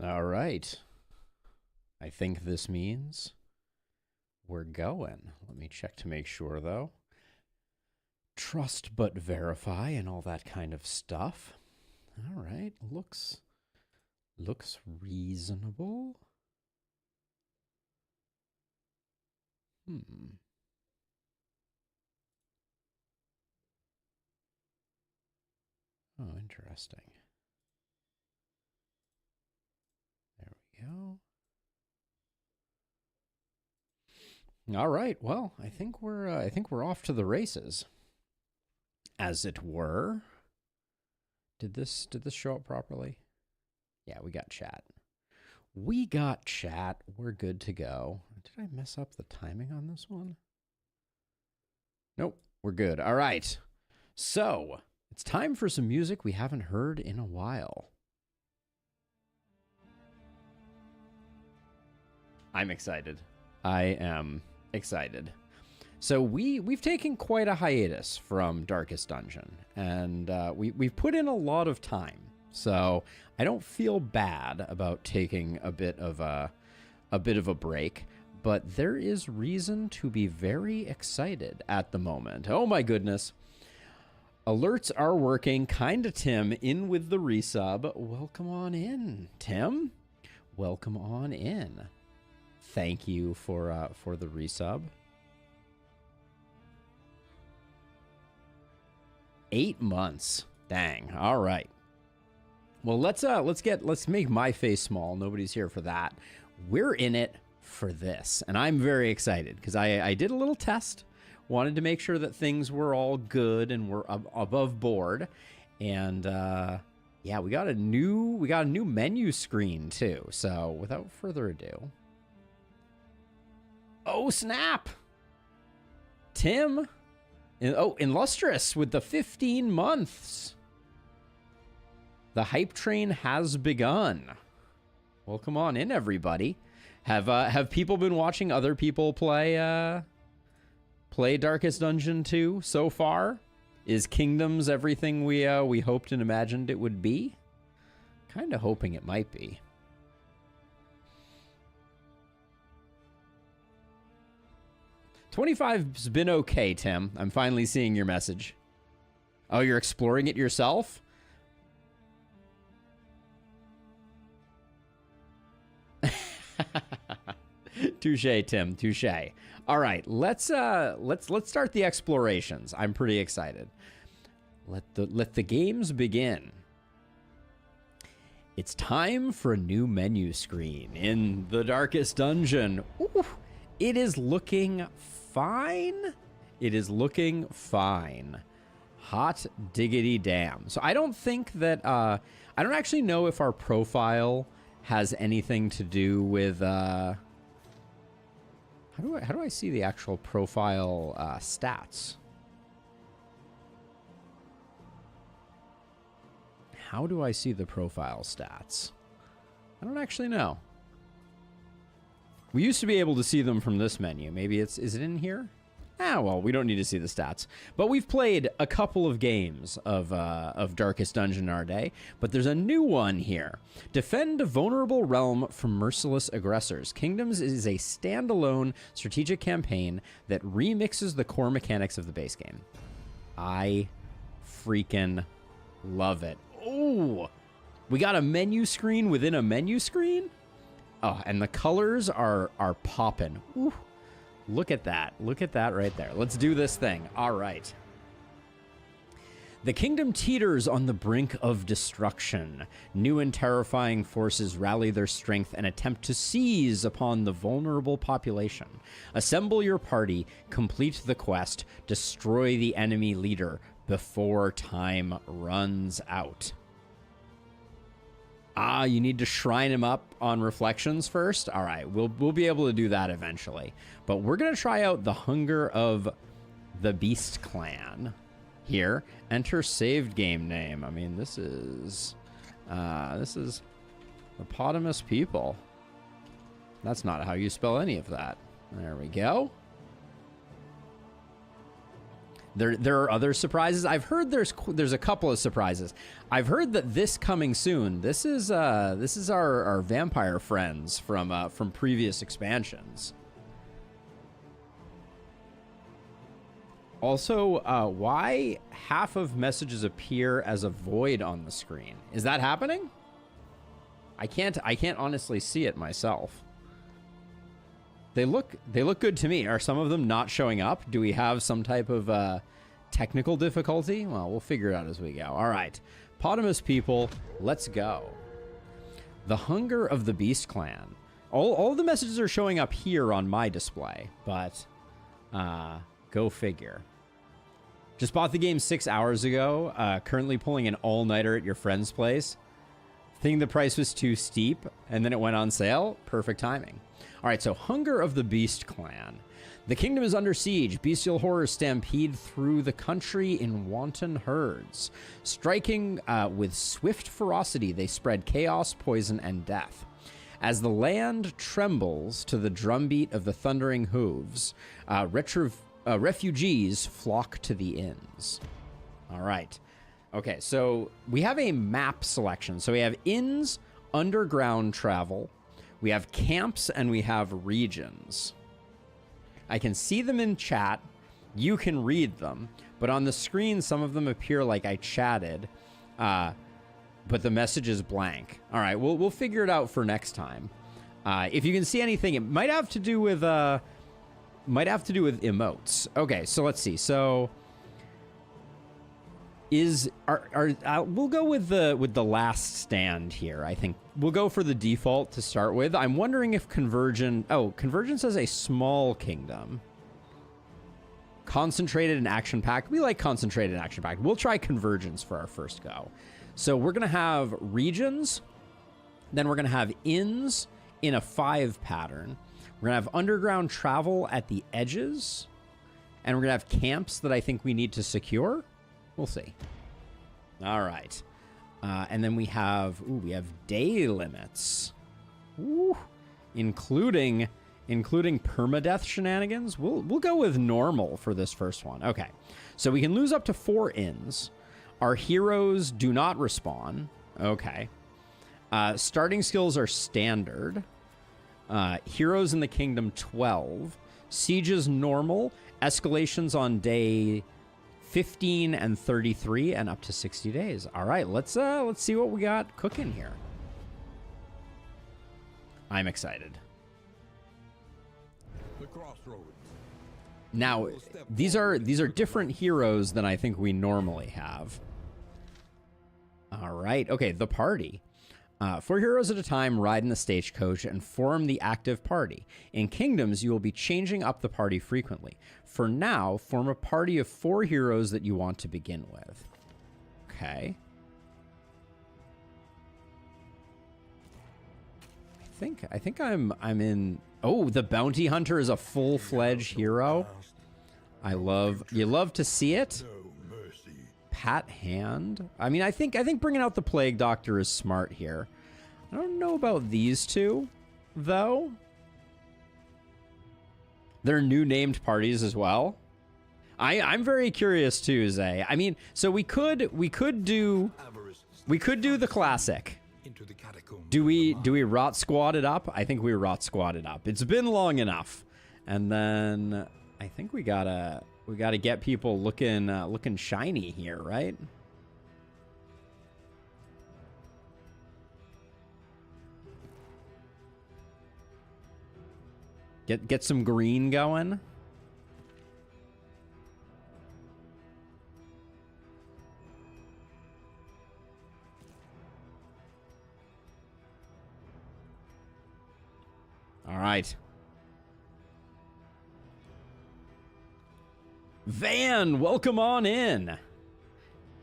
All right. I think this means we're going. Let me check to make sure, though. Trust but verify and all that kind of stuff. All right. Looks reasonable. Hmm. Oh, interesting. There we go. All right. Well, I think we're off to the races, as it were. Did this show up properly? Yeah, we got chat. We got chat. We're good to go. Did I mess up the timing on this one? Nope. We're good. All right. So, it's time for some music we haven't heard in a while. I'm excited. I am excited. So we've taken quite a hiatus from Darkest Dungeon, and we've put in a lot of time. So I don't feel bad about taking a bit of a break, but there is reason to be very excited at the moment. Oh my goodness. Alerts are working. Kinda Tim in with the resub. Welcome on in, Tim. Welcome on in. Thank you for the resub. 8 months. Dang. All right. Well, let's make my face small. Nobody's here for that. We're in it for this, and I'm very excited because I did a little test. Wanted to make sure that things were all good and were above board, and yeah, we got a new menu screen too. So without further ado, oh snap, Tim. Illustrious with the 15 months. The hype train has begun. Welcome on in, everybody. Have people been watching other people play Darkest Dungeon 2 so far? Is Kingdoms everything we hoped and imagined it would be? Kind of hoping it might be. 25's been okay, Tim. I'm finally seeing your message. Oh, you're exploring it yourself? Touche, Tim. Touche. All right, let's start the explorations. I'm pretty excited. Let the games begin. It's time for a new menu screen in the Darkest Dungeon. Ooh, it is looking fine. It is looking fine. Hot diggity damn. So I don't think that I don't actually know if our profile has anything to do with how do I see the actual profile stats? How do I see the profile stats? I don't actually know. We used to be able to see them from this menu. Maybe is it in here? Ah, well, we don't need to see the stats. But we've played a couple of games of Darkest Dungeon in our day, but there's a new one here. Defend a vulnerable realm from merciless aggressors. Kingdoms is a standalone strategic campaign that remixes the core mechanics of the base game. I freaking love it. Oh, we got a menu screen within a menu screen? Oh, and the colors are popping. Ooh, look at that. Look at that right there. Let's do this thing. All right. The kingdom teeters on the brink of destruction. New and terrifying forces rally their strength and attempt to seize upon the vulnerable population. Assemble your party, complete the quest, destroy the enemy leader before time runs out. Ah, you need to shrine him up on reflections first? All right, we'll be able to do that eventually. But we're going to try out the Hunger of the Beast Clan here. Enter saved game name. I mean, this is Hippopotamus people. That's not how you spell any of that. There we go. There are other surprises. I've heard there's a couple of surprises. I've heard that this coming soon. This is our vampire friends from previous expansions. Also, why half of messages appear as a void on the screen? Is that happening? I can't honestly see it myself. They look good to me. Are some of them not showing up? Do we have some type of technical difficulty? Well, we'll figure it out as we go. All right. Potamus people, let's go. The Hunger of the Beast Clan. All of the messages are showing up here on my display, but go figure. Just bought the game 6 hours ago. Currently pulling an all-nighter at your friend's place. Thinking the price was too steep, and then it went on sale. Perfect timing. All right, so Hunger of the Beast Clan. The kingdom is under siege. Bestial horrors stampede through the country in wanton herds. Striking with swift ferocity, they spread chaos, poison, and death. As the land trembles to the drumbeat of the thundering hooves, refugees flock to the inns. All right. Okay, so we have a map selection. So we have inns, underground travel, we have camps, and we have regions. I can see them in chat. You can read them. But on the screen, some of them appear like I chatted, but the message is blank. All right, we'll figure it out for next time. If you can see anything, it might have to do with emotes. Okay, so let's see. So we'll go with the last stand here. I think we'll go for the default to start with. I'm wondering if Convergence has a small kingdom. Concentrated and action packed. We like concentrated and action packed. We'll try Convergence for our first go. So we're gonna have regions, then we're gonna have inns in a 5 pattern. We're gonna have underground travel at the edges, and we're gonna have camps that I think we need to secure. We'll see. All right. And then we have day limits. Ooh. Including permadeath shenanigans. We'll go with normal for this first one. Okay. So we can lose up to 4 inns. Our heroes do not respawn. Okay. Starting skills are standard. Heroes in the kingdom 12. Sieges normal. Escalations on day 15 and 33 and up to 60 days. All right, let's see what we got cooking here. I'm excited. The crossroads. Now, these are different heroes than I think we normally have. All right. Okay, the party. 4 heroes at a time ride in the stagecoach and form the active party. In Kingdoms, you will be changing up the party frequently. For now, form a party of 4 heroes that you want to begin with. Okay. I think I'm in. Oh, the bounty hunter is a full-fledged hero. You love to see it. Pat Hand. I mean, I think bringing out the Plague Doctor is smart here. I don't know about these two, though. They're new named parties as well. I'm very curious too, Zay. I mean, so we could do the classic. Do we rot squad it up? I think we rot squad it up. It's been long enough, and then I think we gotta get people looking shiny here, right? Get some green going. All right. Van, welcome on in.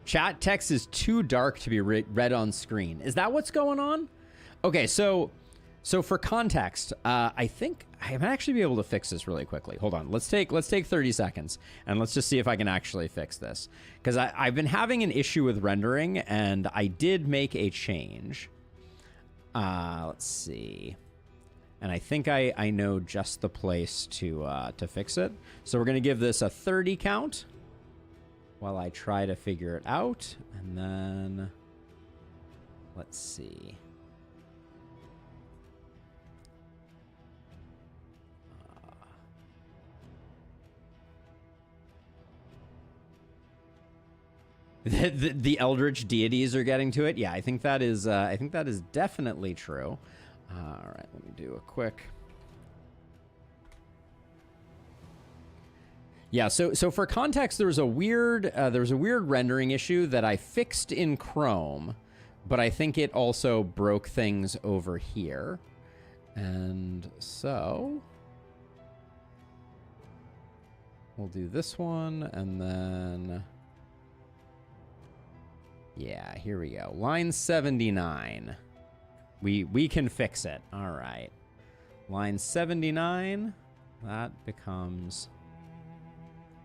Chat text is too dark to be read on screen. Is that what's going on? Okay, so for context, I think I might actually be able to fix this really quickly. Hold on. Let's take 30 seconds and let's just see if I can actually fix this. Because I've been having an issue with rendering and I did make a change. Let's see. And I think I know just the place to fix it. So we're going to give this a 30 count. while I try to figure it out. And then let's see. The eldritch deities are getting to it. Yeah, I think that is definitely true. All right, let me do a quick. Yeah, so for context, there was a weird rendering issue that I fixed in Chrome, but I think it also broke things over here. And so we'll do this one, and then yeah, here we go. Line 79. We can fix it. All right. Line 79, that becomes...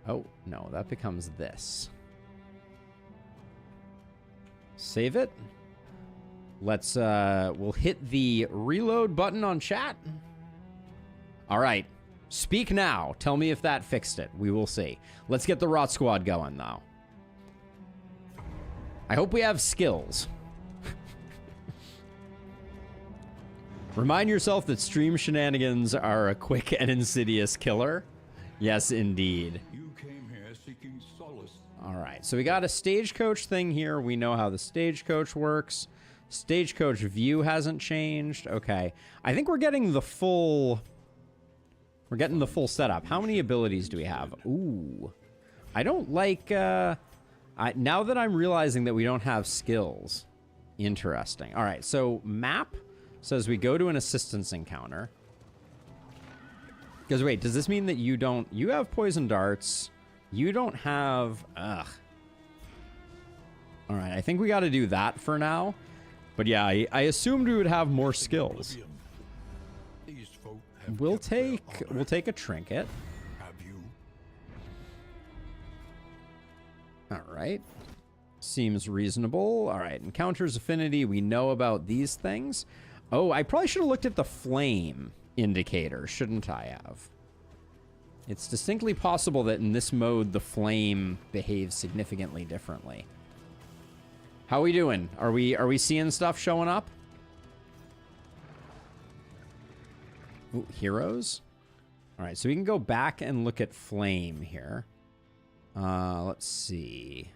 Oh, no, that becomes this. Save it. Let's, we'll hit the reload button on chat. All right. Speak now. Tell me if that fixed it. We will see. Let's get the Rot Squad going, though. I hope we have skills. Remind yourself that stream shenanigans are a quick and insidious killer. Yes, indeed. You came here seeking solace. All right, so we got a stagecoach thing here. We know how the stagecoach works. Stagecoach view hasn't changed. Okay, I think we're getting the full... We're getting the full setup. How many abilities do we have? Ooh. I don't like... now that I'm realizing that we don't have skills. Interesting. All right, so map says we go to an assistance encounter. Because wait, does this mean that you don't... You have poison darts. You don't have... Ugh. All right, I think we got to do that for now. But yeah, I assumed we would have more skills. We'll take a trinket. All right. Seems reasonable. All right, encounters affinity. We know about these things. Oh, I probably should have looked at the flame indicator, shouldn't I have? It's distinctly possible that in this mode, the flame behaves significantly differently. How are we doing? Are we seeing stuff showing up? Ooh, heroes? All right, so we can go back and look at flame here. Let's see.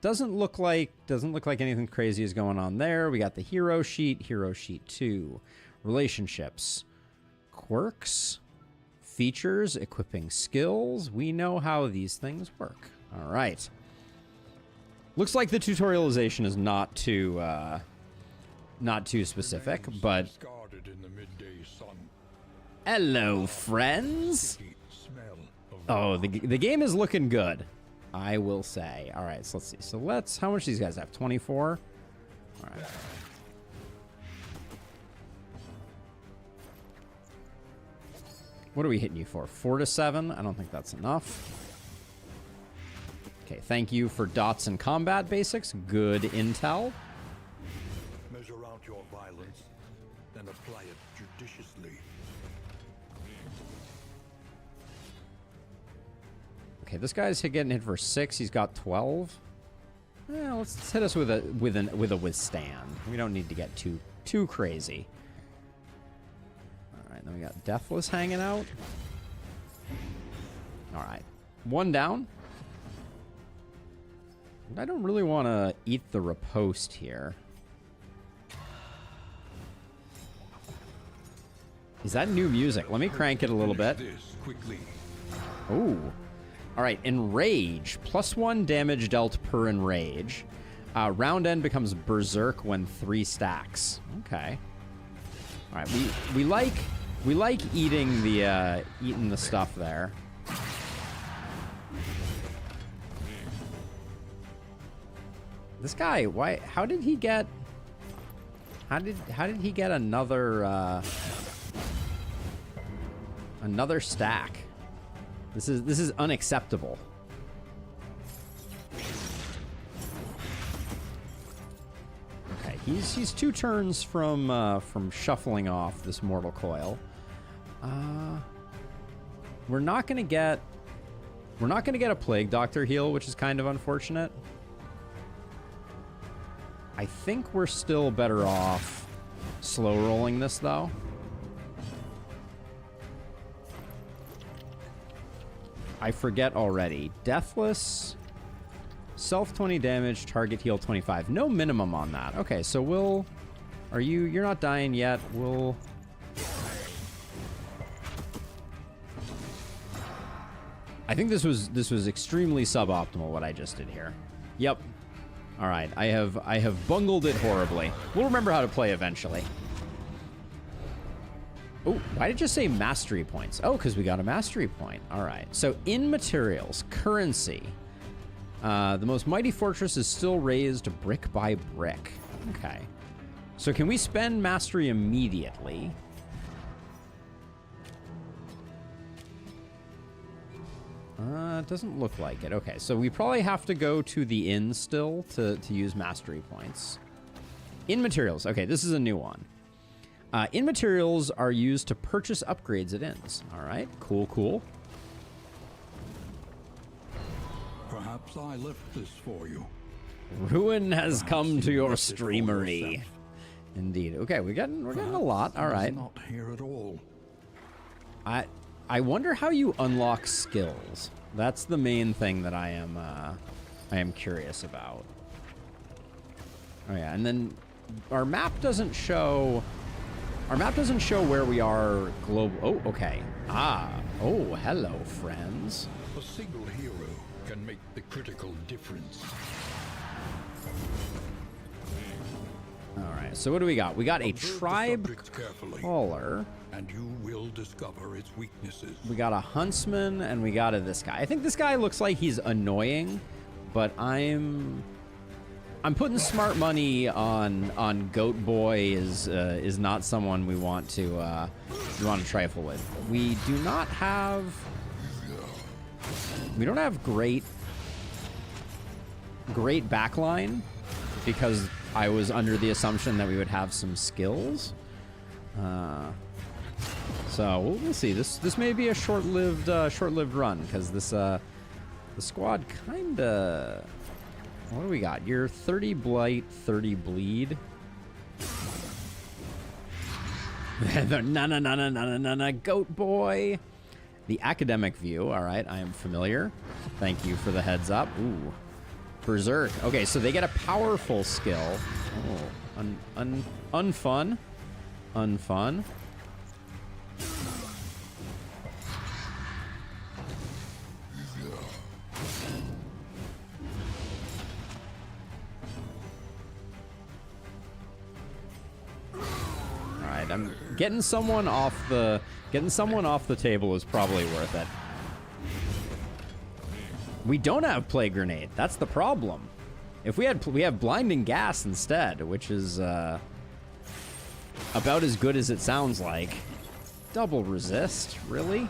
Doesn't look like anything crazy is going on there. We got the hero sheet 2, relationships, quirks, features, equipping skills. We know how these things work. All right. Looks like the tutorialization is not too specific, but hello, friends. Oh, the game is looking good, I will say. All right, so let's see. So how much do these guys have? 24? All right. What are we hitting you for? 4 to 7? I don't think that's enough. Okay, thank you for dots and combat basics. Good intel. Measure out your violence, then apply it judiciously. Okay, this guy's getting hit for 6. He's got 12. Yeah, let's hit us with a withstand. We don't need to get too crazy. All right, then we got Deathless hanging out. All right, 1 down. I don't really want to eat the riposte here. Is that new music? Let me crank it a little bit. Ooh. All right, Enrage. +1 damage dealt per Enrage. Round end becomes Berserk when 3 stacks. Okay. All right, we like eating the stuff there. This guy, why? How did he get another another stack? This is unacceptable. Okay, he's 2 turns from shuffling off this Mortal Coil. We're not gonna get We're not going to get a Plague Doctor heal, which is kind of unfortunate. I think we're still better off slow rolling this, though. I forget already. Deathless, self 20 damage, target heal 25. No minimum on that. Okay, so we'll... You're not dying yet. We'll... I think this was extremely suboptimal what I just did here. Yep. All right, I have bungled it horribly. We'll remember how to play eventually. Oh, why did it just say mastery points? Oh, because we got a mastery point. All right. So in materials, currency. The most mighty fortress is still raised brick by brick. Okay. So can we spend mastery immediately? It doesn't look like it. Okay, so we probably have to go to the inn still to use mastery points. In materials. Okay, this is a new one. In materials are used to purchase upgrades at inns. All right, cool, cool. Perhaps I left this for you. Ruin has come to your streamery. Indeed. Okay, we're getting a lot. All right. Not here at all. I wonder how you unlock skills. That's the main thing that I am curious about. Oh yeah, and then our map doesn't show where we are global. Oh, okay. Oh, hello, friends. A single hero can make the critical difference. All right, so what do we got? We got a tribe caller. And you will discover its weaknesses. We got a huntsman, and we got this guy. I think this guy looks like he's annoying, but I'm putting smart money on Goat Boy is not someone we want to trifle with. We don't have great backline because I was under the assumption that we would have some skills. So we'll see. This may be a short-lived run because the squad kinda. What do we got? You're 30 blight, 30 bleed. Na Goat Boy. The academic view. All right, I am familiar. Thank you for the heads up. Ooh, Berserk. Okay, so they get a powerful skill. Oh, unfun. I'm getting someone off the table is probably worth it. We don't have plague grenade. That's the problem. If we have blinding gas instead, which is about as good as it sounds like. Double resist, really?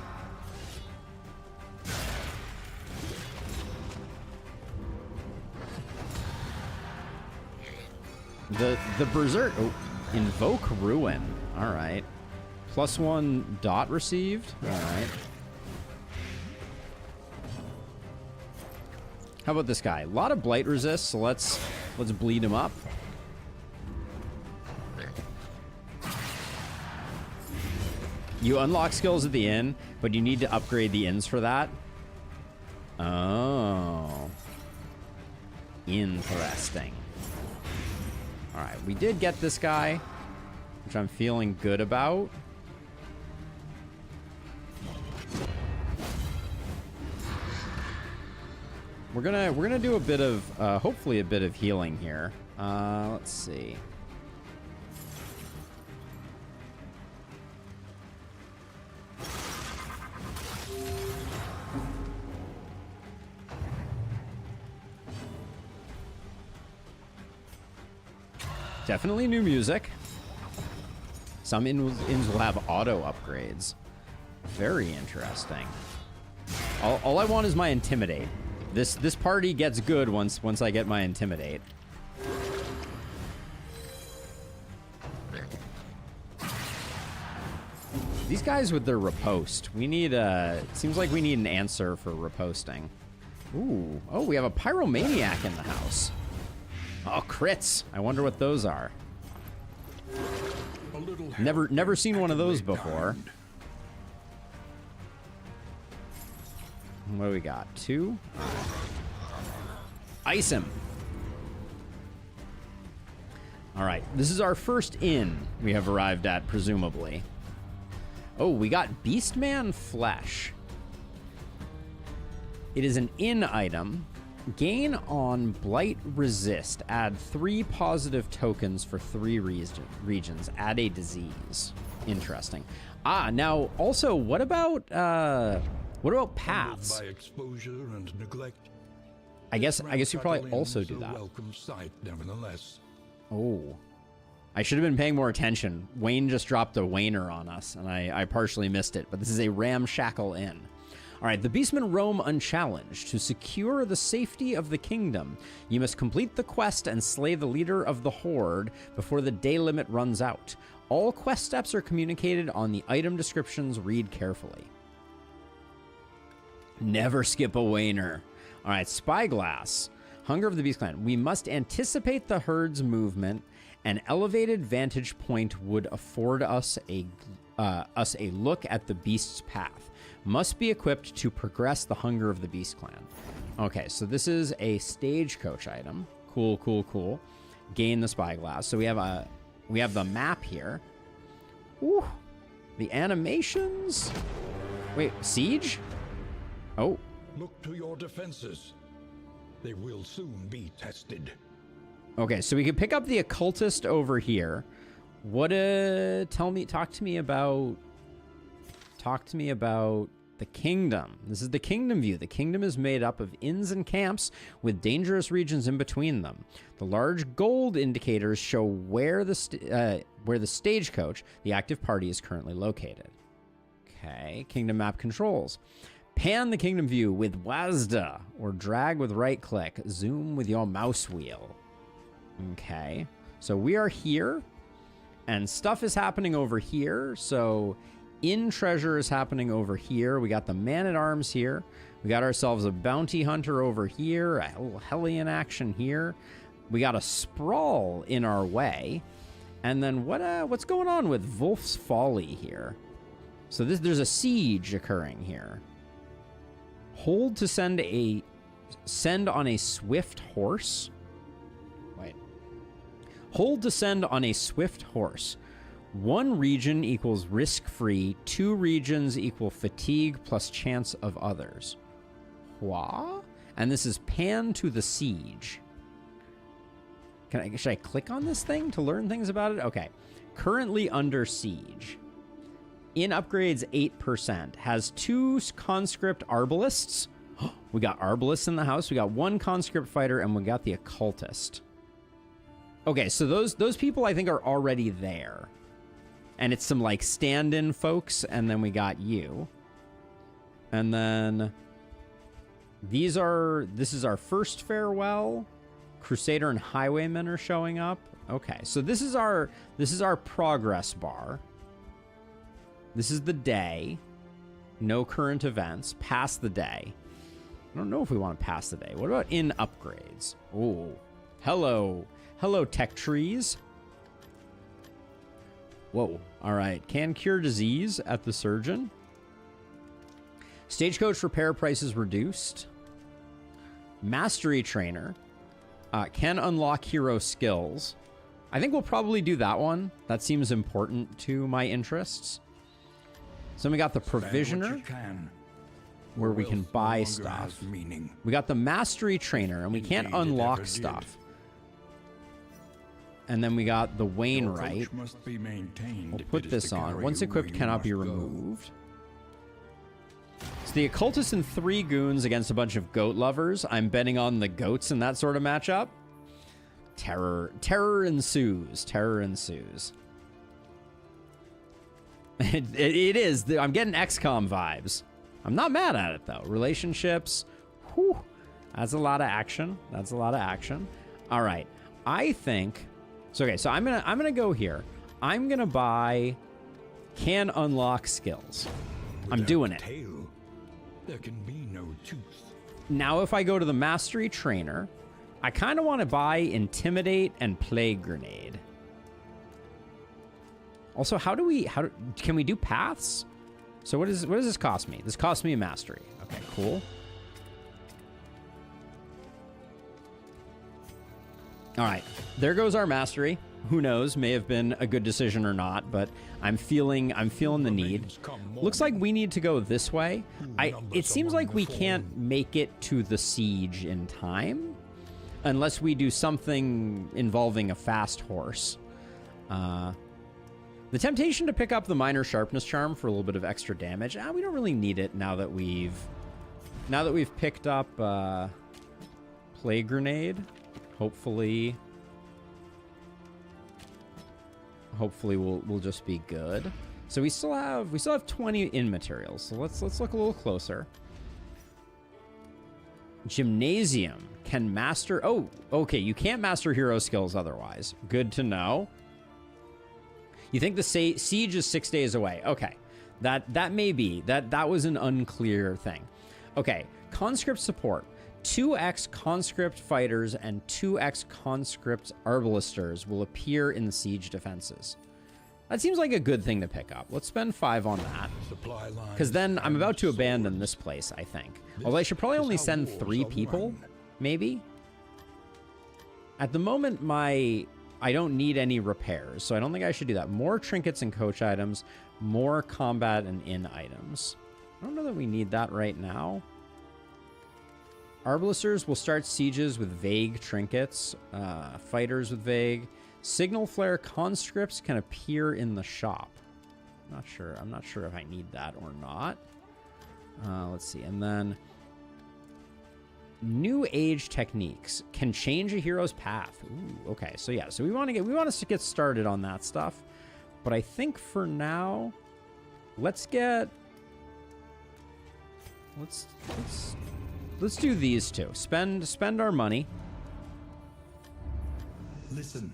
The Berserk. Oh, invoke ruin. All right. +1 dot received. All right. How about this guy? A lot of blight resist, so let's bleed him up. You unlock skills at the inn, but you need to upgrade the inns for that. Oh. Interesting. All right, we did get this guy, which I'm feeling good about. We're gonna do a bit of hopefully a bit of healing here. Let's see. Definitely new music. Some inns will have auto upgrades. Very interesting. All I want is my Intimidate. This party gets good once I get my Intimidate. These guys with their riposte. We need seems like we need an answer for riposting. Ooh. Oh, we have a pyromaniac in the house. Oh, crits. I wonder what those are. Never seen one of those before. What do we got? 2? Ice him. All right. This is our first inn we have arrived at, presumably. Oh, we got Beastman Flesh. It is an inn item. Gain on Blight Resist. Add 3 positive tokens for 3 regions. Add a disease. Interesting. Now also, what about paths? By exposure and neglect. I guess you probably also do that. Welcome sight, nevertheless. Oh. I should have been paying more attention. Wayne just dropped a Wayner on us, and I partially missed it, but this is a ramshackle inn. All right, the beastmen roam unchallenged. To secure the safety of the kingdom, you must complete the quest and slay the leader of the horde before the day limit runs out. All quest steps are communicated on the item descriptions. Read carefully. Never skip a Wayner. All right, Spyglass. Hunger of the Beast Clan. We must anticipate the herde's movement. An elevated vantage point would afford us a look at the beast's path. Must be equipped to progress the Hunger of the Beast Clan. Okay, so this is a stagecoach item. Cool, cool, cool. Gain the spyglass. So we have the map here. Ooh, the animations. Wait, siege? Oh. Look to your defenses. They will soon be tested. Okay, so we can pick up the occultist over here. Talk to me about the kingdom. This is the kingdom view. The kingdom is made up of inns and camps with dangerous regions in between them. The large gold indicators show where the stagecoach, the active party, is currently located. Okay, kingdom map controls. Pan the kingdom view with WASD or drag with right click. Zoom with your mouse wheel. Okay, so we are here and stuff is happening over here. So inn treasure is happening over here. We got the man-at-arms here. We got ourselves a bounty hunter over here, a little Hellion action here. We got a Sprawl in our way. And then what's going on with Vvulf's Folly here? So there's a siege occurring here. Hold to send on a swift horse. Wait. Hold to send on a swift horse. 1 region equals risk-free. 2 regions equal fatigue plus chance of others. What? And this is pan to the siege. Should I click on this thing to learn things about it? Okay. Currently under siege. In upgrades 8%. Has 2 conscript arbalists. We got arbalists in the house. We got 1 conscript fighter, and we got the occultist. Okay, so those people I think are already there. And it's some like stand-in folks, and then we got you. And then this is our first farewell. Crusader and Highwaymen are showing up. Okay, so this is our progress bar. This is the day. No current events. Pass the day. I don't know if we want to pass the day. What about in upgrades? Oh, hello. Hello, tech trees. Whoa. All right. Can cure disease at the surgeon. Stagecoach repair prices reduced. Mastery trainer. Can unlock hero skills. I think we'll probably do that one. That seems important to my interests. So we got the provisioner, where we can buy stuff. We got the mastery trainer, and we can't unlock stuff. And then we got the Wainwright. We'll put this on. Once equipped, cannot be removed. So the occultist and 3 goons against a bunch of goat lovers. I'm betting on the goats in that sort of matchup. Terror ensues. Terror ensues. It is. I'm getting XCOM vibes. I'm not mad at it, though. Relationships. Whew. That's a lot of action. That's a lot of action. All right. I think... So, okay. So, I'm gonna go here. I'm going to buy Can unlock skills. I'm Without doing it. tail, there can be no tooth. Now, if I go to the Mastery Trainer, I kind of want to buy Intimidate and Plague Grenade. Also, can we do paths? So what does this cost me? This costs me a Mastery. Okay, cool. All right, there goes our Mastery. Who knows? May have been a good decision or not, but I'm feeling the need. Looks like we need to go this way. It seems like we can't make it to the siege in time unless we do something involving a fast horse. The temptation to pick up the Minor Sharpness Charm for a little bit of extra damage. We don't really need it now that we've picked up Plague Grenade. Hopefully we'll just be good. So we still have 20 in materials. So let's look a little closer. Gymnasium can master. Oh, okay. You can't master hero skills otherwise. Good to know. You think the siege is 6 days away? Okay, that may be that was an unclear thing. Okay, conscript support. 2x conscript fighters and 2x conscript arbalisters will appear in the siege defenses. That seems like a good thing to pick up. Let's spend 5 on that. Because then I'm about to abandon this place, I think. Although I should probably only send 3 people, maybe. At the moment, I don't need any repairs, so I don't think I should do that. More trinkets and coach items, more combat and inn items. I don't know that we need that right now. Arbalisters will start sieges with vague trinkets. Fighters with vague. Signal flare conscripts can appear in the shop. I'm not sure if I need that or not. Let's see. And then new age techniques can change a hero's path. Ooh, okay. So yeah, so we want us to get started on that stuff. But I think for now, let's do these two. Spend our money. Listen.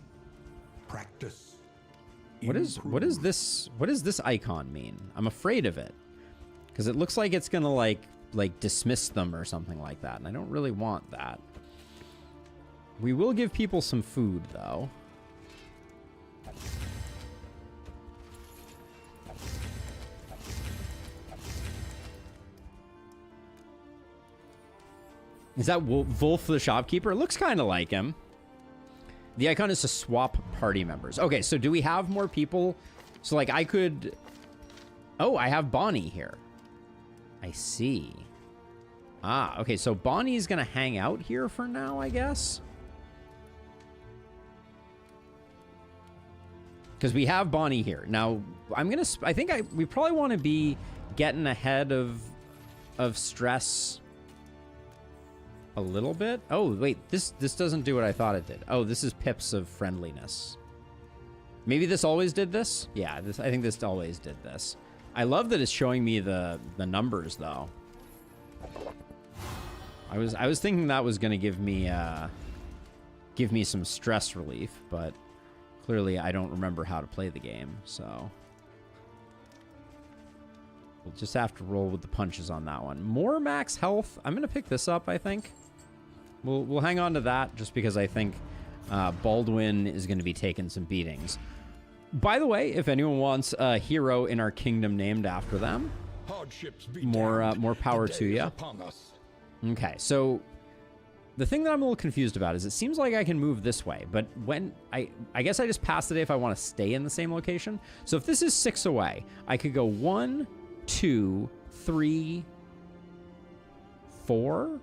Practice. What does this icon mean? I'm afraid of it. Because it looks like it's gonna like dismiss them or something like that, and I don't really want that. We will give people some food though. Is that Vvulf the shopkeeper? It looks kind of like him. The icon is to swap party members. Okay, so do we have more people? So, like, I could... Oh, I have Bonnie here. I see. Ah, okay, so Bonnie's going to hang out here for now, I guess? Because we have Bonnie here. Now, I think we probably want to be getting ahead of stress... a little bit. Oh, wait, this doesn't do what I thought it did. Oh, this is pips of friendliness. Maybe this always did this? Yeah, I think this always did this. I love that it's showing me the numbers though. I was thinking that was going to give me some stress relief, but clearly I don't remember how to play the game, so we'll just have to roll with the punches on that one. More max health. I'm going to pick this up, I think. We'll hang on to that just because I think Baldwin is going to be taking some beatings. By the way, if anyone wants a hero in our kingdom named after them, more power to you. Okay, so the thing that I'm a little confused about is it seems like I can move this way, but when I guess I just passed it if I want to stay in the same location. So if this is 6 away, I could go 1, 2, 3, 4.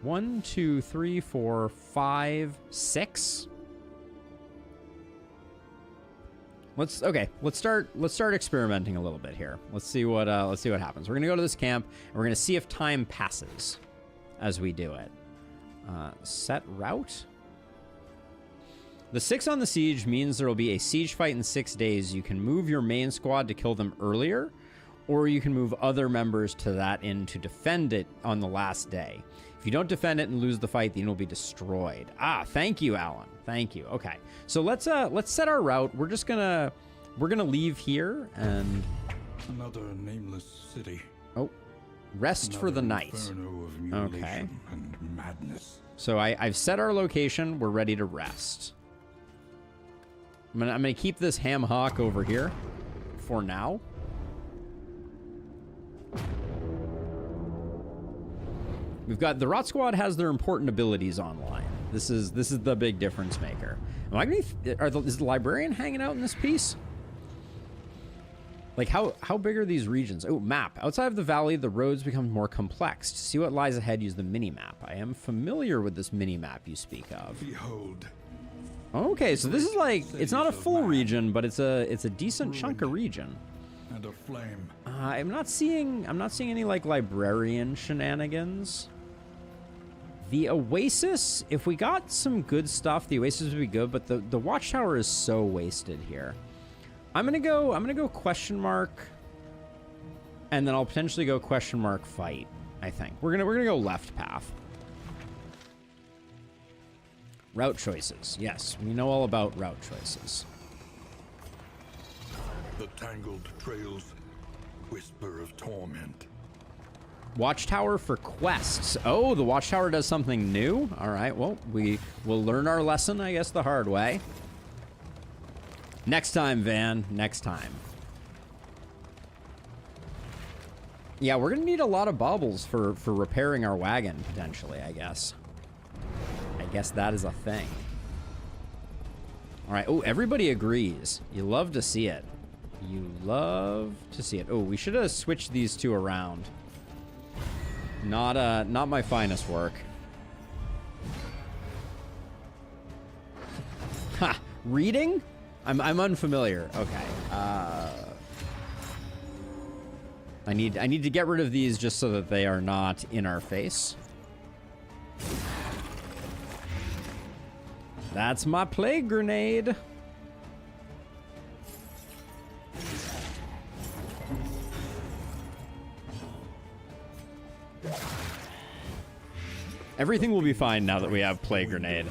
1, 2, 3, 4, 5, 6. Let's start experimenting a little bit here. Let's see what happens. We're gonna go to this camp and we're gonna see if time passes as we do it. Set route. The 6 on the siege means there will be a siege fight in 6 days. You can move your main squad to kill them earlier, or you can move other members to that inn to defend it on the last day. If you don't defend it and lose the fight, the inn will be destroyed. Ah, thank you, Alan. Thank you. Okay, so let's set our route. We're we're gonna leave here and Another nameless city. oh, rest for the Another night. inferno of mutilation Okay. and madness. So I've set our location. We're ready to rest. I'm gonna keep this ham hock over here for now. We've got the Rot Squad has their important abilities online. This is the big difference maker. Am I gonna is the librarian hanging out in this piece? Like how big are these regions? Oh, map. Outside of the valley, the roads become more complex. To see what lies ahead, use the mini map. I am familiar with this mini map you speak of. Behold. Okay, so this is like it's not a full region, but it's a decent chunk of region. And a flame. I'm not seeing any like librarian shenanigans. The Oasis, if we got some good stuff, the Oasis would be good, but the Watchtower is so wasted here. I'm gonna go question mark, and then I'll potentially go question mark fight. I think we're gonna go left path. Route choices. Yes, we know all about route choices. The tangled trails whisper of torment. Watchtower for quests. Oh, the Watchtower does something new? All right, well, we will learn our lesson, I guess, the hard way. Next time, Van. Next time. Yeah, we're going to need a lot of baubles for repairing our wagon, potentially, I guess. I guess that is a thing. All right. Oh, everybody agrees. You love to see it. You love to see it. Oh, we should have switched these two around. Not my finest work. Ha! Reading? I'm unfamiliar. Okay. I need to get rid of these just so that they are not in our face. That's my plague grenade. Everything will be fine now that we have plague grenade.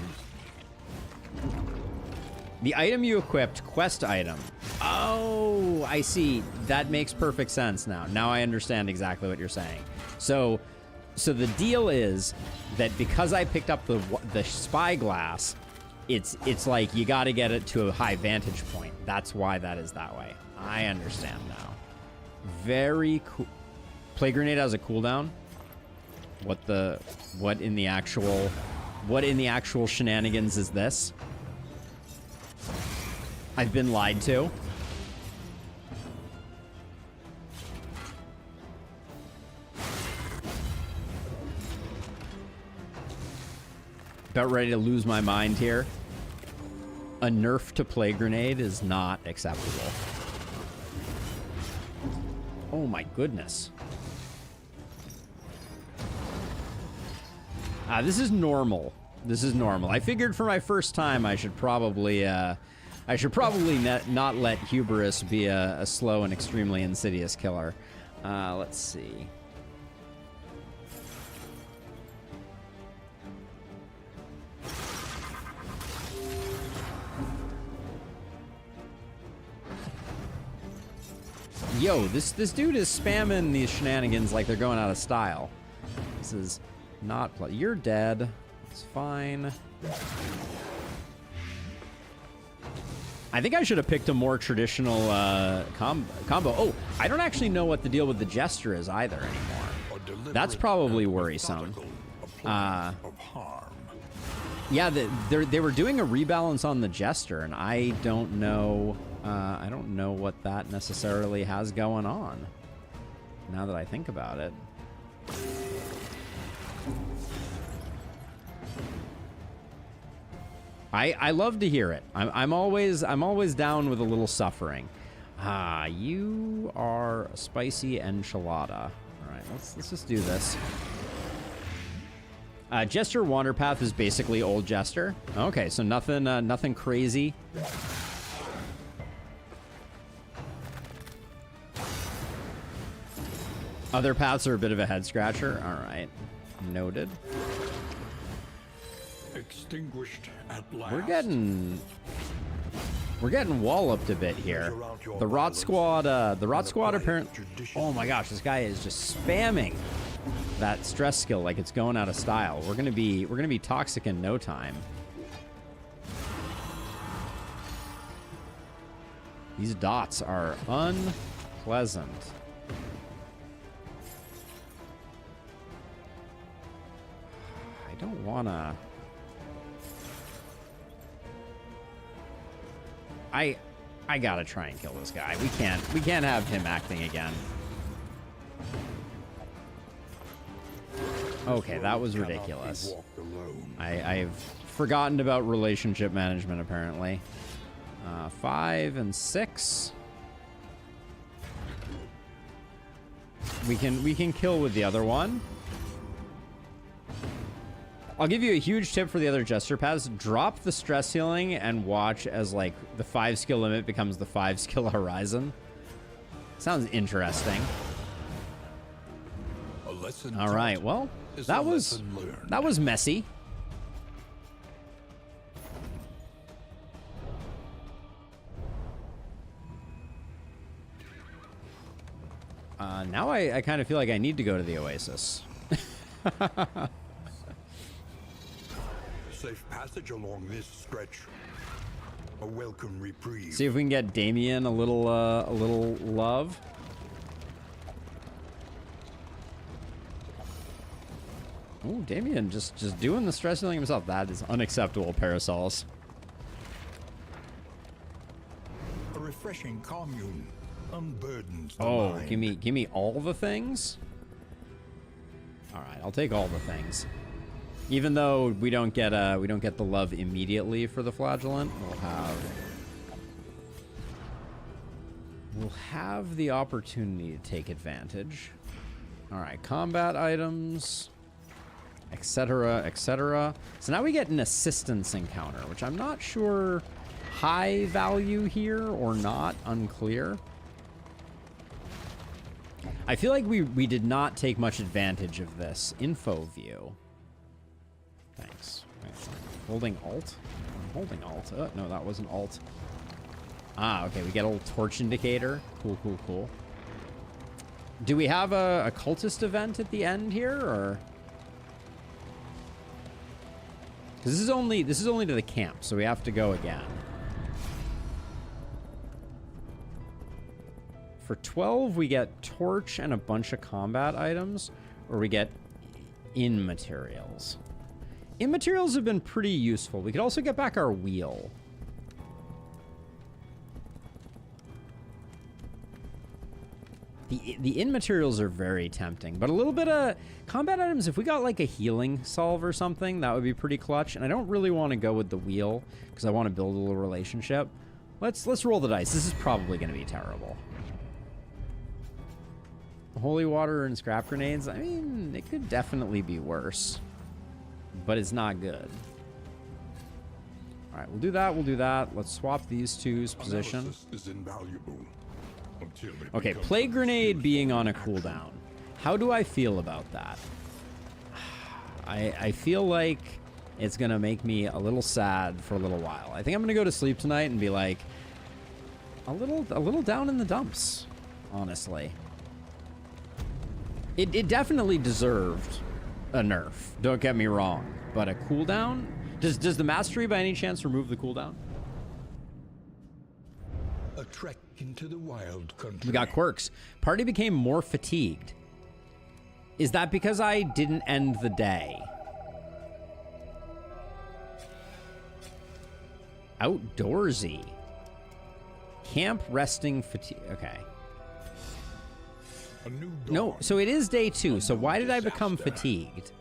The item you equipped, quest item. Oh, I see. That makes perfect sense now. Now I understand exactly what you're saying. So the deal is that because I picked up the spyglass, it's like you got to get it to a high vantage point. That's why that is that way. I understand now. Very cool. Plague grenade has a cooldown. What in the actual shenanigans is this? I've been lied to. About ready to lose my mind here. A nerf to plague grenade is not acceptable. Oh my goodness. This is normal. This is normal. I figured for my first time I should probably not let hubris be a slow and extremely insidious killer. Let's see. Yo, this dude is spamming these shenanigans like they're going out of style. This is not... You're dead. It's fine. I think I should have picked a more traditional combo. Oh, I don't actually know what the deal with the Jester is either anymore. That's probably worrisome. Yeah, they were doing a rebalance on the Jester, and I don't know what that necessarily has going on, now that I think about it. I love to hear it. I'm always down with a little suffering. You are a spicy enchilada. All right, let's just do this. Jester Wanderpath is basically old Jester. Okay, so nothing crazy. Other paths are a bit of a head scratcher. All right, noted. Extinguished at last. We're getting We're getting walloped a bit here. The Rot Squad apparently... Oh my gosh, this guy is just spamming that stress skill like it's going out of style. We're gonna be toxic in no time. These dots are unpleasant. I don't wanna... I gotta try and kill this guy. We can't have him acting again. Okay, that was ridiculous. I've forgotten about relationship management apparently. 5 and 6. We can kill with the other one. I'll give you a huge tip for the other Jester paths. Drop the stress healing and watch as, like, the 5 skill limit becomes the 5 skill horizon. Sounds interesting. All right, well, that was messy. Now I kind of feel like I need to go to the Oasis. Safe passage along this stretch. A welcome reprieve. See if we can get Damien a little love. Oh, Damien just doing the stress healing himself. That is unacceptable, Parasols. A refreshing commune unburdens the Oh, mind. give me all the things. All right, I'll take all the things. Even though we don't get the love immediately for the flagellant, we'll have the opportunity to take advantage. All right, combat items, etc., etc. So now we get an assistance encounter, which I'm not sure high value here or not, unclear. I feel like we did not take much advantage of this info view. Thanks. Wait, holding Alt? I'm holding Alt. No, that wasn't Alt. Ah, okay. We get a little torch indicator. Cool, cool, cool. Do we have a cultist event at the end here, or? Because this is only to the camp, so we have to go again. For 12, we get torch and a bunch of combat items, or we get in materials. In materials have been pretty useful. We could also get back our wheel. The in materials are very tempting, but a little bit of combat items, if we got like a healing solve or something, that would be pretty clutch. And I don't really want to go with the wheel because I want to build a little relationship. Let's roll the dice. This is probably going to be terrible. Holy water and scrap grenades. I mean, it could definitely be worse, but it's not good. All right, we'll do that. We'll do that. Let's swap these two's position. Is invaluable until it Okay, becomes plague grenade being on a action. cooldown. How do I feel about that? I feel like it's gonna make me a little sad for a little while. I think I'm gonna go to sleep tonight and be like a little down in the dumps, honestly. It definitely deserved a nerf. Don't get me wrong, but a cooldown. Does the mastery by any chance remove the cooldown? A trek into the wild country. We got quirks. Party became more fatigued. Is that because I didn't end the day? Outdoorsy. Camp resting fatigue. Okay. A new No, dawn. so it is day 2. So why did I become fatigued?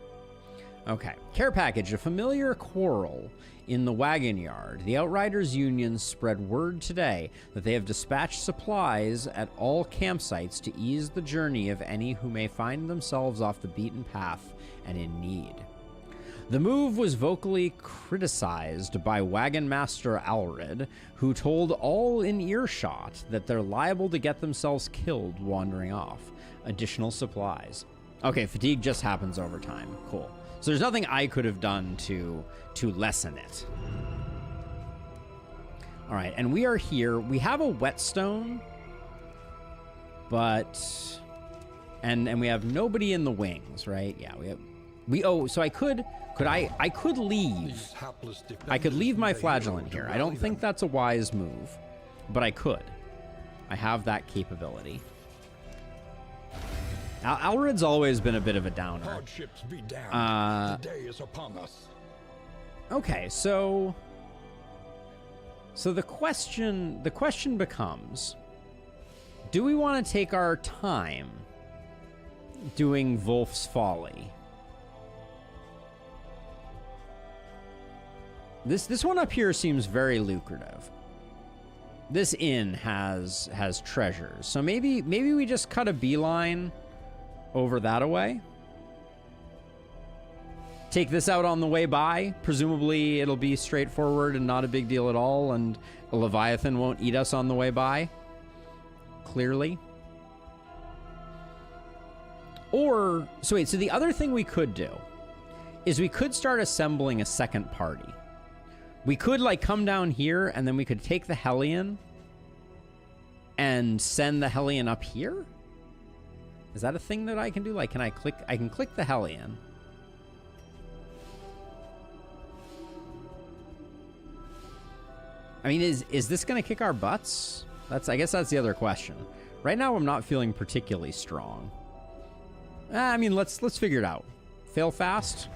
Okay. Care package, a familiar quarrel in the wagon yard. The Outriders Union spread word today that they have dispatched supplies at all campsites to ease the journey of any who may find themselves off the beaten path and in need. The move was vocally criticized by Wagon Master Alred, who told all in earshot that they're liable to get themselves killed wandering off. Additional supplies. Okay, fatigue just happens over time. Cool. So there's nothing I could have done to lessen it. All right, and we are here. We have a whetstone, but and we have nobody in the wings, right? Yeah, so I could leave. I could leave my flagellant here. I don't think that's a wise move, but I could. I have that capability. Alred's always been a bit of a downer. Hardships be damned. The day is upon us. Okay, so the question becomes, do we want to take our time doing Vvulf's Folly? This one up here seems very lucrative. This inn has treasures, so maybe we just cut a beeline over that away. Take this out on the way by. Presumably it'll be straightforward and not a big deal at all, and a Leviathan won't eat us on the way by. Clearly. Or, so the other thing we could do is we could start assembling a second party. We could, like, come down here, and then we could take the Hellion and send the Hellion up here? Is that a thing that I can do? Like, can I click? I can click the Hellion. I mean, is this going to kick our butts? I guess that's the other question. Right now, I'm not feeling particularly strong. I mean, let's figure it out. Fail fast?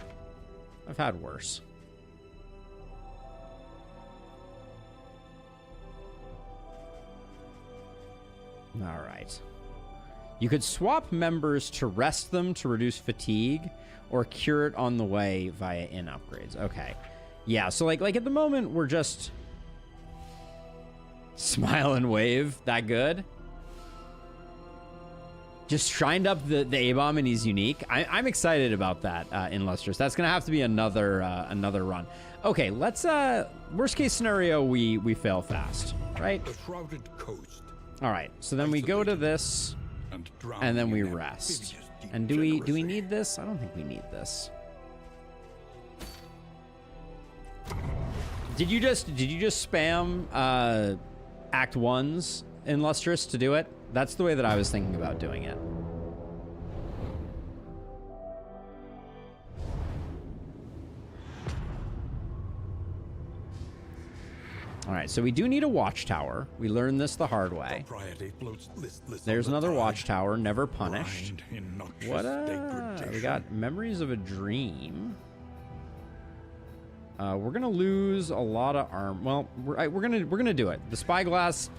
I've had worse. All right. You could swap members to rest them to reduce fatigue or cure it on the way via in upgrades. Okay. Yeah, so like at the moment, we're just smile and wave. That good? Just shined up the A-bomb and he's unique. I'm excited about that in Lustrous. That's going to have to be another run. Okay, let's worst case scenario, we fail fast, right? The shrouded coast. All right, so then we go to this, and then we rest. And do we need this? I don't think we need this. Did you just spam Act 1s in Lustrous to do it? That's the way that I was thinking about doing it. All right, so we do need a watchtower. We learned this the hard way. There's another watchtower, never punished. What we got Memories of a Dream. We're gonna lose a lot of arm. Well, we're gonna do it. The spyglass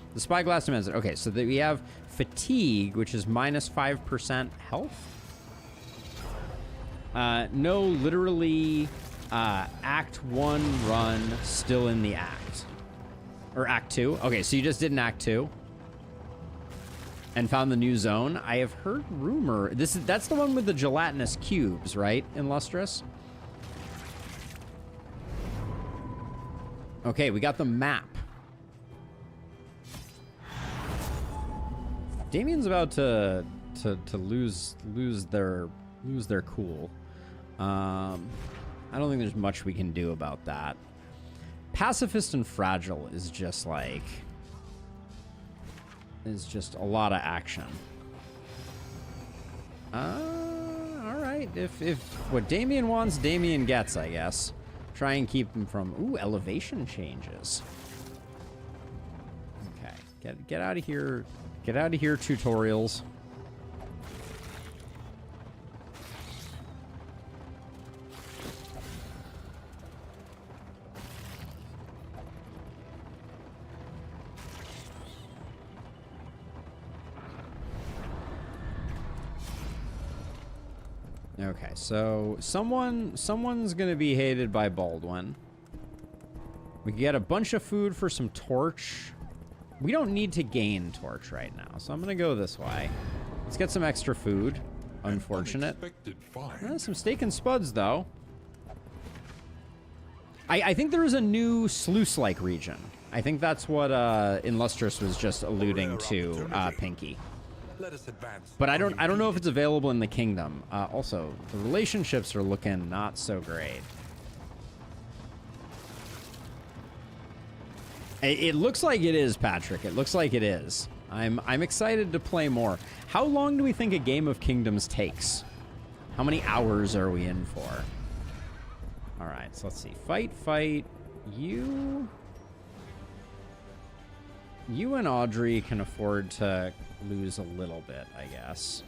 demands it. Okay, so that we have fatigue, which is minus 5% health. No, literally, Act 1 run still in the act. Or Act 2. Okay, so you just did an Act 2 and found the new zone. I have heard rumor. That's the one with the gelatinous cubes, right? In Lustrous. Okay, we got the map. Damien's about to lose their cool. I don't think there's much we can do about that. Pacifist and Fragile is just like... is just a lot of action. Alright. If what Damien wants, Damien gets, I guess. Try and keep him from... Ooh, elevation changes. Okay. Get out of here. Get out of here, tutorials. Okay, so someone's gonna be hated by Baldwin. We can get a bunch of food for some torch. We don't need to gain torch right now, so I'm gonna go this way. Let's get some extra food. Unfortunate. Some steak and spuds, though. I think there is a new sluice-like region. I think that's what in Lustrous was just alluding to, Pinky. But I don't know if it's available in the kingdom. Also, the relationships are looking not so great. It looks like it is, Patrick. It looks like it is. I'm excited to play more. How long do we think a game of Kingdoms takes? How many hours are we in for? All right, so let's see. Fight. You and Audrey can afford to lose a little bit, I guess.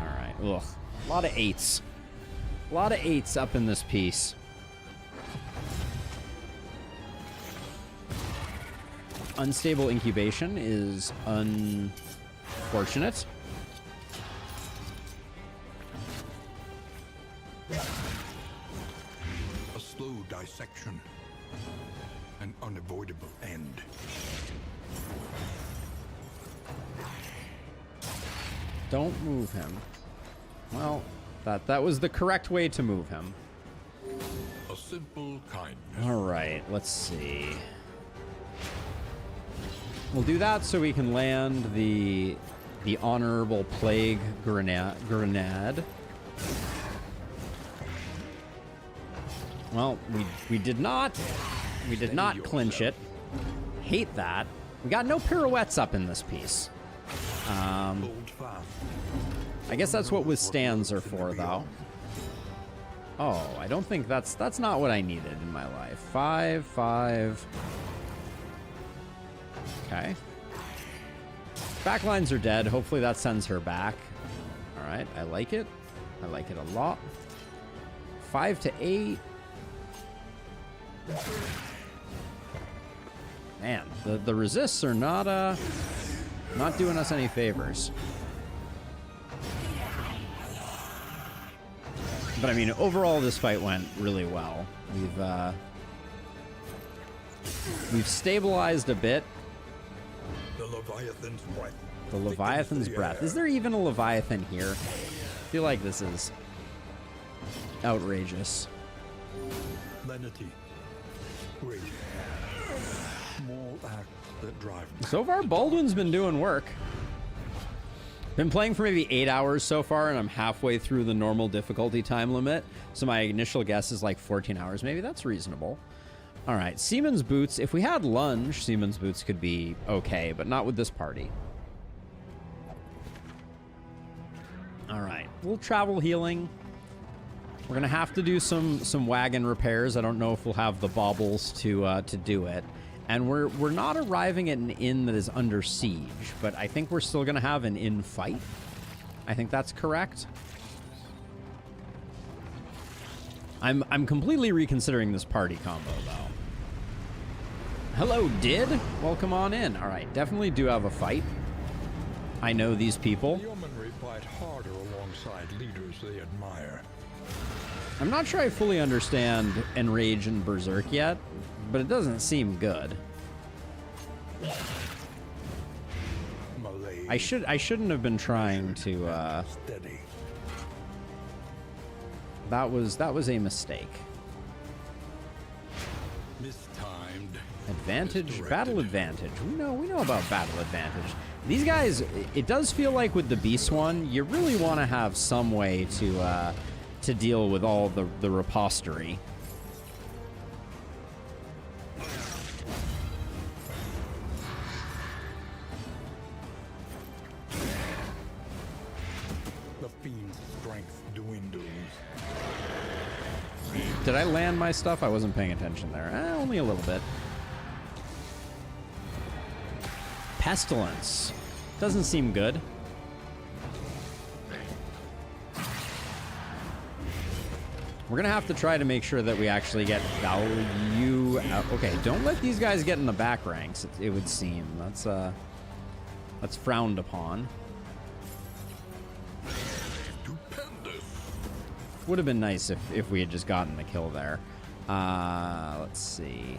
All right. Ugh. A lot of 8s. A lot of 8s up in this piece. Unstable incubation is unfortunate. A slow dissection. An unavoidable end. Don't move him. Well, that was the correct way to move him. A simple kindness. All right, let's see. We'll do that so we can land the honorable plague grenade. Well, we did not clinch it. Hate that. We got no pirouettes up in this piece. I guess that's what withstands are for, though. Oh, I don't think that's not what I needed in my life. 5. Okay. Backlines are dead. Hopefully that sends her back. All right, I like it. I like it a lot. 5 to 8. Man, the resists are not doing us any favors. But I mean, overall, this fight went really well. We've stabilized a bit. The Leviathan's breath. The Leviathan's breath. Is there even a Leviathan here? I feel like this is outrageous. Lenity. Great. Small acts that drive. So far, Baldwin's been doing work. Been playing for maybe 8 hours so far, and I'm halfway through the normal difficulty time limit. So my initial guess is like 14 hours. Maybe that's reasonable. All right, Seaman's Boots. If we had Lunge, Seaman's Boots could be okay, but not with this party. All right, we'll travel healing. We're gonna have to do some wagon repairs. I don't know if we'll have the baubles to do it. And we're not arriving at an inn that is under siege, but I think we're still gonna have an inn fight. I think that's correct. I'm completely reconsidering this party combo though. Hello, Did. Welcome on in. All right, definitely do have a fight. I know these people. Yeomanry fight harder alongside leaders they admire. I'm not sure I fully understand Enrage and Berserk yet, but it doesn't seem good. I shouldn't have been trying to Steady. That was a mistake. Mistimed. Advantage, battle advantage. We know about battle advantage. These guys, it does feel like with the Beast one, you really want to have some way to deal with all the repository. The fiend's strength dwindles. Did I land my stuff? I wasn't paying attention there. Only a little bit. Pestilence. Doesn't seem good. We're gonna have to try to make sure that we actually get value out. Okay, don't let these guys get in the back ranks, it would seem. That's frowned upon. Stupendous. Would have been nice if we had just gotten the kill there. Let's see.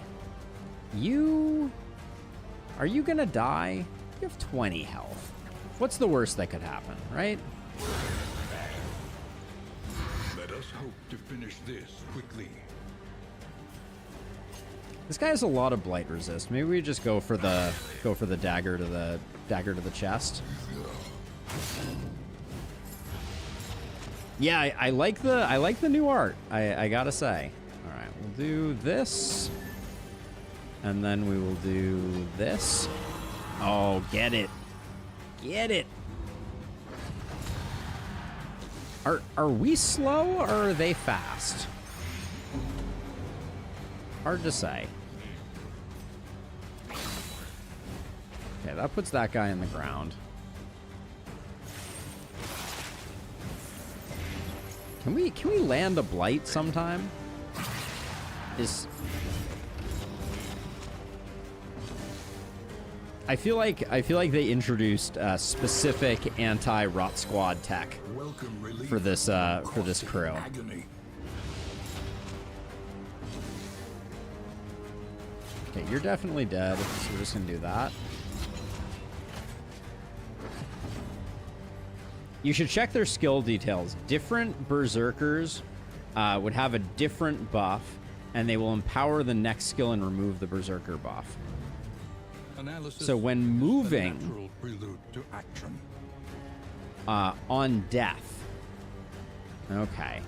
Are you gonna die? You have 20 health. What's the worst that could happen, right? Let us hope to finish this quickly. This guy has a lot of blight resist. Maybe we just go for the dagger to the chest. Yeah, I like the new art. I gotta say. All right, we'll do this, And then we will do this. Oh, get it. Get it. Are we slow or are they fast? Hard to say. Okay, that puts that guy in the ground. Can we land a blight sometime? I feel like they introduced specific anti-rot squad tech for this crew. Okay, you're definitely dead, so we're just gonna do that. You should check their skill details. Different berserkers would have a different buff, and they will empower the next skill and remove the berserker buff. So when moving on death, okay.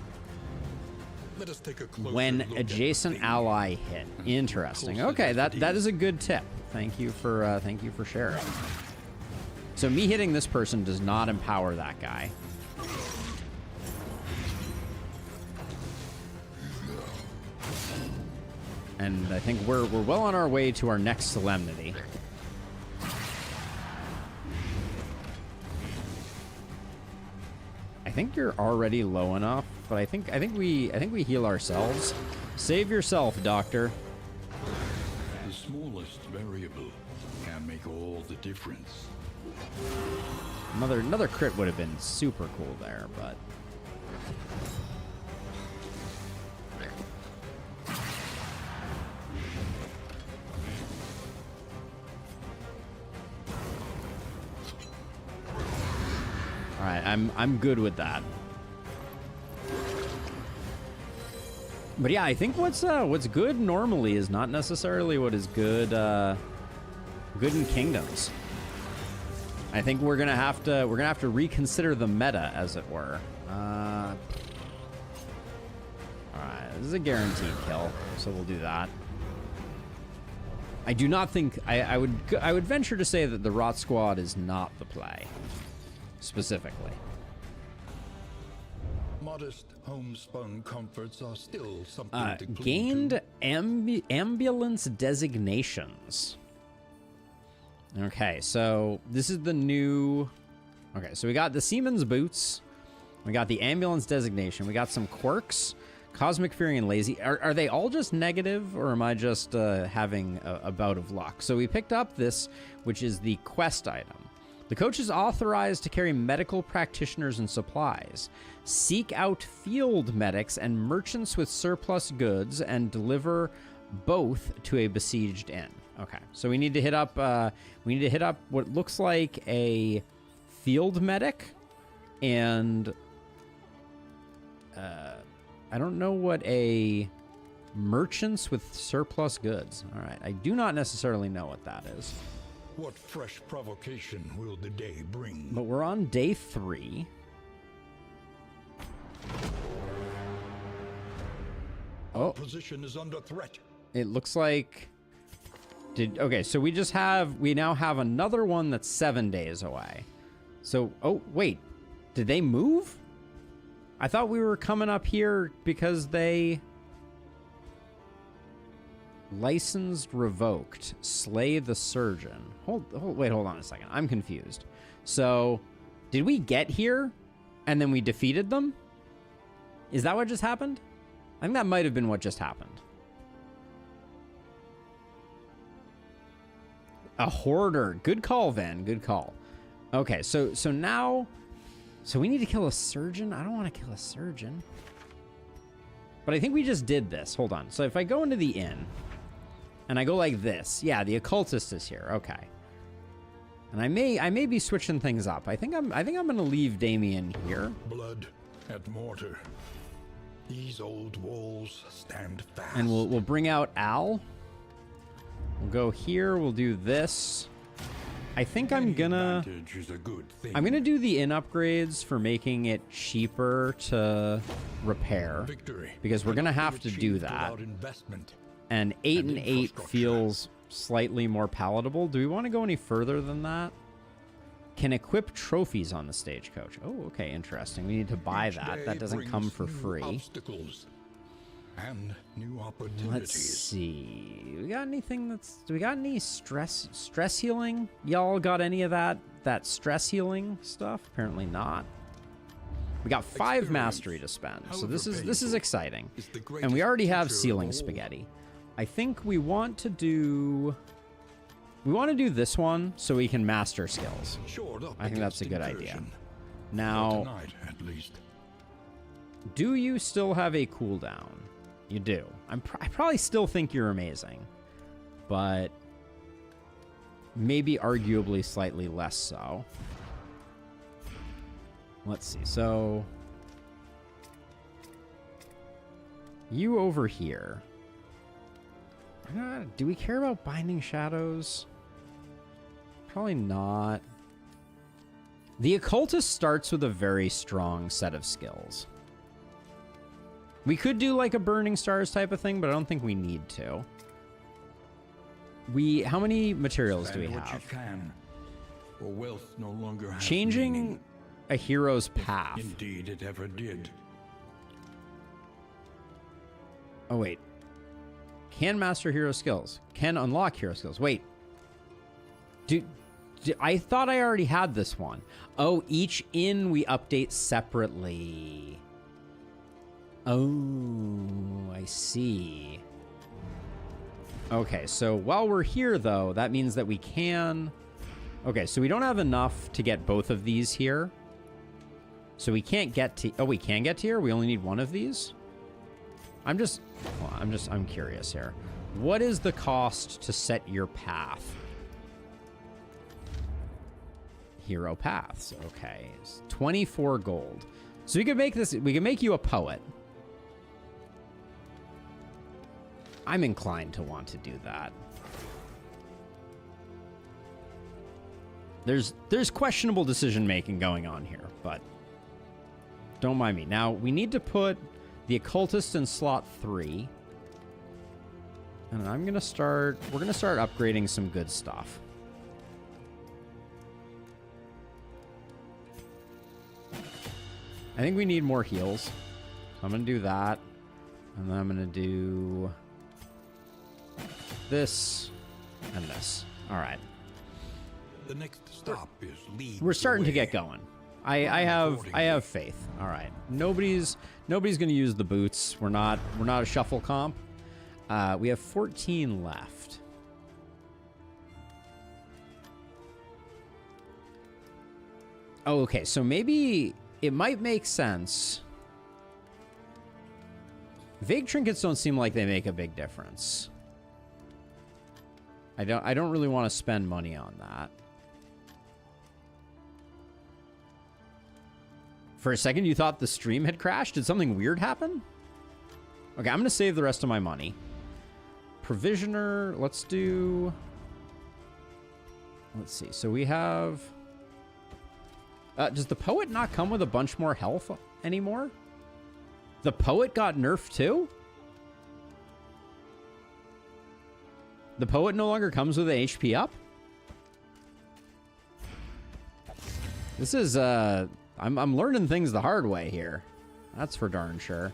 Let us take a closer When look adjacent at the ally hit, interesting. Okay, that is a good tip. Thank you for sharing. So me hitting this person does not empower that guy. And I think we're well on our way to our next solemnity. I think you're already low enough, but I think we heal ourselves. Save yourself, Doctor. The smallest variable can make all the difference. Another crit would have been super cool there, but all right, I'm good with that. But yeah, I think what's good normally is not necessarily what is good good in Kingdoms. I think we're gonna have to reconsider the meta, as it were. All right, this is a guaranteed kill, so we'll do that. I do not think I would venture to say that the Rot Squad is not the play, specifically. Modest homespun comforts are still something to cling Gained to. ambulance designations. Okay, so this is the new... Okay, so we got the Seaman's Boots. We got the ambulance designation. We got some quirks. Cosmic Fury and Lazy. Are they all just negative, or am I just having a bout of luck? So we picked up this, which is the quest item. The coach is authorized to carry medical practitioners and supplies, seek out field medics and merchants with surplus goods, and deliver both to a besieged inn. Okay, so we need to hit up what looks like a field medic, and I don't know what a merchants with surplus goods. All right, I do not necessarily know what that is. What fresh provocation will the day bring? But we're on day 3. Our position is under threat. It looks like... Okay, so we now have another one that's 7 days away. So, oh, wait. Did they move? I thought we were coming up here because they... Licensed revoked. Slay the surgeon. Wait, hold on a second. I'm confused. So, did we get here and then we defeated them? Is that what just happened? I think that might have been what just happened. A hoarder. Good call, Van. Good call. Okay, so now... So we need to kill a surgeon? I don't want to kill a surgeon. But I think we just did this. Hold on. So if I go into the inn... And I go like this. Yeah, the occultist is here. Okay. And I may be switching things up. I think I'm gonna leave Damien here. Blood and mortar. These old walls stand fast. And we'll bring out Al. We'll go here. We'll do this. I think I'm gonna do the inn upgrades for making it cheaper to repair. Victory. Because we're gonna have to do that. Investment. And 8 and 8 feels slightly more palatable. Do we want to go any further than that? Can equip trophies on the stagecoach. Oh, okay, interesting. We need to buy that. That doesn't come for free. Obstacles and new opportunities. Let's see. We got anything that's... Do we got any stress healing? Y'all got any of that stress healing stuff? Apparently not. We got 5 mastery to spend. So this is exciting. And we already have ceiling spaghetti. I think we want to do... We want to do this one so we can master skills. I think that's a good idea. Now, tonight, at least. Do you still have a cooldown? You do. I probably still think you're amazing, but maybe arguably slightly less so. Let's see. So you over here. Do we care about Binding Shadows? Probably not. The Occultist starts with a very strong set of skills. We could do like a Burning Stars type of thing, but I don't think we need to. How many materials do we have? What you can, for wealth no longer has Changing meaning. a hero's path. Indeed, it ever did. Oh, wait. Can master hero skills. Can unlock hero skills. Wait. I thought I already had this one. Oh, each inn we update separately. Oh, I see. Okay, so while we're here, though, that means that we can... Okay, so we don't have enough to get both of these here. So we can't get to... Oh, we can get to here? We only need one of these? I'm curious here. What is the cost to set your path? Hero paths. Okay. It's 24 gold. So we could make this... We can make you a poet. I'm inclined to want to do that. There's questionable decision-making going on here, but don't mind me. Now, we need to put the Occultist in slot 3. And we're going to start upgrading some good stuff. I think we need more heals. So I'm going to do that. And then I'm going to do this and this. All right. The next stop is lead. We're starting to get going. I have faith. All right. Nobody's going to use the boots. We're not a shuffle comp. We have 14 left. Oh, okay. So maybe it might make sense. Vague trinkets don't seem like they make a big difference. I don't really want to spend money on that. For a second, you thought the stream had crashed? Did something weird happen? Okay, I'm going to save the rest of my money. Provisioner, let's do... Let's see. So we have... does the Poet not come with a bunch more health anymore? The Poet got nerfed too? The Poet no longer comes with an HP up? This is, I'm learning things the hard way here. That's for darn sure.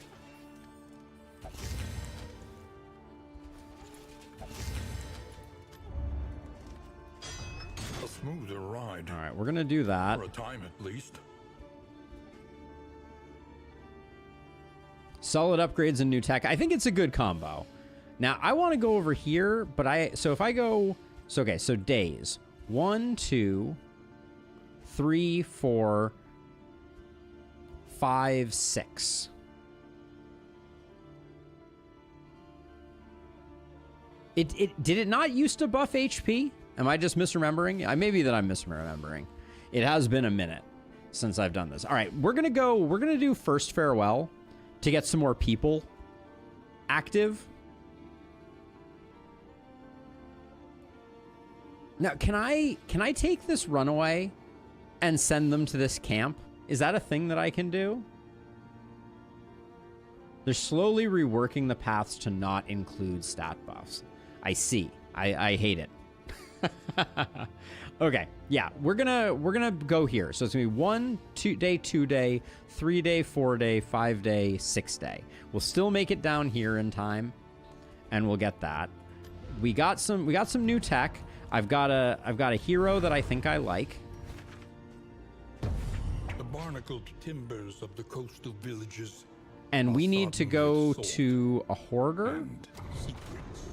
A smoother ride. All right, we're going to do that. For a time at least. Solid upgrades and new tech. I think it's a good combo. Now, I want to go over here, but so if I go... So, okay, so days. 1, 2, 3, 4, 5, 6. Did it not used to buff HP? Am I just misremembering? Maybe that I'm misremembering. It has been a minute since I've done this. All right, we're going to do First Farewell to get some more people active. Now, can I take this runaway and send them to this camp? Is that a thing that I can do? They're slowly reworking the paths to not include stat buffs. I see. I hate it. Okay, yeah, we're gonna go here. So it's gonna be 1 2 day, 2 day, 3 day, 4 day, 5 day, 6 day. We'll still make it down here in time, and we'll get that. We got some new tech. I've got a hero that I think I like. The barnacled timbers of the coastal villages. And we need to go salt to a hoarder. and secrets.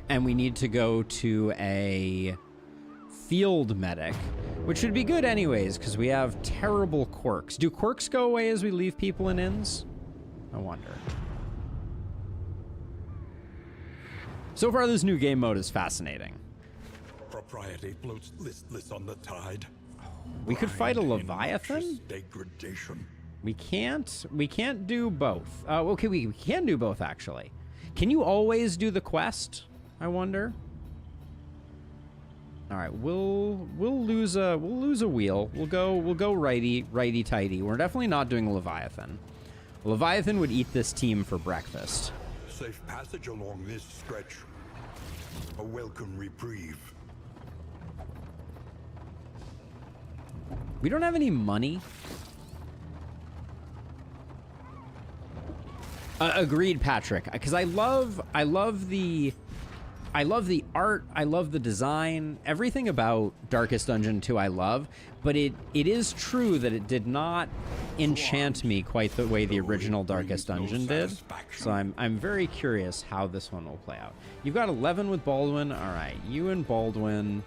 And we need to go to a field medic, which would be good anyways, because we have terrible quirks. Do quirks go away as we leave people in inns? I wonder. So far, this new game mode is fascinating. Propriety floats listless on the tide. We could fight a Grind in Leviathan? noxious degradation. We can't do both. Okay, we can do both, actually. Can you always do the quest? I wonder. All right, we'll lose a wheel. We'll go righty tighty. We're definitely not doing a Leviathan. A Leviathan would eat this team for breakfast. Safe passage along this stretch. A welcome reprieve. We don't have any money. Agreed, Patrick. Because I love the art. I love the design. Everything about Darkest Dungeon 2 I love. But it is true that it did not enchant me quite the way the original Darkest Dungeon did. So I'm very curious how this one will play out. You've got 11 with Baldwin. All right, you and Baldwin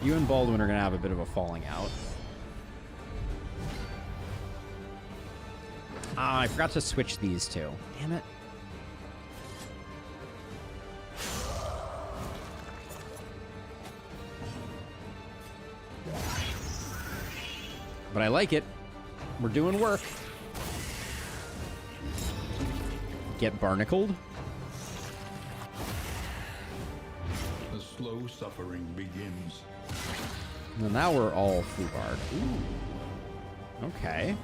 are gonna have a bit of a falling out. Ah, I forgot to switch these two. Damn it. But I like it. We're doing work. Get barnacled. The slow suffering begins. Well, now we're all foobarred. Ooh. Okay.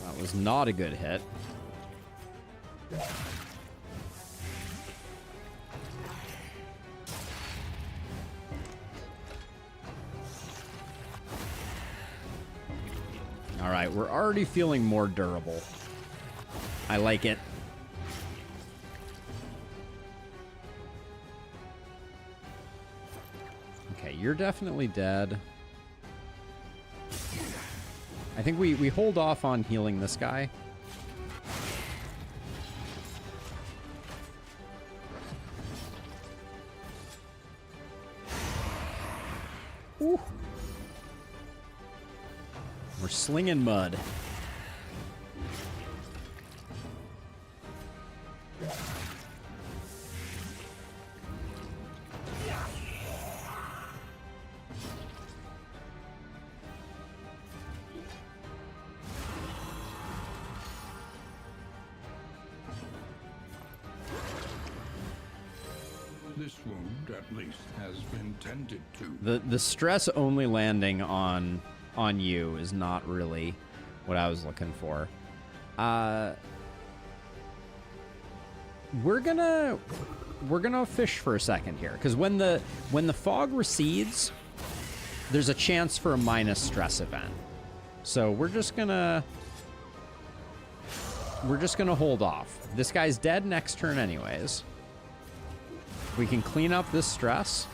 That was not a good hit. All right, we're already feeling more durable. I like it. Okay, you're definitely dead. I think we hold off on healing this guy. Ooh. We're slinging mud. This wound, at least, has been tended to. The stress only landing on you is not really what I was looking for. We're gonna fish for a second here, because when the fog recedes, there's a chance for a minus stress event. So we're just gonna hold off. This guy's dead next turn anyways. We can clean up this stress.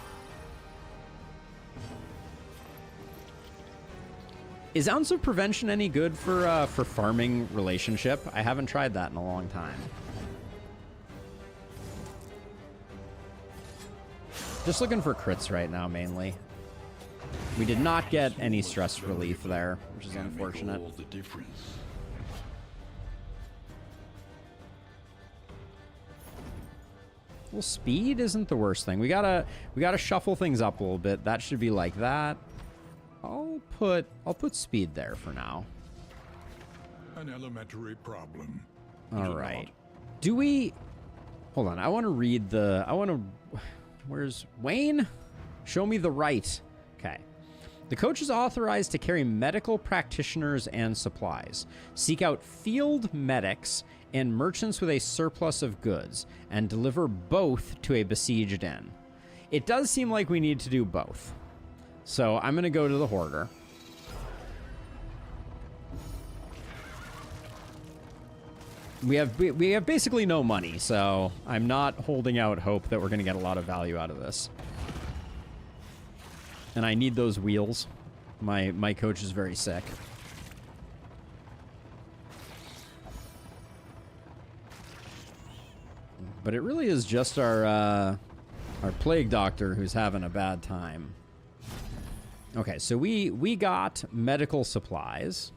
Is Ounce of Prevention any good for farming relationship? I haven't tried that in a long time. Just looking for crits right now, mainly. We did not get any stress relief there, which is unfortunate. All the difference. Well, speed isn't the worst thing. We gotta shuffle things up a little bit. That should be like that. I'll put speed there for now. An elementary problem. All right. Do we... Hold on. I want to read the... I want to... Where's Wayne? Show me the right. Okay. The coach is authorized to carry medical practitioners and supplies, seek out field medics and merchants with a surplus of goods, and deliver both to a besieged inn. It does seem like we need to do both. So I'm going to go to the hoarder. We have basically no money, so I'm not holding out hope that we're going to get a lot of value out of this. And I need those wheels. My coach is very sick. But it really is just our plague doctor who's having a bad time. Okay, so we got medical supplies.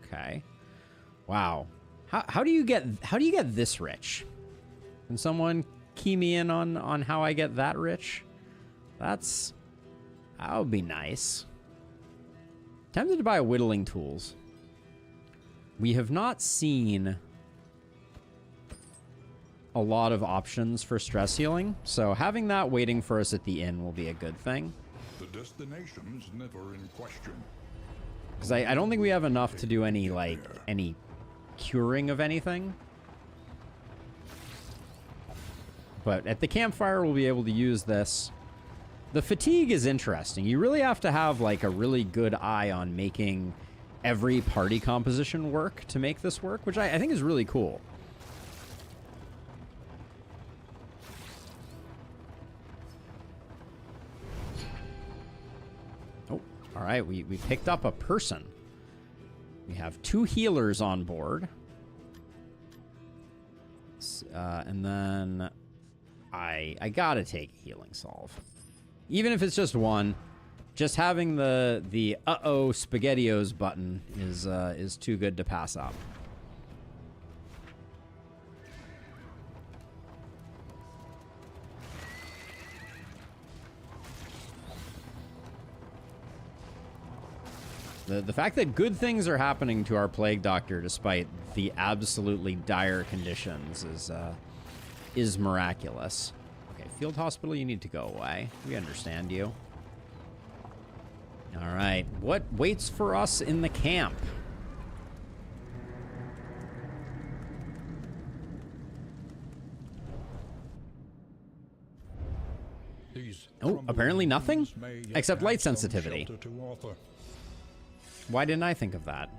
Okay. Wow. How do you get this rich? Can someone key me in on how I get that rich? That would be nice. Tempted to buy whittling tools. We have not seen a lot of options for stress healing, so having that waiting for us at the inn will be a good thing. The destination's never in question. Because I don't think we have enough to do any curing of anything. But at the campfire, we'll be able to use this. The fatigue is interesting. You really have to have like a really good eye on making every party composition work to make this work, which I think is really cool. Oh, all right. We picked up a person. We have 2 healers on board. And then I gotta take a healing solve. Even if it's just one, just having the uh-oh SpaghettiOs button is too good to pass up. The fact that good things are happening to our plague doctor despite the absolutely dire conditions is miraculous. Okay, field hospital, you need to go away. We understand you. All right, what waits for us in the camp? Oh, apparently nothing? Except light sensitivity. Why didn't I think of that?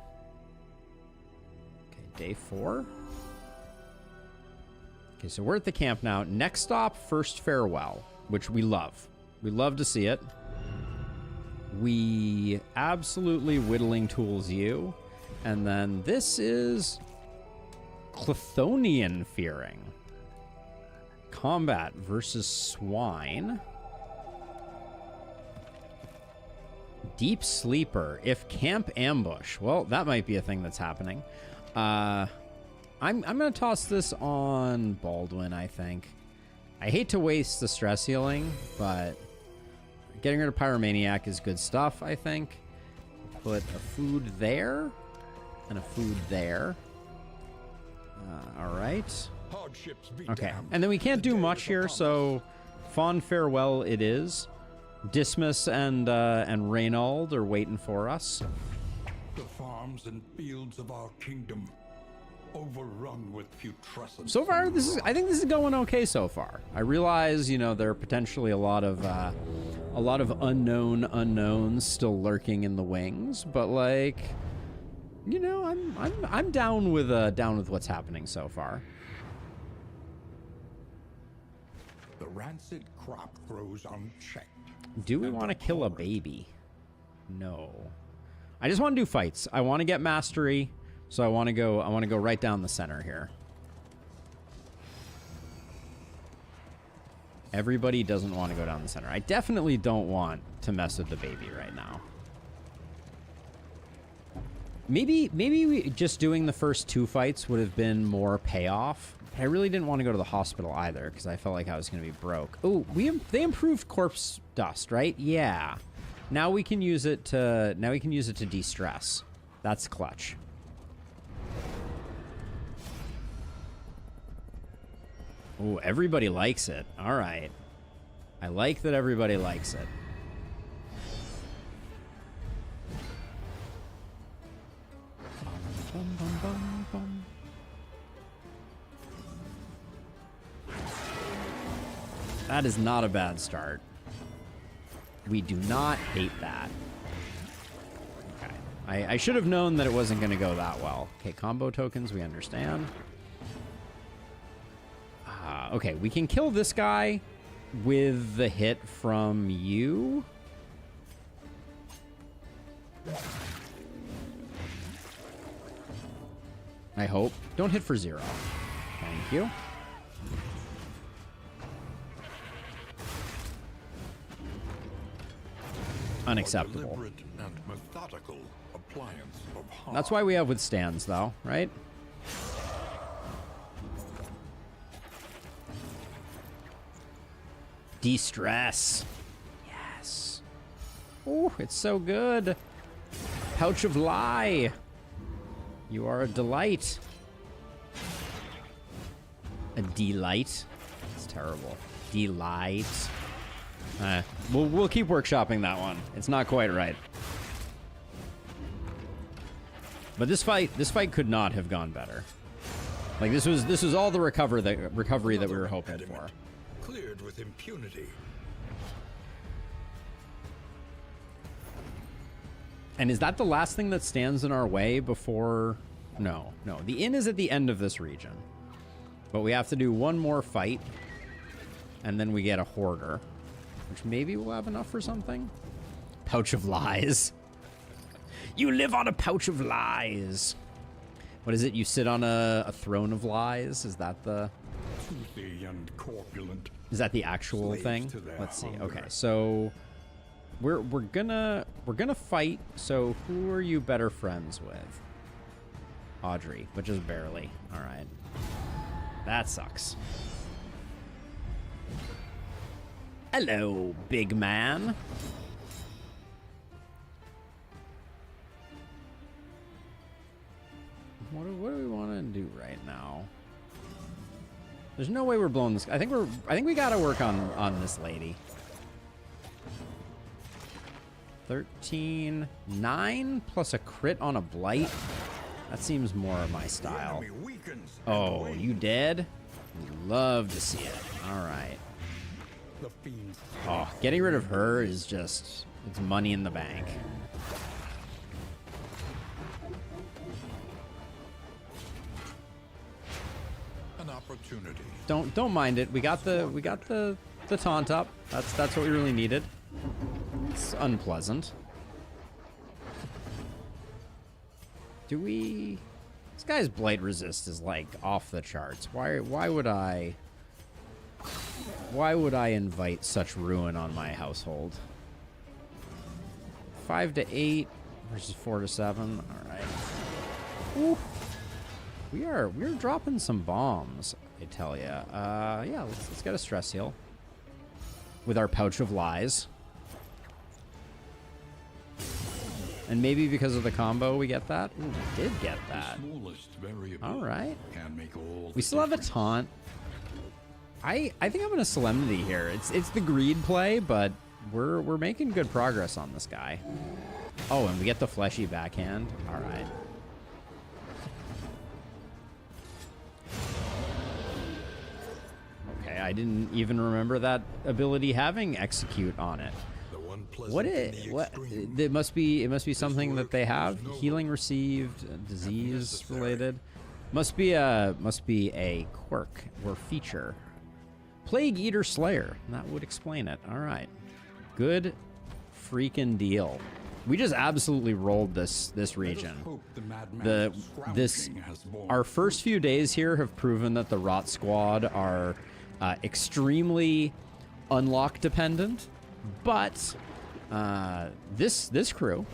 Okay, day 4. Okay, so we're at the camp now. Next stop, first farewell, which we love. We love to see it. We absolutely whittling tools you. And then this is Chthonian fearing. Combat versus swine. Deep sleeper. If camp ambush. Well, that might be a thing that's happening. I'm going to toss this on Baldwin, I think. I hate to waste the stress healing, but getting rid of Pyromaniac is good stuff, I think. Put a food there and a food there. All right. Okay, and then we can't do much here, so fond farewell it is. Dismas and Reynold are waiting for us. The farms and fields of our kingdom overrun with putrescence. So far, I think this is going okay so far. I realize, you know, there are potentially a lot of unknown unknowns still lurking in the wings, but like, you know, I'm down with what's happening so far. The rancid crop grows unchecked. Do we want to kill a baby? No. I just want to do fights. I want to get mastery, so I want to go right down the center here. Everybody doesn't want to go down the center. I definitely don't want to mess with the baby right now. Maybe just doing the first 2 fights would have been more payoff. I really didn't want to go to the hospital either because I felt like I was going to be broke. Oh, they improved corpse dust, right? Yeah. Now we can use it to de-stress. That's clutch. Oh, everybody likes it. All right. I like that everybody likes it. Bum, bum, bum, bum. That is not a bad start. We do not hate that. Okay. I should have known that it wasn't going to go that well. Okay, combo tokens, we understand. Okay, we can kill this guy with the hit from you. I hope. Don't hit for 0. Thank you. Unacceptable. Deliberate and methodical appliance of harm. That's why we have withstands, though, right? De-stress. Yes. Oh, it's so good. Pouch of Lie. You are a delight. A delight. It's terrible. Delight. We'll keep workshopping that one. It's not quite right. But this fight could not have gone better. Like this was all the recovery that we were hoping for. Cleared with impunity. And is that the last thing that stands in our way before? No. The inn is at the end of this region. But we have to do one more fight. And then we get a hoarder. Which maybe we'll have enough for something. Pouch of Lies. You live on a pouch of lies. What is it? You sit on a throne of lies? Is that the... Toothy and corpulent. Is that the actual Slaves thing? to their Let's see. hunger. Okay, so we're gonna fight. So who are you better friends with? Audrey, but just barely. All right. That sucks. Hello, big man. What do we want to do right now? There's no way we're blowing this. I think we gotta work on this lady. 13, 9 plus a crit on a blight. That seems more of my style. The enemy weakens and Oh, wanes. you dead? We love to see it. All right. The fiends. Oh, getting rid of her is just, it's money in the bank. An opportunity. Don't mind it. We got the taunt up. That's what we really needed. It's unpleasant. Do we? This guy's blight resist is like off the charts. Why would I invite such ruin on my household? 5 to 8 versus 4 to 7. All right. Ooh. We're dropping some bombs, I tell ya. Yeah, let's get a stress heal with our pouch of lies. And maybe because of the combo we get that. Ooh, we did get that. The smallest variable All right. can make all We still have a taunt. I think I'm gonna Solemnity here. It's the greed play, but we're making good progress on this guy. Oh, and we get the fleshy backhand. All right. Okay, I didn't even remember that ability having execute on it. The one pleasant What in it? the What? extreme. It must be something that they have. Healing received, disease related. Must be a quirk or feature. Plague Eater Slayer. That would explain it. All right, good freaking deal. We just absolutely rolled this region. Hope the madman This scrounging has borne our first few days here have proven that the Rot Squad are extremely unlock dependent, but this crew,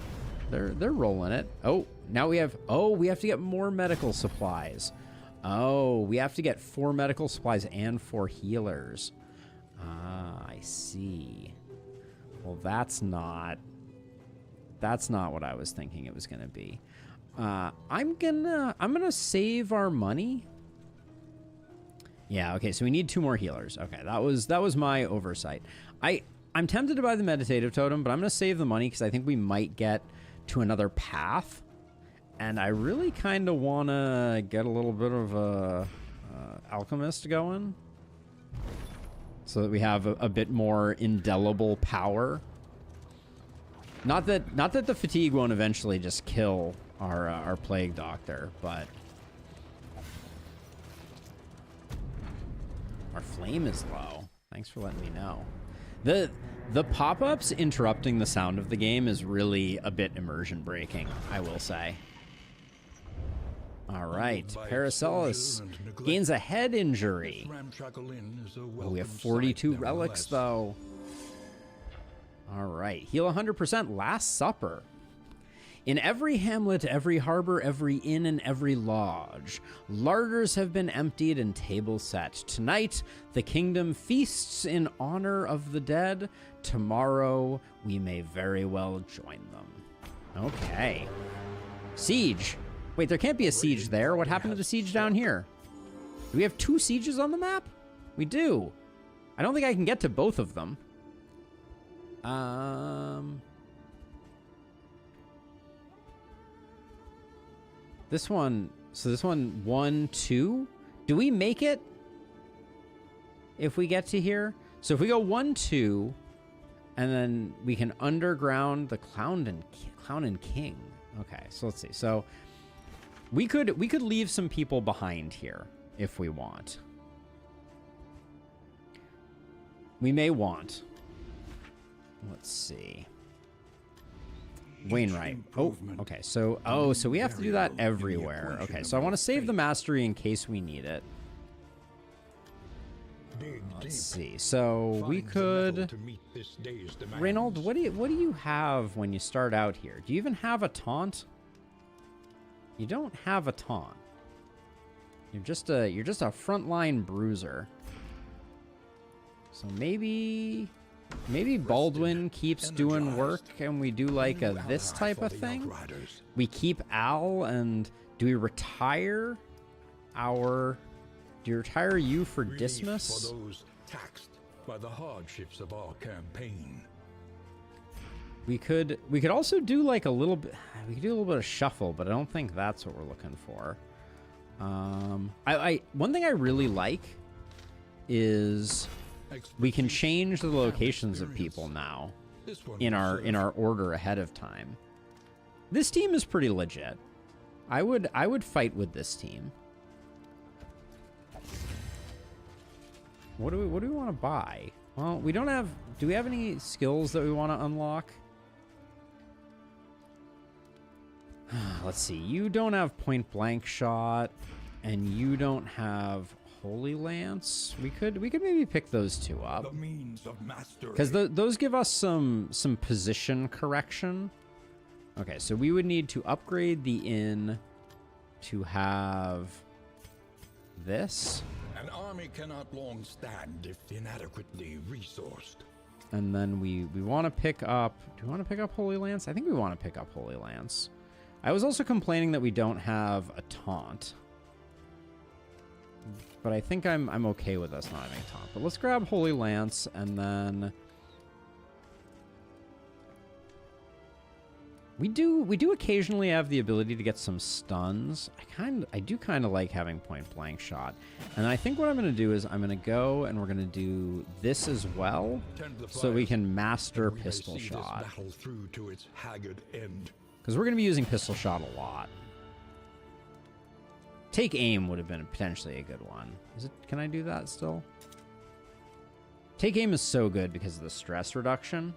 they're rolling it. Oh, now we have to get more medical supplies. Oh, we have to get 4 medical supplies and 4 healers. Ah, I see. Well, that's not what I was thinking it was gonna be. I'm gonna save our money Yeah, okay, so we need 2 more healers. Okay, that was my oversight. I'm tempted to buy the meditative totem, but I'm going to save the money because I think we might get to another path. And I really kind of want to get a little bit of a alchemist going, so that we have a bit more indelible power. Not that the fatigue won't eventually just kill our plague doctor, but our flame is low. Thanks for letting me know. The pop-ups interrupting the sound of the game is really a bit immersion breaking, I will say. All right, Paracelsus gains a head injury. Oh, we have 42 relics, though. All right, heal 100%, Last Supper. In every hamlet, every harbor, every inn, and every lodge, larders have been emptied and tables set. Tonight, the kingdom feasts in honor of the dead. Tomorrow, we may very well join them. Okay. Siege. Wait, there can't be a siege there. What happened to the siege down here? Do we have 2 sieges on the map? We do. I don't think I can get to both of them. This one, so this one, 1, 2. Do we make it if we get to here? So if we go 1, 2, and then we can underground the Clown and King. Okay, so let's see. So we could leave some people behind here if we want. We may want. Let's see. Wainwright. Oh, okay. So, so we have to do that everywhere. Okay, so I want to save the mastery in case we need it. Let's see. So we could. Reynold, what do you have when you start out here? Do you even have a taunt? You don't have a taunt. You're just a frontline bruiser. So maybe Baldwin keeps doing work and we do like a this type of thing. We keep Al, and do we retire our? Do you retire you for Dismas? For those taxed by the hardships of our campaign. We could also do like a little bit. We could do a little bit of shuffle, but I don't think that's what we're looking for. One thing I really like is we can change the locations of people now in our order ahead of time. This team is pretty legit. I would fight with this team. What do we want to buy? Well, we don't have. Do we have any skills that we want to unlock? Let's see. You don't have point blank shot, and you don't have Holy Lance. We could maybe pick those 2 up. The means of mastery. Because those give us some position correction. Okay, so we would need to upgrade the inn to have this. An army cannot long stand if inadequately resourced. And then we want to pick up. Do we want to pick up Holy Lance? I think we want to pick up Holy Lance. I was also complaining that we don't have a taunt. But I think I'm okay with us not having a taunt. But let's grab Holy Lance, and then we do occasionally have the ability to get some stuns. I do kind of like having point blank shot. And I think what I'm going to do is I'm going to go and we're going to do this as well, so we can master pistol shot. Because we're going to be using pistol shot a lot. Take aim would have been potentially a good one. Can I do that still? Take aim is so good because of the stress reduction.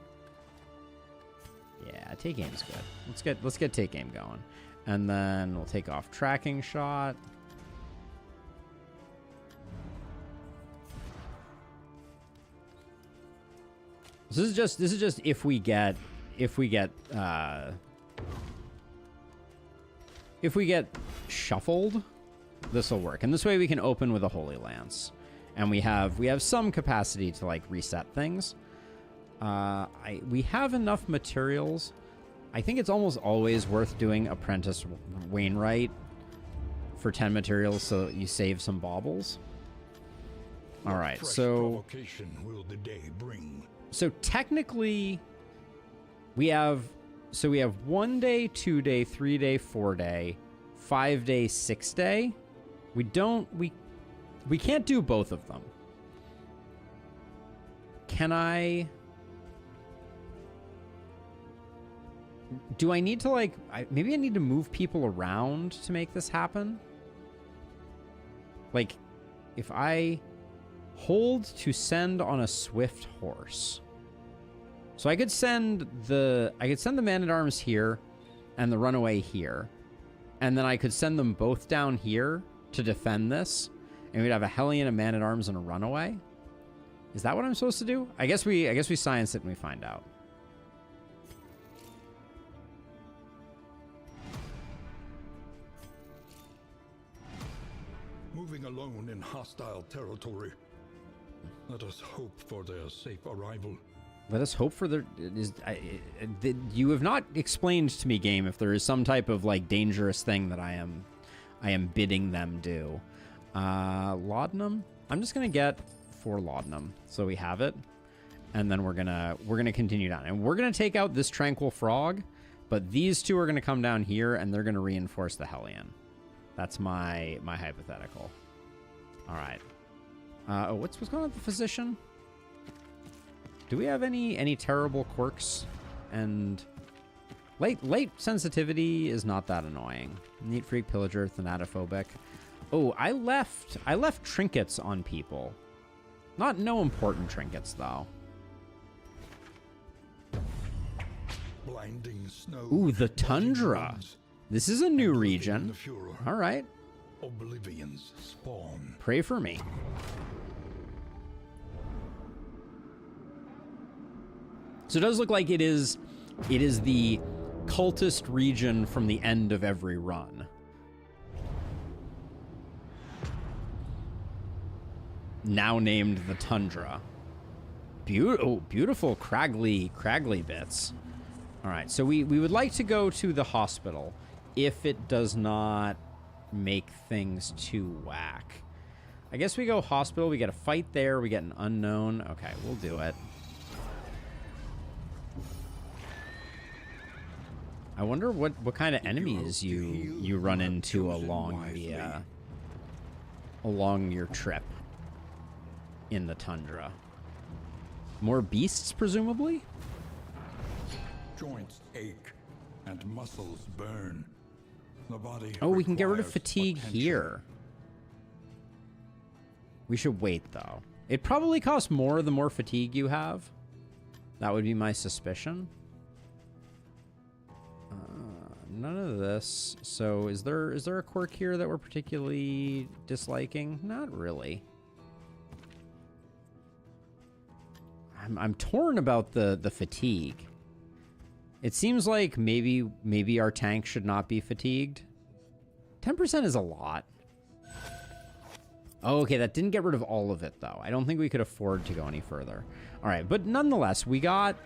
Yeah, take aim's good. Let's get take aim going. And then we'll take off tracking shot. This is just if we get shuffled, this will work. And this way we can open with a Holy Lance. And we have some capacity to like reset things. We have enough materials. I think it's almost always worth doing Apprentice Wainwright for 10 materials so that you save some baubles. All right, Fresh so provocation will the day bring. technically we have 1 day, 2 day, 3 day, 4 day, 5 day, 6 day. We can't do both of them. Can I? Do I need to like maybe I need to move people around to make this happen? Like if I hold to send on a swift horse. So I could send the man-at-arms here and the runaway here. And then I could send them both down here to defend this. And we'd have a Hellion, a man-at-arms, and a runaway. Is that what I'm supposed to do? I guess we science it and we find out. Moving alone in hostile territory. Let us hope for their safe arrival. Let us hope for their... you have not explained to me, game, if there is some type of like dangerous thing that I am bidding them do. Laudanum? I'm just gonna get 4 laudanum, so we have it, and then we're gonna continue down, and we're gonna take out this tranquil frog, but these two are gonna come down here, and they're gonna reinforce the Hellion. That's my hypothetical. All right. Oh, what's going on with the physician? Do we have any terrible quirks? And late sensitivity is not that annoying. Neat freak, pillager, thanatophobic. Oh, I left trinkets on people. No important trinkets though. Blinding snow. Ooh, the tundra. This is a new region. All right. Oblivion's spawn. Pray for me. So it does look like it is the cultist region from the end of every run. Now named the Tundra. Beautiful craggly bits. All right, so we would like to go to the hospital if it does not make things too whack. I guess we go hospital, we get a fight there, we get an unknown. Okay, we'll do it. I wonder what kind of enemies you run into along your trip in the tundra. More beasts, presumably? Joints ache and muscles burn. The body Oh, we can get rid of requires fatigue attention. here. We should wait, though. It probably costs more the more fatigue you have. That would be my suspicion. None of this. So is there a quirk here that we're particularly disliking? Not really. I'm torn about the fatigue. It seems like maybe our tank should not be fatigued. 10% is a lot. Oh, okay, that didn't get rid of all of it though. I don't think we could afford to go any further. All right, but nonetheless, we got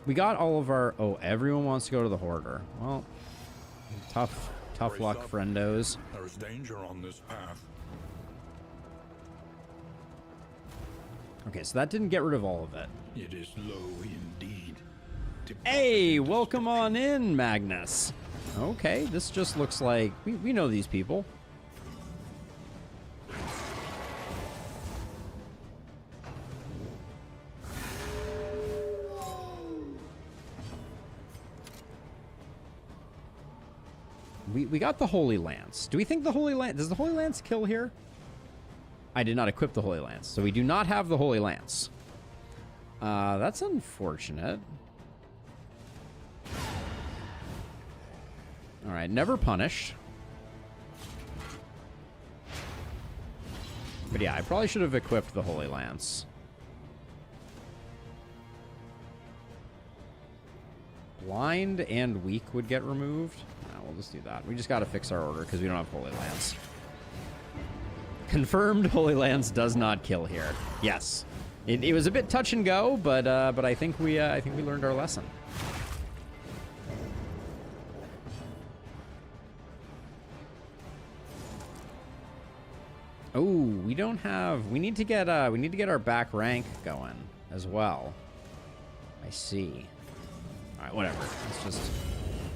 all of our... Oh, everyone wants to go to the Hoarder. Well, tough Brace luck, up. friendos. There's danger on this path. Okay, so that didn't get rid of all of it. It is low indeed. Hey, welcome on in, Magnus. Okay, this just looks like... We know these people. We got the Holy Lance. Do we think the Holy Lance... Does the Holy Lance kill here? I did not equip the Holy Lance, so we do not have the Holy Lance. That's unfortunate. All right, never punished. But yeah, I probably should have equipped the Holy Lance. Blind and weak would get removed. No, we'll just do that. We just got to fix our order because we don't have Holy Lance. Confirmed, Holy Lance does not kill here. Yes, it was a bit touch and go, but I think we learned our lesson. Oh, we don't have. We need to get our back rank going as well. I see. All right, whatever.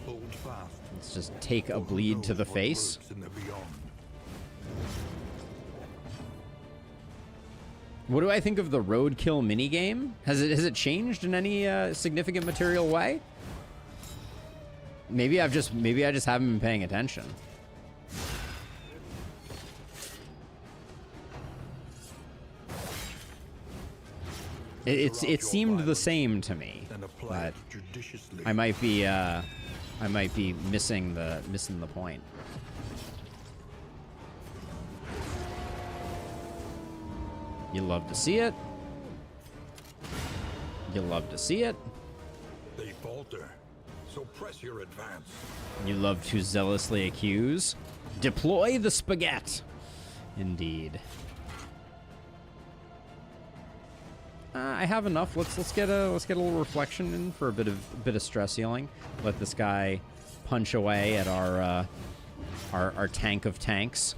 Hold fast. Let's just take a bleed to the face. What do I think of the roadkill minigame? Has it changed in any significant material way? Maybe I just haven't been paying attention. It seemed the same to me, but I might be missing the point. You love to see it. You love to see it. They falter, so press your advance. You love to zealously accuse. Deploy the spaghetti. Indeed. I have enough. Let's get a little reflection in for a bit of stress healing. Let this guy punch away at our tank of tanks.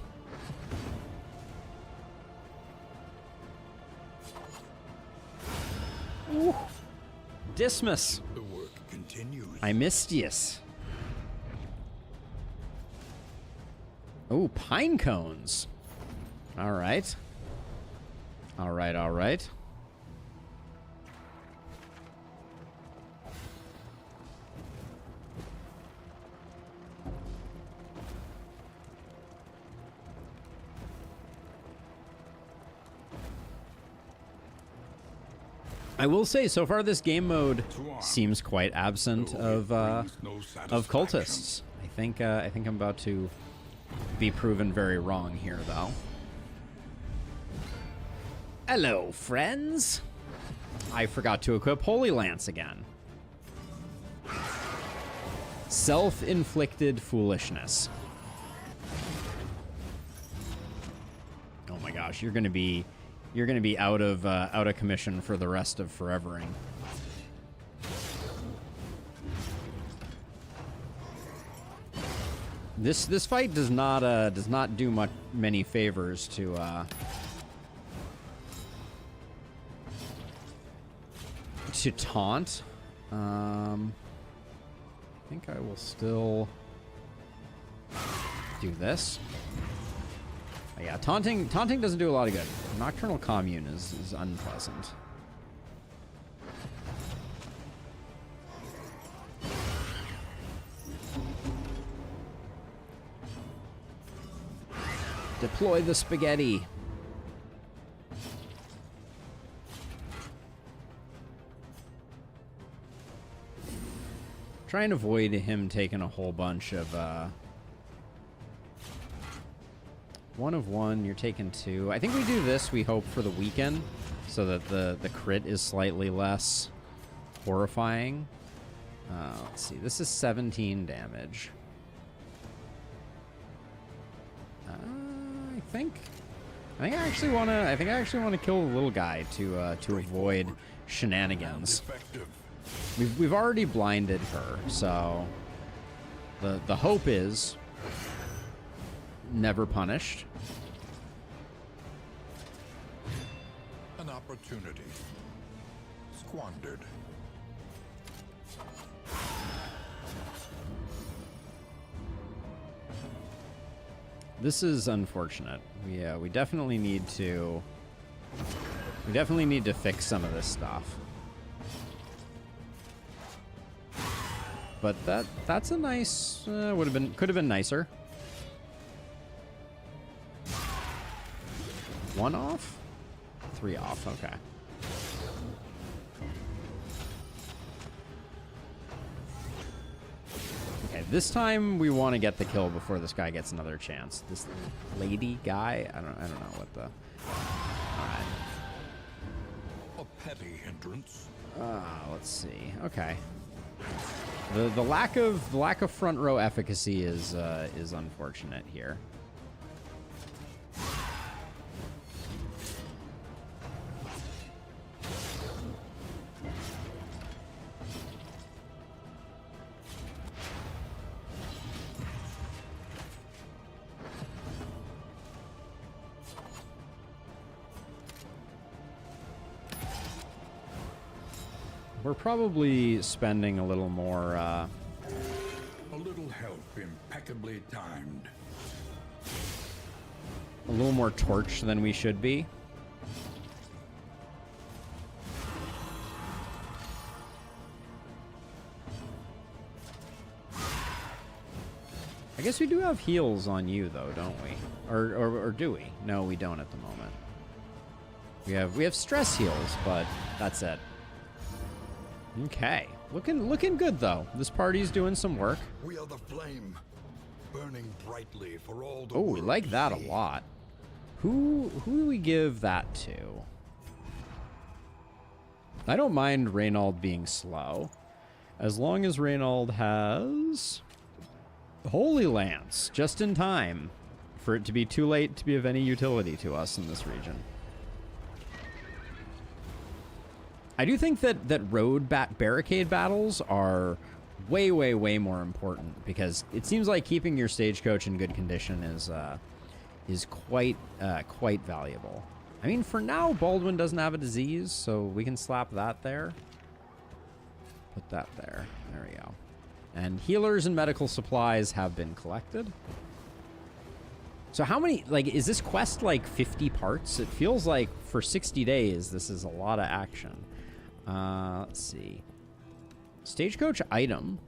Ooh. Dismas. The work continues. I missed yous. Oh, pine cones. All right. All right, all right. I will say, so far this game mode seems quite absent of cultists. I think I'm about to be proven very wrong here, though. Hello, friends. I forgot to equip Holy Lance again. Self-inflicted foolishness. Oh my gosh, you're gonna be out of commission for the rest of forevering. This fight does not do many favors to taunt. I think I will still do this. Yeah, taunting doesn't do a lot of good. Nocturnal Commune is unpleasant. Deploy the spaghetti. Try and avoid him taking a whole bunch of 1 of 1, you're taking 2. I think we do this, we hope, for the weekend, so that the crit is slightly less horrifying. Let's see, this is 17 damage. I think I actually want to kill the little guy to avoid shenanigans. We've already blinded her, so the hope is never punished. An opportunity squandered. This is unfortunate. We definitely need to fix some of this stuff. But that's a nice could have been nicer. 1 off? 3 off, okay. Okay, this time we want to get the kill before this guy gets another chance. This lady guy, I don't know what the. Alright. A petty hindrance. Let's see. Okay. The lack of front row efficacy is unfortunate here. We're probably spending a little more, A little help impeccably timed. a little more torch than we should be. I guess we do have heals on you, though, don't we? Or do we? No, we don't at the moment. We have stress heals, but that's it. Okay, looking good though. This party's doing some work. We are the flame, burning brightly for all the Oh, we world like to that a see. lot. Who do we give that to? I don't mind Reynold being slow, as long as Reynold has Holy Lance just in time for it to be too late to be of any utility to us in this region. I do think that road barricade battles are way more important, because it seems like keeping your stagecoach in good condition is quite valuable. I mean, for now, Baldwin doesn't have a disease, so we can slap that there. Put that there. There we go. And healers and medical supplies have been collected. So how many, like, is this quest like 50 parts? It feels like for 60 days, this is a lot of action. Let's see. Stagecoach item.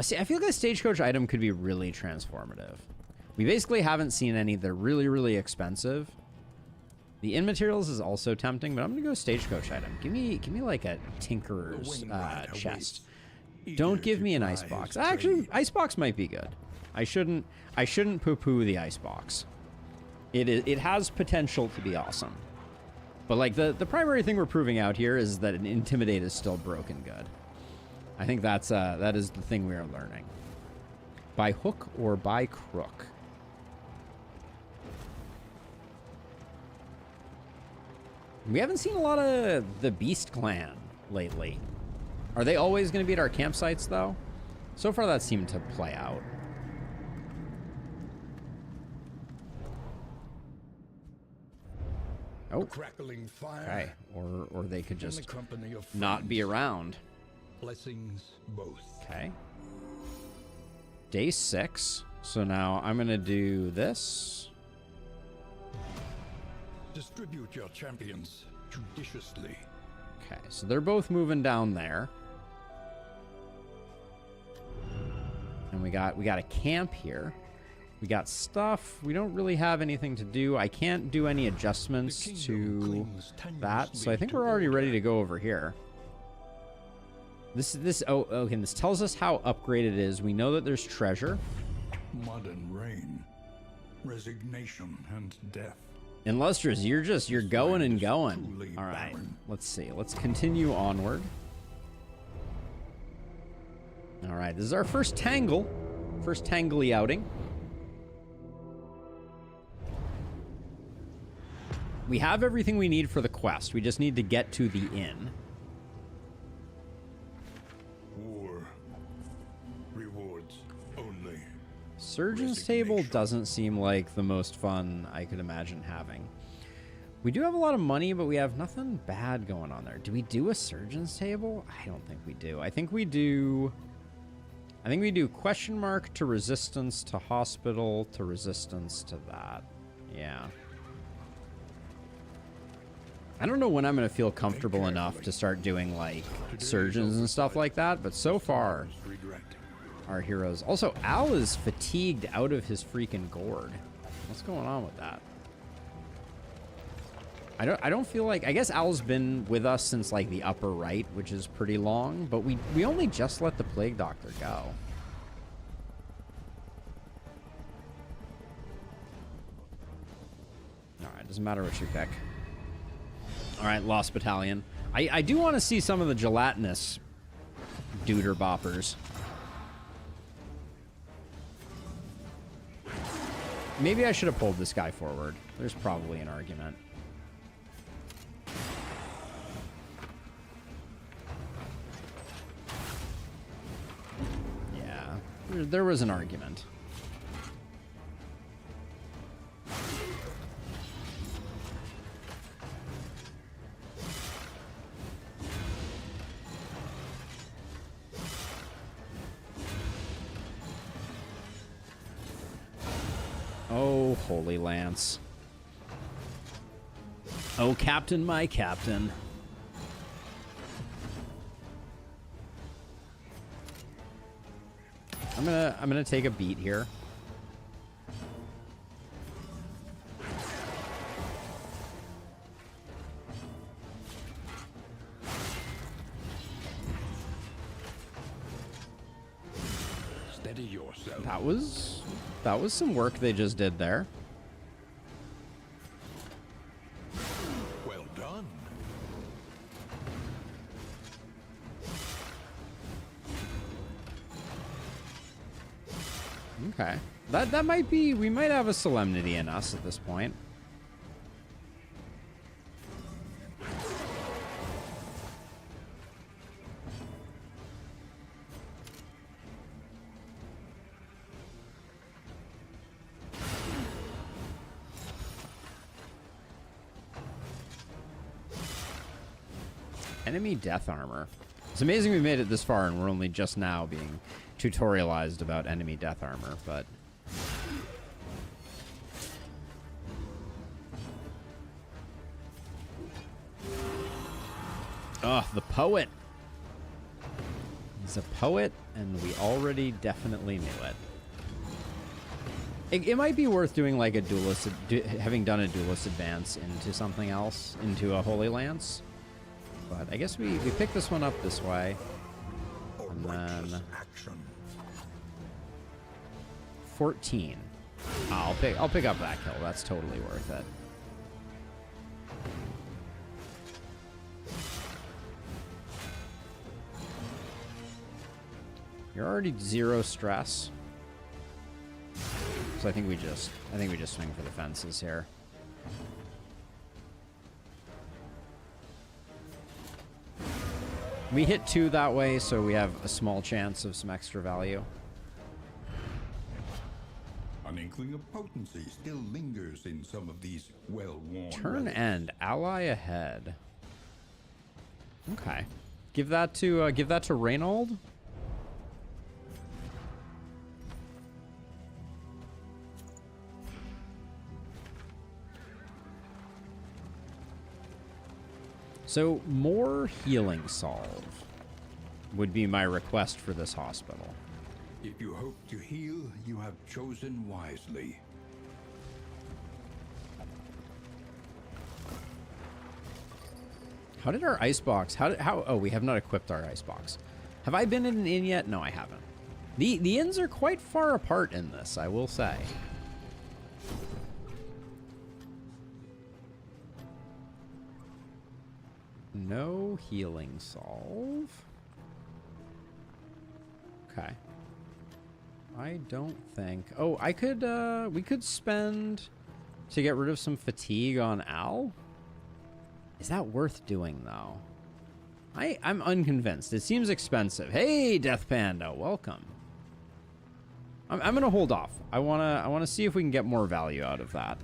See, I feel like a stagecoach item could be really transformative. We basically haven't seen any that are really expensive. The inn materials is also tempting, but I'm gonna go stagecoach item. Give me like a tinkerer's chest. Don't give me an icebox. Actually, icebox might be good. I shouldn't poo-poo the icebox. It has potential to be awesome. But like the primary thing we're proving out here is that an intimidate is still broken good. I think that is the thing we are learning. By hook or by crook. We haven't seen a lot of the Beast Clan lately. Are they always going to be at our campsites, though? So far, that seemed to play out. Oh, Crackling fire. okay. Or they could In the just company of not be friends. around. Blessings both. Okay. Day 6. So now I'm going to do this. Distribute your champions judiciously. Okay, so they're both moving down there. And we got a camp here. We got stuff. We don't really have anything to do. I can't do any adjustments to that, so I think we're already ready to go over here. Oh, okay, this tells us how upgraded it is. We know that there's treasure. Mud and rain, resignation and death. And Lustrous, you're going and going. Truly All right, barren. let's see. Let's continue onward. All right, this is our first tangle. First tangly outing. We have everything we need for the quest. We just need to get to the inn. War. Rewards only. Surgeon's Table doesn't seem like the most fun I could imagine having. We do have a lot of money, but we have nothing bad going on there. Do we do a Surgeon's Table? I don't think we do. I think we do question mark to resistance to hospital to resistance to that. Yeah. I don't know when I'm going to feel comfortable enough to start doing, like, surgeons and stuff like that, but so far, Regret. our heroes. Also, Al is fatigued out of his freaking gourd. What's going on with that? I don't feel like... I guess Al's been with us since, like, the upper right, which is pretty long, but we only just let the Plague Doctor go. Alright, doesn't matter what you pick. Alright, Lost Battalion. I do want to see some of the gelatinous duder boppers. Maybe I should have pulled this guy forward. There's probably an argument. Yeah, there was an argument. Holy Lance. Oh, Captain, my Captain. I'm gonna take a beat here. Steady yourself. That was some work they just did there. Well done. Okay. That might be, we might have a solemnity in us at this point. Enemy death armor. It's amazing we made it this far and we're only just now being tutorialized about enemy death armor, but... Oh, the poet! He's a poet, and we already definitely knew it. It might be worth doing like a duelist, having done a duelist advance into something else, into a Holy Lance. But I guess we pick this one up this way. And then... Action. 14. I'll pick up that kill. That's totally worth it. You're already 0 stress. So I think we just swing for the fences here. We hit 2 that way, so we have a small chance of some extra value. An inkling of potency still lingers in some of these well-worn Turn relics. end, ally ahead. Okay, give that to Reynold. So more healing salve would be my request for this hospital. If you hope to heal, you have chosen wisely. How did our icebox? How? Oh, we have not equipped our icebox. Have I been in an inn yet? No, I haven't. The inns are quite far apart in this, I will say. No healing salve. Okay. I don't think... Oh, I could, we could spend to get rid of some fatigue on Al? Is that worth doing, though? I'm unconvinced. It seems expensive. Hey, Death Panda, welcome. I'm gonna hold off. I wanna see if we can get more value out of that.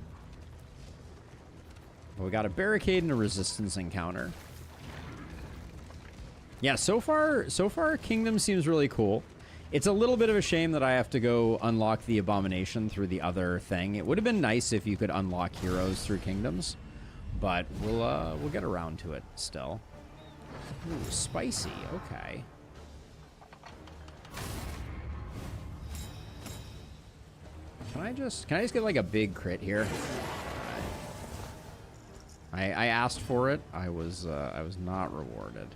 Well, we got a barricade and a resistance encounter. Yeah, so far, Kingdom seems really cool. It's a little bit of a shame that I have to go unlock the Abomination through the other thing. It would have been nice if you could unlock heroes through Kingdoms, but we'll get around to it still. Ooh, spicy. Okay. Can I just get like a big crit here? I asked for it. I was not rewarded.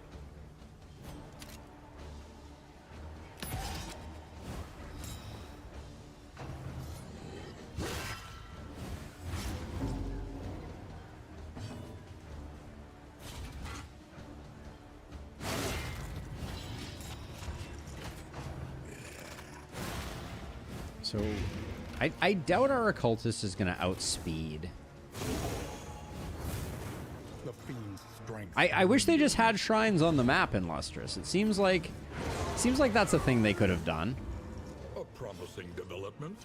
So, I doubt our occultist is going to outspeed. The fiend's strength. I wish they just had shrines on the map in Lustrous. It seems like that's a thing they could have done. A promising development.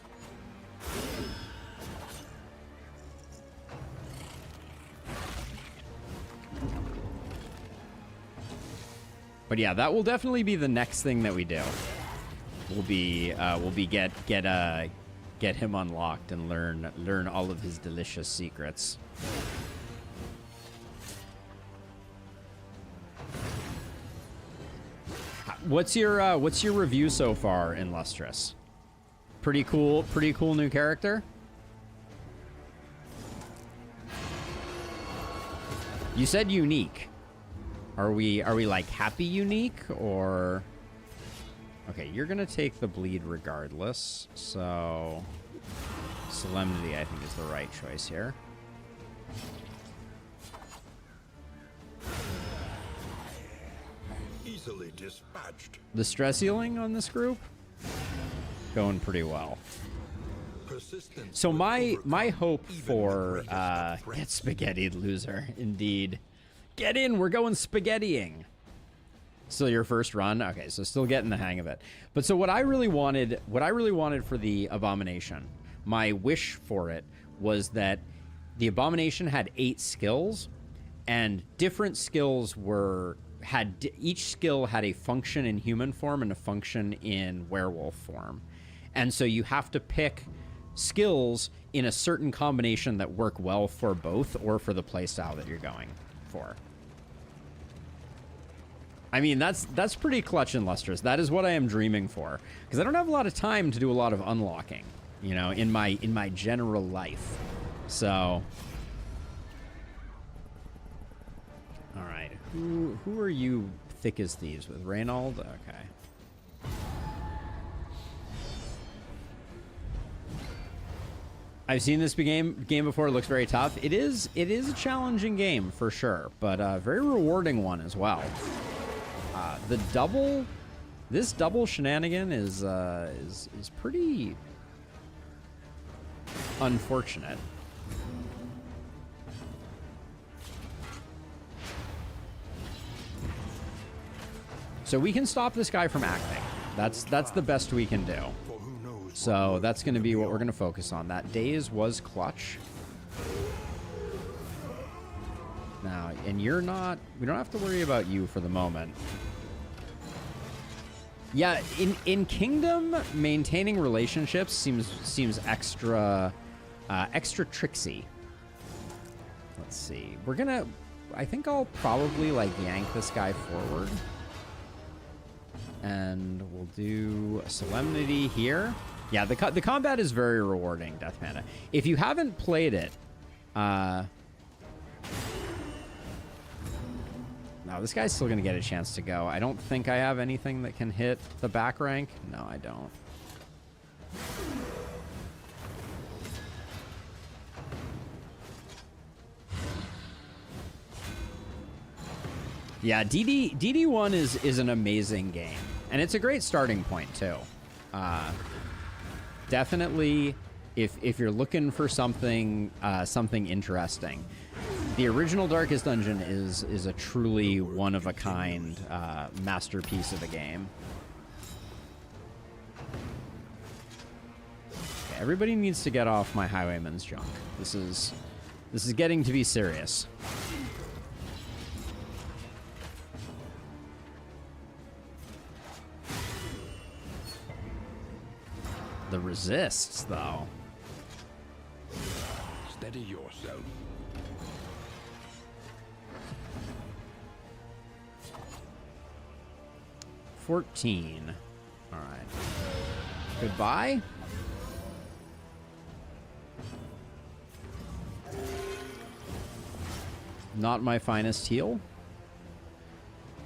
But yeah, that will definitely be the next thing that we do. Will be get get him unlocked and learn all of his delicious secrets. What's your review so far in Lustrous? Pretty cool new character. You said unique. Are we like happy unique or? Okay, you're gonna take the bleed regardless. So Solemnity, I think, is the right choice here. Easily dispatched. The stress healing on this group going pretty well. So my hope for get spaghettied, loser, indeed. Get in, we're going spaghettiing. Still your first run? Okay, so still getting the hang of it. But so what I really wanted for the Abomination, my wish for it was that the Abomination had 8 skills, and different skills each skill had a function in human form and a function in werewolf form. And so you have to pick skills in a certain combination that work well for both or for the playstyle that you're going for. I mean, that's pretty clutch and lustrous. That is what I am dreaming for, because I don't have a lot of time to do a lot of unlocking, you know, in my general life. So, all right, who are you thick as thieves with? Reynold? Okay. I've seen this game before. It looks very tough. It is a challenging game for sure, but a very rewarding one as well. This double shenanigan is pretty unfortunate. So we can stop this guy from acting. That's the best we can do. So that's going to be what we're going to focus on. That daze was clutch. Now, and you're not... We don't have to worry about you for the moment. Yeah, in Kingdom, maintaining relationships seems extra tricksy. Let's see. We're gonna... I think I'll probably, like, yank this guy forward. And we'll do a Solemnity here. Yeah, the combat is very rewarding, Death Panda. If you haven't played it, no, this guy's still gonna get a chance to go. I don't think I have anything that can hit the back rank. No, I don't. Yeah, DD1 is an amazing game, and it's a great starting point too. Definitely, if you're looking for something interesting, the original Darkest Dungeon is a truly one of a kind masterpiece of a game. Okay, everybody needs to get off my Highwayman's junk. This is getting to be serious. The resists, though. Steady yourself. $14. All right. Goodbye. Not my finest heal.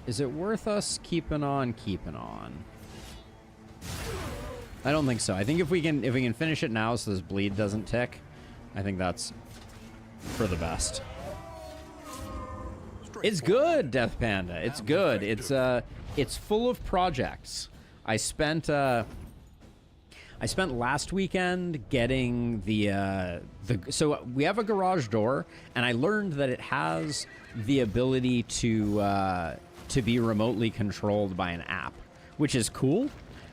Is it worth us keeping on? I don't think so. I think if we can finish it now so this bleed doesn't tick, I think that's for the best. It's good, Death Panda. It's good. It's full of projects. I spent last weekend getting so we have a garage door, and I learned that it has the ability to be remotely controlled by an app, which is cool.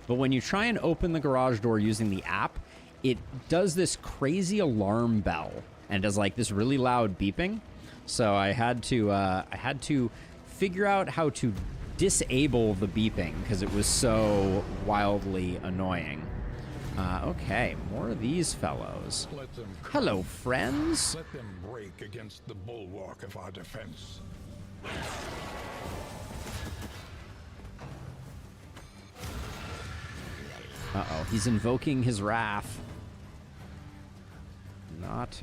But when you try and open the garage door using the app, it does this crazy alarm bell and does like this really loud beeping. So I had to figure out how to disable the beeping because it was so wildly annoying. Okay, more of these fellows. Let them come. Hello, friends. Let them break against the bulwark of our defense. Uh-oh, he's invoking his wrath. Not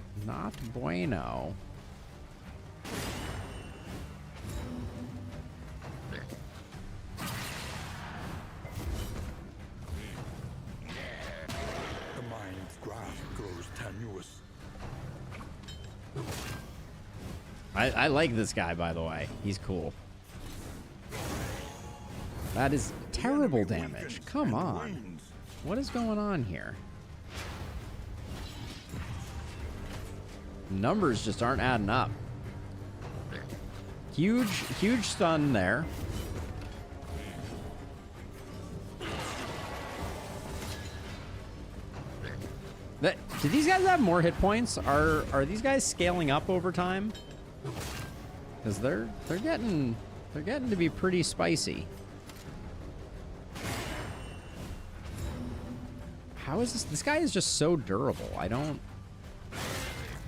bueno. The mind's grasp grows tenuous. I like this guy, by the way. He's cool. That is terrible damage. Come on. What is going on here? Numbers just aren't adding up. Huge stun there. Do these guys have more hit points? Are these guys scaling up over time? Because they're getting to be pretty spicy. How is this? This guy is just so durable. I don't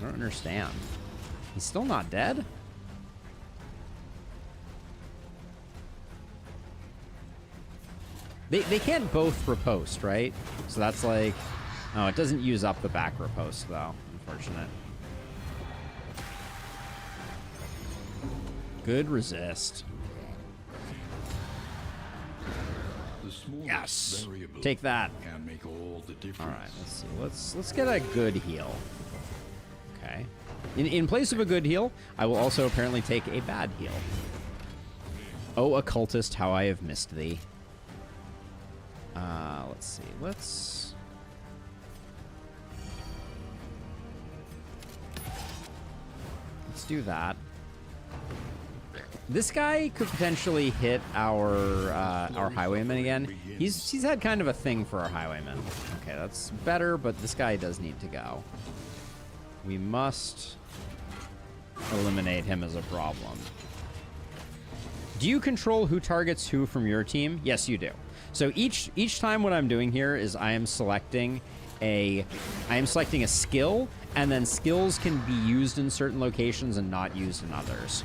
understand. He's still not dead? They can't both riposte, right? So that's like... Oh, it doesn't use up the back riposte, though. Unfortunate. Good resist. Yes! Take that. Can make all the difference. Alright, let's see. Let's get a good heal. Okay. In place of a good heal, I will also apparently take a bad heal. Oh, occultist, how I have missed thee. Let's see. Let's do that. This guy could potentially hit our highwayman again. He's had kind of a thing for our highwayman. Okay, that's better, but this guy does need to go. We must eliminate him as a problem. Do you control who targets who from your team? Yes, you do. So each time what I'm doing here is I am selecting a skill, and then skills can be used in certain locations and not used in others.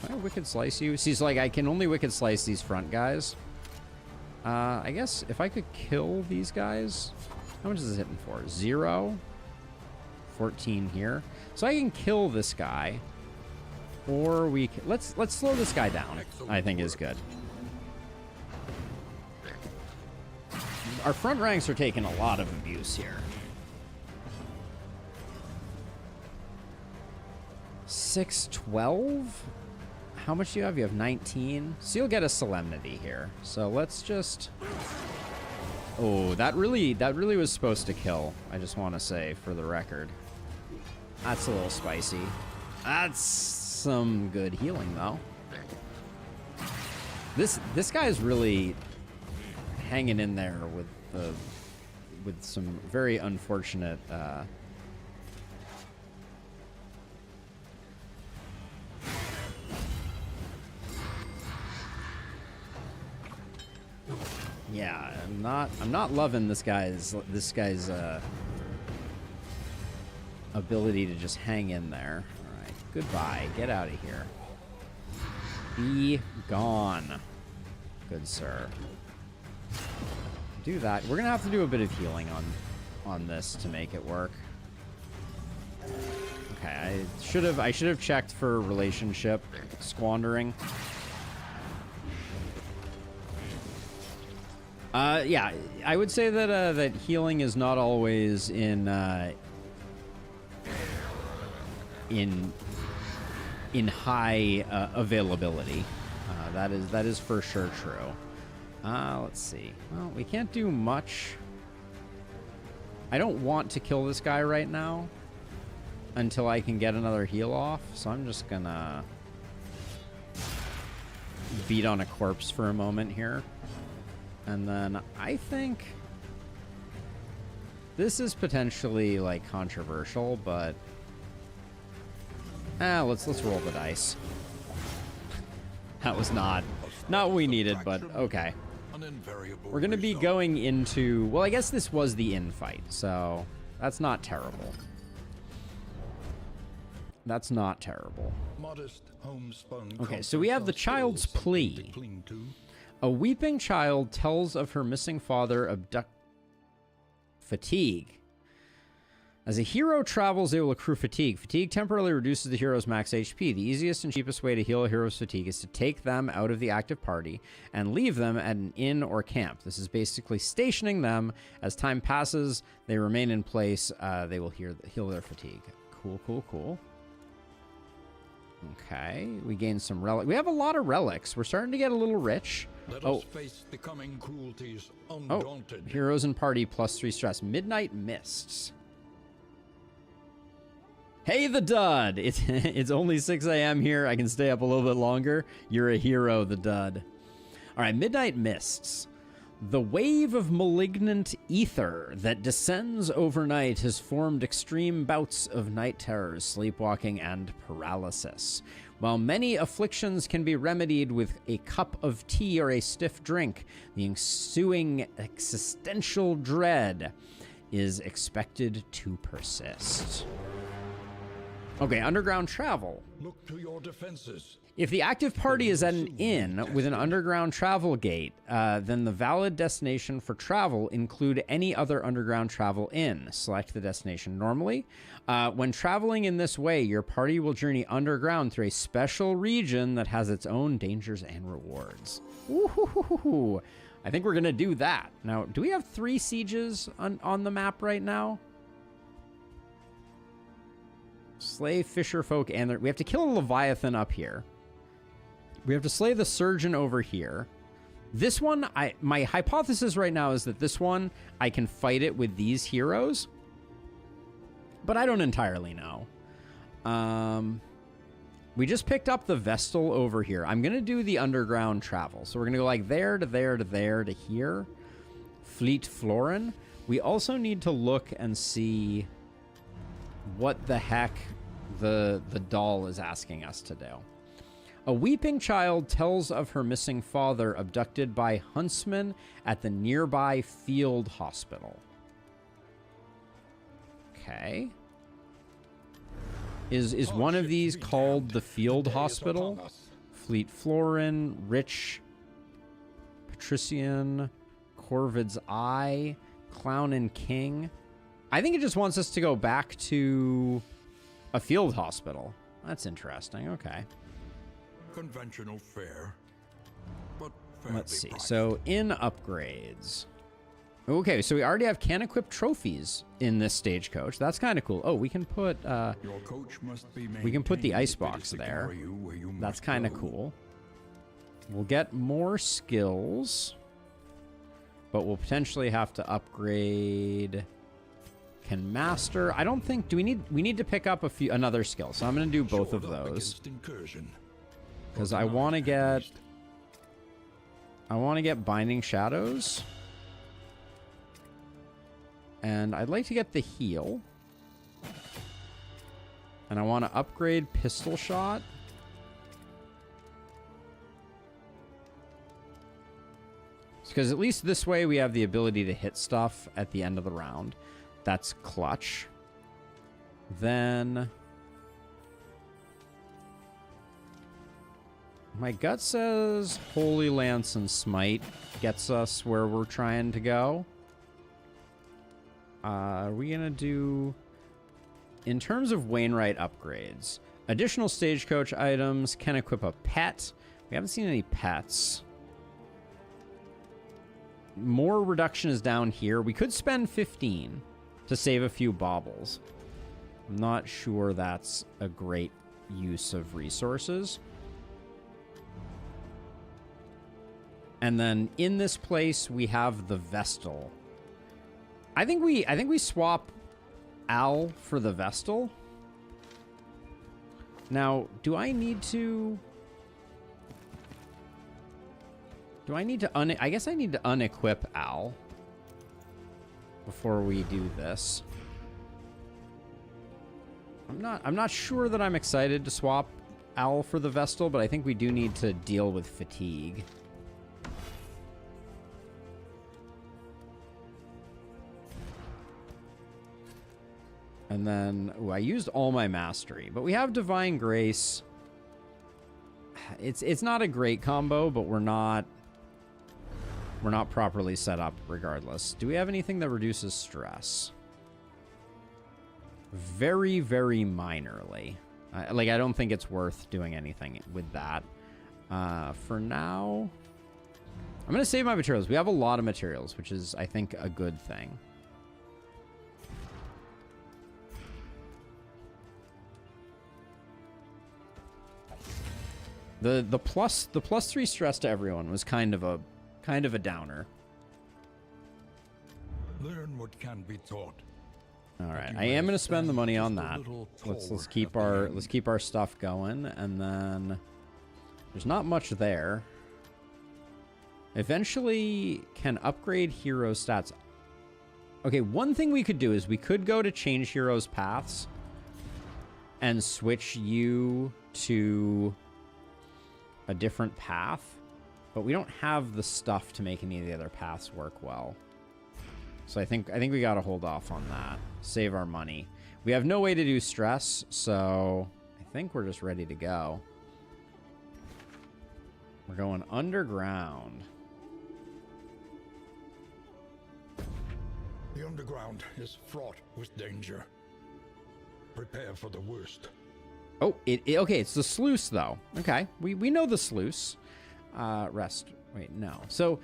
Can I wicked slice you? See, it's like I can only wicked slice these front guys. I guess if I could kill these guys, how much is this hitting for? 0, 14 here. So I can kill this guy, or we can, let's slow this guy down. I think is good. Our front ranks are taking a lot of abuse here. 612. How much do you have? You have 19. So you'll get a solemnity here. So let's just... Oh, that really was supposed to kill. I just want to say for the record. That's a little spicy. That's some good healing though. This guy's really hanging in there with some very unfortunate yeah, I'm not loving this guy's ability to just hang in there. All right, goodbye. Get out of here. Be gone, good sir. Do that. We're gonna have to do a bit of healing on this to make it work. Okay, I should have checked for relationship squandering. Yeah, I would say that that healing is not always in high availability. That is for sure true. Let's see. Well, we can't do much. I don't want to kill this guy right now until I can get another heal off, so I'm just gonna beat on a corpse for a moment here. And then I think this is potentially like controversial, but let's roll the dice. That was not what we needed, but okay. An invariable We're going to be result. going into... Well, I guess this was the infight, so that's not terrible. That's not terrible. Modest homespun Okay, so we have the comforts are child's still something to plea. cling to. A weeping child tells of her missing father fatigue. As a hero travels, they will accrue fatigue. Fatigue temporarily reduces the hero's max HP. The easiest and cheapest way to heal a hero's fatigue is to take them out of the active party and leave them at an inn or camp. This is basically stationing them. As time passes, they remain in place. They will heal their fatigue. Cool, cool, cool. Okay, we gain some relic. We have a lot of relics. We're starting to get a little rich. Let us face the coming cruelties undaunted. Heroes and party +3 stress. Midnight Mists. Hey, the dud! It's only 6 a.m. here. I can stay up a little bit longer. You're a hero, the dud. All right, Midnight Mists. The wave of malignant ether that descends overnight has formed extreme bouts of night terrors, sleepwalking, and paralysis. While many afflictions can be remedied with a cup of tea or a stiff drink, the ensuing existential dread is expected to persist. Okay, underground travel. Look to your defenses. If the active party is at an inn with an underground travel gate, then the valid destination for travel include any other underground travel inn. Select the destination normally. When traveling in this way, your party will journey underground through a special region that has its own dangers and rewards. Ooh, I think we're going to do that. Now, do we have 3 sieges on the map right now? Slay fisher folk and we have to kill a Leviathan up here. We have to slay the surgeon over here. This one, my hypothesis right now is that this one, I can fight it with these heroes. But I don't entirely know. We just picked up the Vestal over here. I'm going to do the underground travel. So we're going to go like there to there to there to here. Fleet Florin. We also need to look and see what the heck the doll is asking us to do. A weeping child tells of her missing father abducted by huntsmen at the nearby field hospital. Okay. Is one of these called the field hospital? Fleet Florin, Rich, Patrician, Corvid's Eye, Clown and King. I think it just wants us to go back to a field hospital. That's interesting. Okay. Conventional fare, but fairly Let's see. priced. So in upgrades. Okay, so we already have can-equip trophies in this stagecoach. That's kind of cool. Oh, we can put Your coach must be we can put the maintained if it icebox is to there. carry you where you That's must kind of go. cool. We'll get more skills, but we'll potentially have to upgrade. Can master. I don't think. Do we need to pick up another skill? So I'm going to do both of Shored up those against incursion. because I want to get. I want to get Binding Shadows, and I'd like to get the heal, and I want to upgrade Pistol Shot. Because at least this way we have the ability to hit stuff at the end of the round. That's clutch. Then my gut says Holy Lance and Smite gets us where we're trying to go. Are we gonna do, in terms of Wainwright upgrades, additional stagecoach items, can equip a pet. We haven't seen any pets. More reduction is down here. We could spend 15 to save a few baubles. I'm not sure that's a great use of resources. And then in this place we have the Vestal. I think we swap Al for the Vestal. Now, do I need to I guess I need to unequip Al before we do this. I'm not sure that I'm excited to swap Al for the Vestal, but I think we do need to deal with fatigue. And then, ooh, I used all my mastery, but we have Divine Grace. It's not a great combo, but we're not properly set up regardless. Do we have anything that reduces stress? Very, very minorly. Like, I don't think it's worth doing anything with that. For now, I'm going to save my materials. We have a lot of materials, which is, I think, a good thing. The plus 3 stress to everyone was kind of a downer. Learn what can be taught. All right, I am going to spend the money on that. Let's keep our stuff going, and then there's not much there. Eventually can upgrade hero stats. Okay, one thing we could do is we could go to change heroes' paths and switch you to a different path, but we don't have the stuff to make any of the other paths work well. So I think we got to hold off on that. Save our money. We have no way to do stress, so I think we're just ready to go. We're going underground. The underground is fraught with danger. Prepare for the worst. Oh, okay, it's the sluice, though. Okay, we know the sluice. Rest. Wait, no. So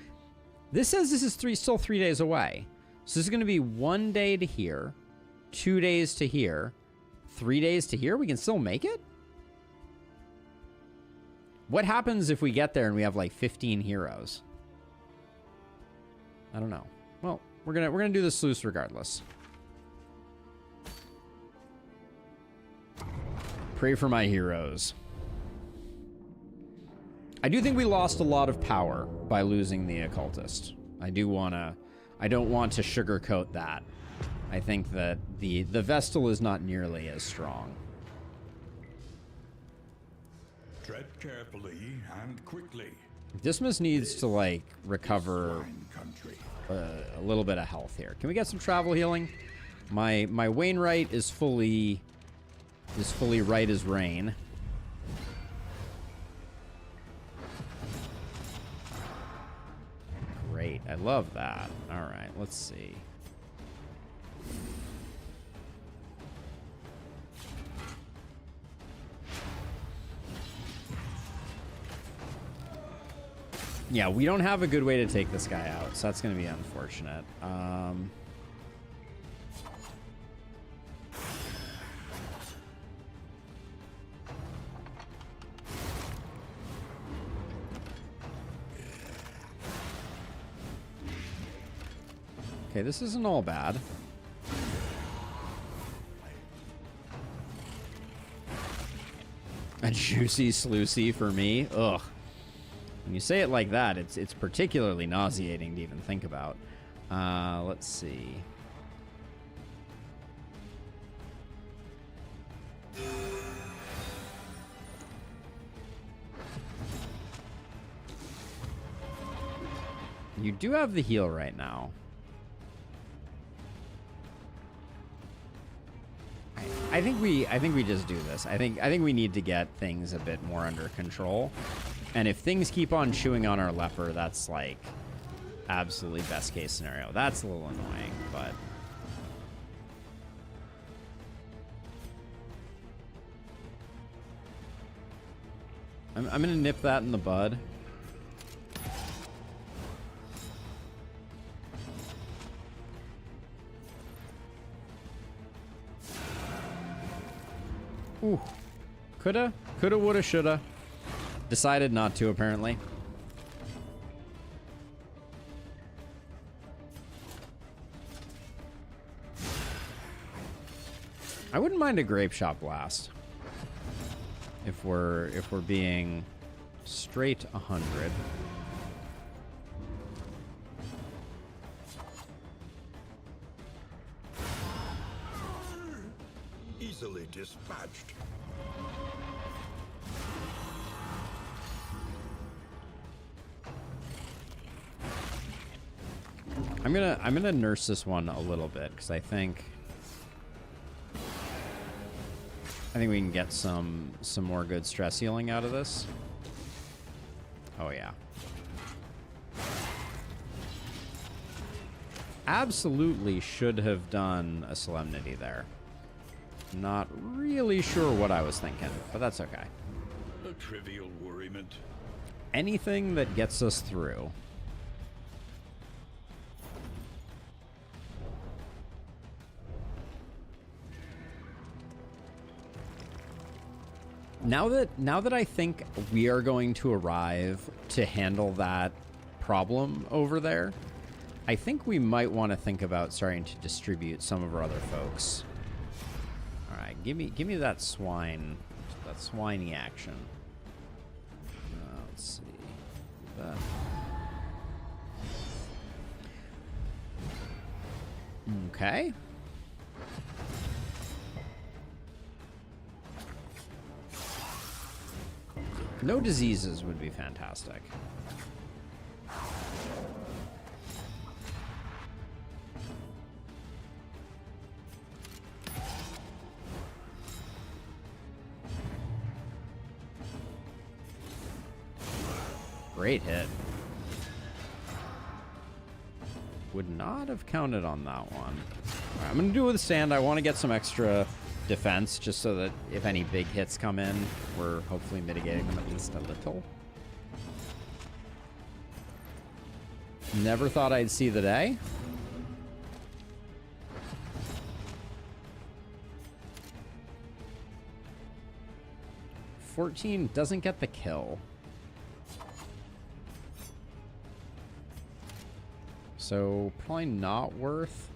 this says this is still 3 days away. So this is going to be 1 day to here, 2 days to here, 3 days to here. We can still make it? What happens if we get there and we have like 15 heroes? I don't know. Well, we're gonna do the sluice regardless. Pray for my heroes. I do think we lost a lot of power by losing the occultist. I don't want to sugarcoat that. I think that the Vestal is not nearly as strong. Tread carefully and quickly. Dismas needs to like recover a little bit of health here. Can we get some travel healing? My Wainwright is fully right as rain. Great, I love that. All right, let's see. Yeah, we don't have a good way to take this guy out, so that's going to be unfortunate. Okay, this isn't all bad. A juicy sluicy for me? Ugh. When you say it like that, it's particularly nauseating to even think about. Let's see. You do have the heal right now. I think we just do this. I think we need to get things a bit more under control. And if things keep on chewing on our leper, that's like absolutely best case scenario. That's a little annoying, but I'm gonna nip that in the bud. Ooh. Coulda, woulda, shoulda. Decided not to, apparently. I wouldn't mind a grape shot blast. If we're being straight 100. Easily dispatched. I'm gonna nurse this one a little bit because I think I think we can get some more good stress healing out of this. Oh, yeah. Absolutely should have done a Solemnity there. Not really sure what I was thinking, but that's okay. A trivial worriment. Anything that gets us through. Now that I think we are going to arrive to handle that problem over there, I think we might want to think about starting to distribute some of our other folks. All right, give me that swiney action. Let's see. That. Okay. No diseases would be fantastic. Great hit. Would not have counted on that one. All right, I'm going to do it with the stand. I want to get some extra defense just so that if any big hits come in, we're hopefully mitigating them at least a little. Never thought I'd see the day. $14 doesn't get the kill. So probably not worth.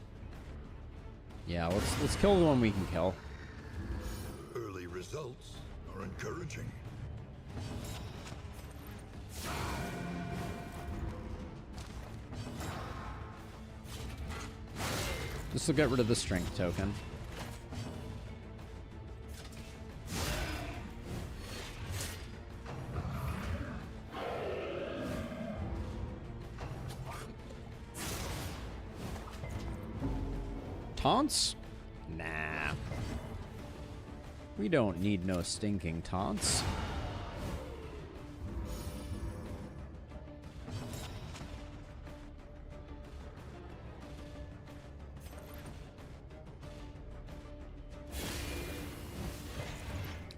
Yeah, let's kill the one we can kill. Early results are encouraging. This will get rid of the strength token. Taunts? Nah. We don't need no stinking taunts.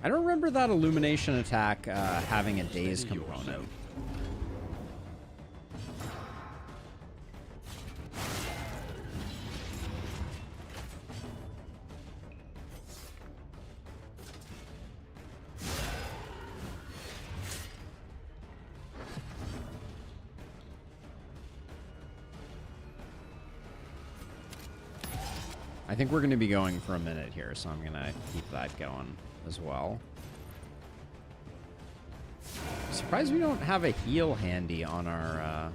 I don't remember that illumination attack having a daze component. I think we're going to be going for a minute here, so I'm going to keep that going as well. Surprised we don't have a heal handy on our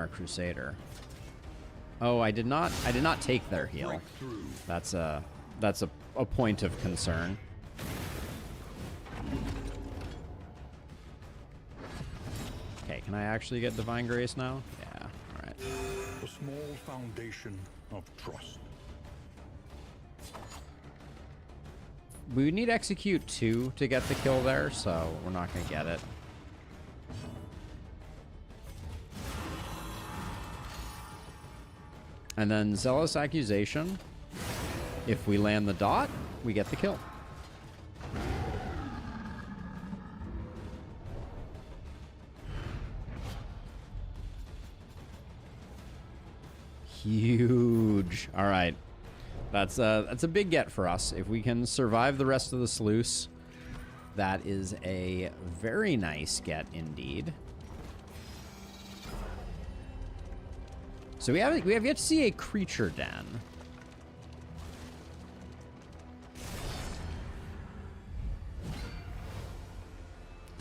Crusader. Oh, I did not take their heal. That's a point of concern. Okay, can I actually get Divine Grace now? Yeah, all right. A small foundation of trust. We would need Execute 2 to get the kill there, so we're not going to get it. And then Zealous Accusation. If we land the dot, we get the kill. Huge. All right. That's a big get for us. If we can survive the rest of the sluice, that is a very nice get indeed. So we have yet to see a creature den.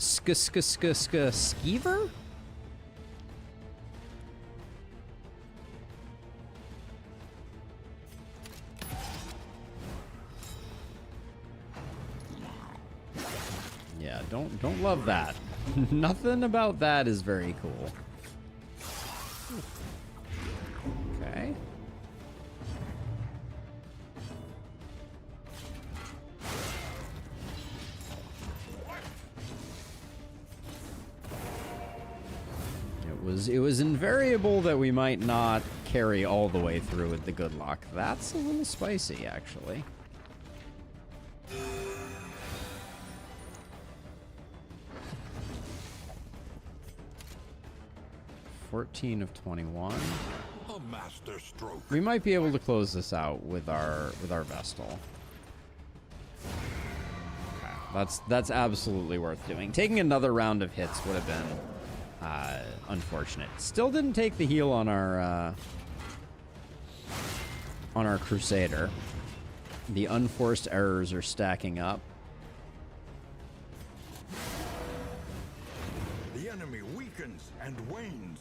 Skeever? Yeah, don't love that. Nothing about that is very cool. Okay. was invariable that we might not carry all the way through with the good luck. That's a little spicy, actually. $14 of 21. A master stroke. We might be able to close this out with our Vestal. Okay, that's absolutely worth doing. Taking another round of hits would have been unfortunate. Still didn't take the heal on our Crusader. The unforced errors are stacking up. The enemy weakens and wanes.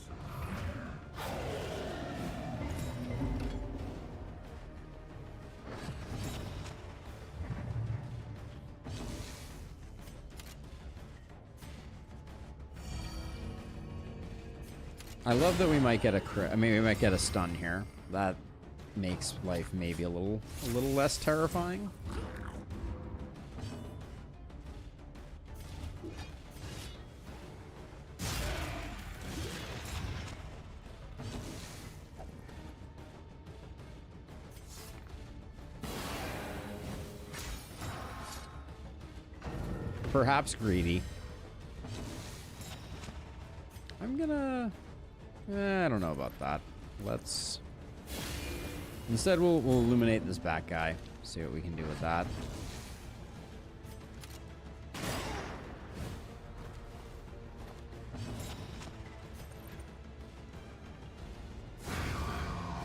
I love that we might get a crit. I mean, we might get a stun here. That makes life maybe a little less terrifying. Perhaps greedy. I'm gonna... I don't know about that. Let's... Instead, we'll illuminate this back guy. See what we can do with that.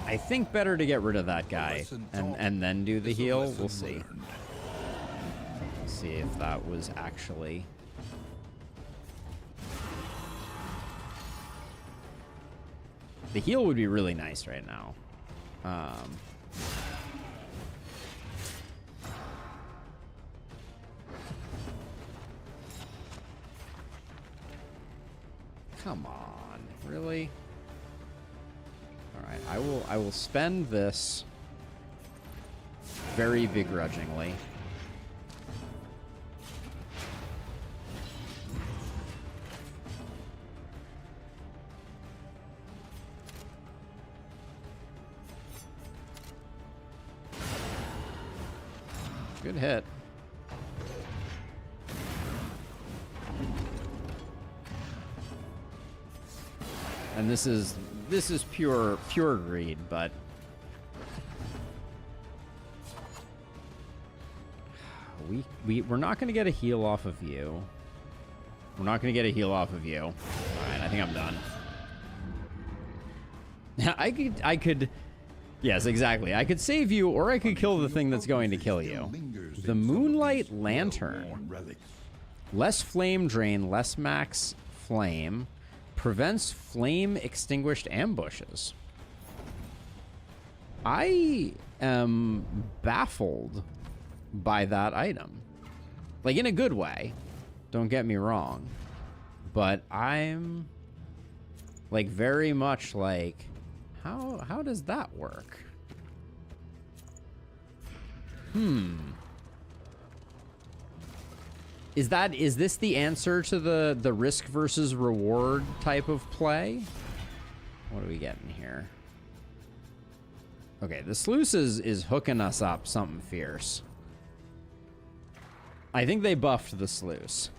I think better to get rid of that guy and then do the heal. We'll see. See if that was actually... The heal would be really nice right now. Come on, really? All right, I will spend this very begrudgingly. Good hit. And this is pure greed, but we're not going to get a heal off of you. We're not going to get a heal off of you. All right, I think I'm done. I could Yes, exactly. I could save you, or I could kill the thing that's going to kill you. The Moonlight Lantern. Less flame drain, less max flame. Prevents flame extinguished ambushes. I am baffled by that item. Like, in a good way. Don't get me wrong. But I'm, like, very much like... How does that work? Is this the answer to the risk versus reward type of play? What are we getting here? Okay, the sluice is hooking us up something fierce. I think they buffed the sluice.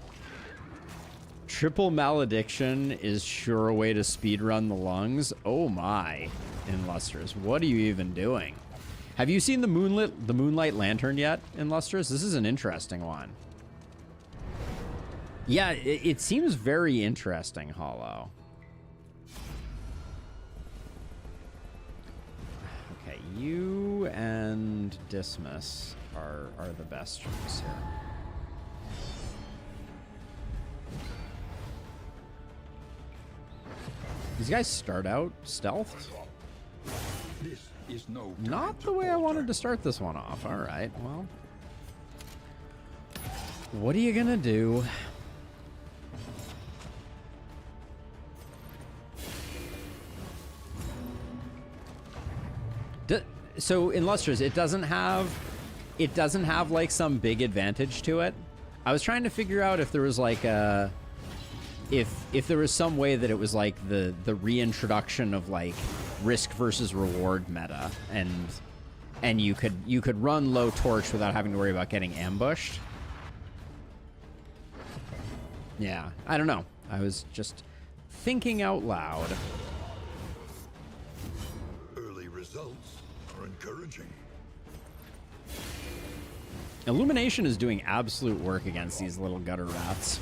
Triple Malediction is sure a way to speedrun the lungs. Oh my, in Lustrous. What are you even doing? Have you seen the Moonlight Lantern yet in Lustrous? This is an interesting one. Yeah, it seems very interesting, Hollow. Okay, you and Dismas are the best choice here. These guys start out stealthed? This is no Not the way I wanted to start this one off. All right, well. What are you gonna do? So in Lustrous, it doesn't have like some big advantage to it. I was trying to figure out if there was like a if there was some way that it was like the reintroduction of like risk versus reward meta, and you could run low torch without having to worry about getting ambushed. Yeah, I don't know. I was just thinking out loud. Early results are encouraging. Illumination is doing absolute work against these little gutter rats.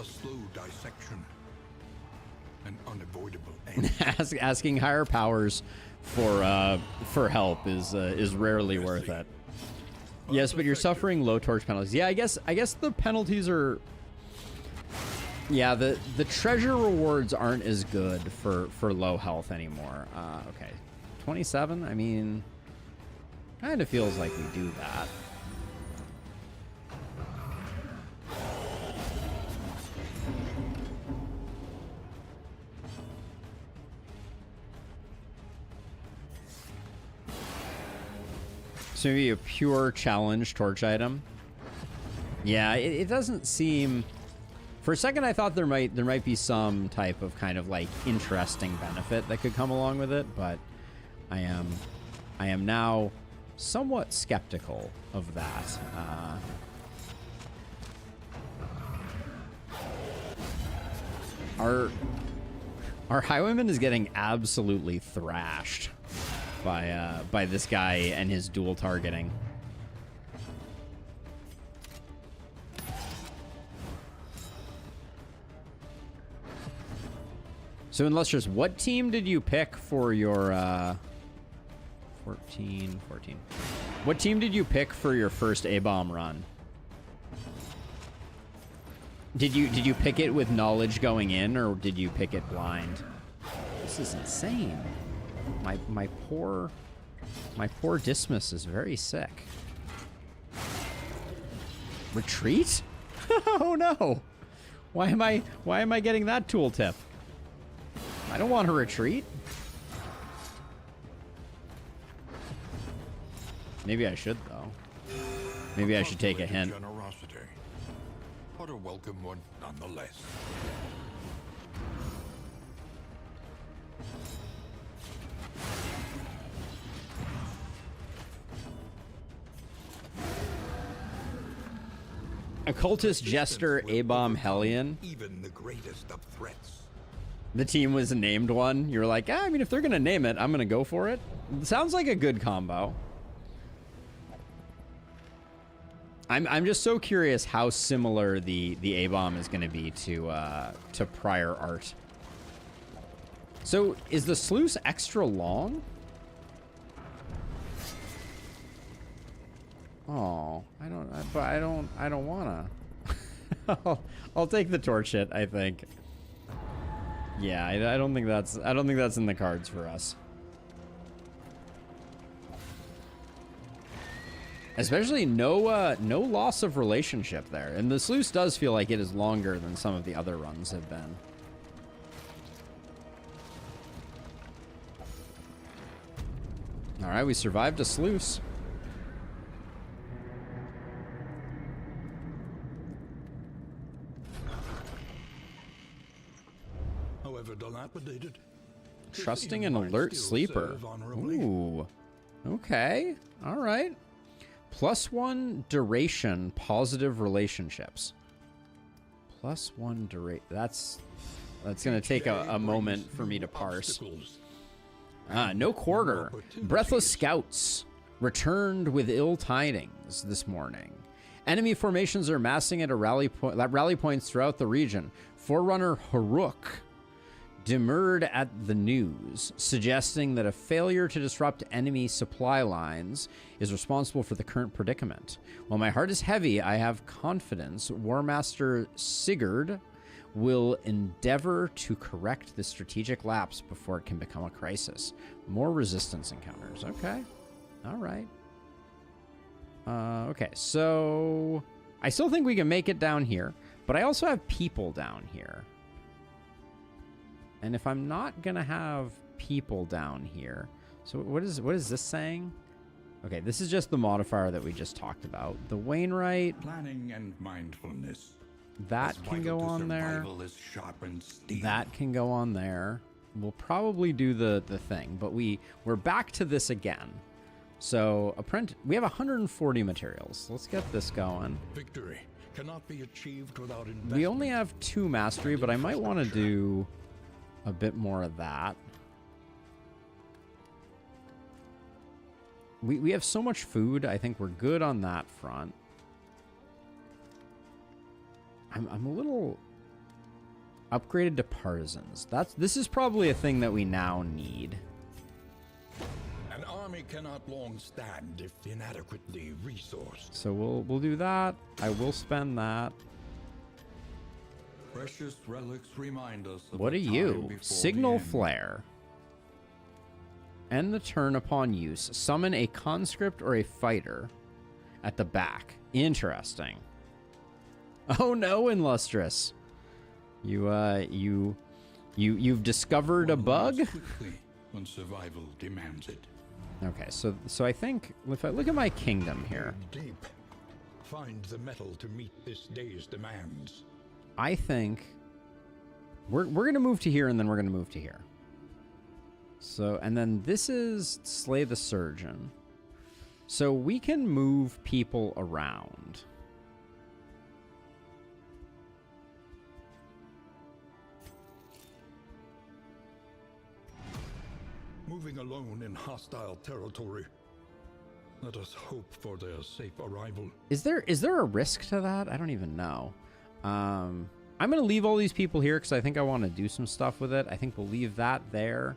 A slow dissection. An unavoidable end. Asking higher powers for help is rarely worth it. Yes, but you're suffering low torch penalties. Yeah, I guess the penalties are. Yeah, the treasure rewards aren't as good for low health anymore. Okay, 27. I mean, kind of feels like we do that. So maybe a pure challenge torch item. Yeah, it doesn't seem. For a second, I thought there might be some type of kind of like interesting benefit that could come along with it, but I am now somewhat skeptical of that. Our highwayman is getting absolutely thrashed by this guy and his dual targeting. So, Illustrious, what team did you pick for your 14? What team did you pick for your first A-bomb run? Did you pick it with knowledge going in, or did you pick it blind? This is insane. My poor Dismas is very sick. Retreat? Oh no! Why am I getting that tooltip? I don't want to retreat. Maybe I should though. Maybe I should take a hint. Generosity, but a welcome one nonetheless. Occultist Jester A-bomb Hellion. Even the greatest of threats. The team was named one. You were like, I mean, if they're gonna name it, I'm gonna go for it. Sounds like a good combo. I'm just so curious how similar the A-bomb is gonna be to prior art. So is the sluice extra long? Oh, I don't wanna. I'll take the torch hit, I think. Yeah, I don't think that's in the cards for us. Especially no loss of relationship there. And the sluice does feel like it is longer than some of the other runs have been. All right, we survived a sluice. Dilapidated. Trusting an alert sleeper. Ooh. Okay. All right. +1 duration positive relationships. +1 duration. That's going to take a moment for me to parse. No quarter. Breathless scouts returned with ill tidings this morning. Enemy formations are massing at rally points throughout the region. Forerunner Haruk demurred at the news, suggesting that a failure to disrupt enemy supply lines is responsible for the current predicament. While my heart is heavy, I have confidence War Master Sigurd will endeavor to correct the strategic lapse before it can become a crisis. More resistance encounters. Okay. All right. Okay, so I still think we can make it down here. But I also have people down here. And if I'm not going to have people down here... So what is this saying? Okay, this is just the modifier that we just talked about. The Wainwright... Planning and mindfulness. That can go on there. That can go on there. We'll probably do the thing, but we're back to this again. So we have 140 materials. Let's get this going. Victory cannot be achieved without investment. We only have 2 mastery, but I might want to do a bit more of that. We have so much food. I think we're good on that front. I'm a little upgraded to partisans. This is probably a thing that we now need. An army cannot long stand if inadequately resourced. So we'll do that. I will spend that. Precious relics remind us of What are the time you? before Signal the end. flare. End the turn upon use. Summon a conscript or a fighter at the back. Interesting. Oh no, Illustrious. You've discovered a One bug? learns quickly when survival demands it. Okay, so I think if I look at my kingdom here, Deep. Find the metal to meet this day's demands. I think we're gonna move to here and then we're gonna move to here. So, and then this is Slay the Surgeon. So we can move people around. Moving alone in hostile territory. Let us hope for their safe arrival. Is there a risk to that? I don't even know. I'm gonna leave all these people here because I think I want to do some stuff with it. I think we'll leave that there.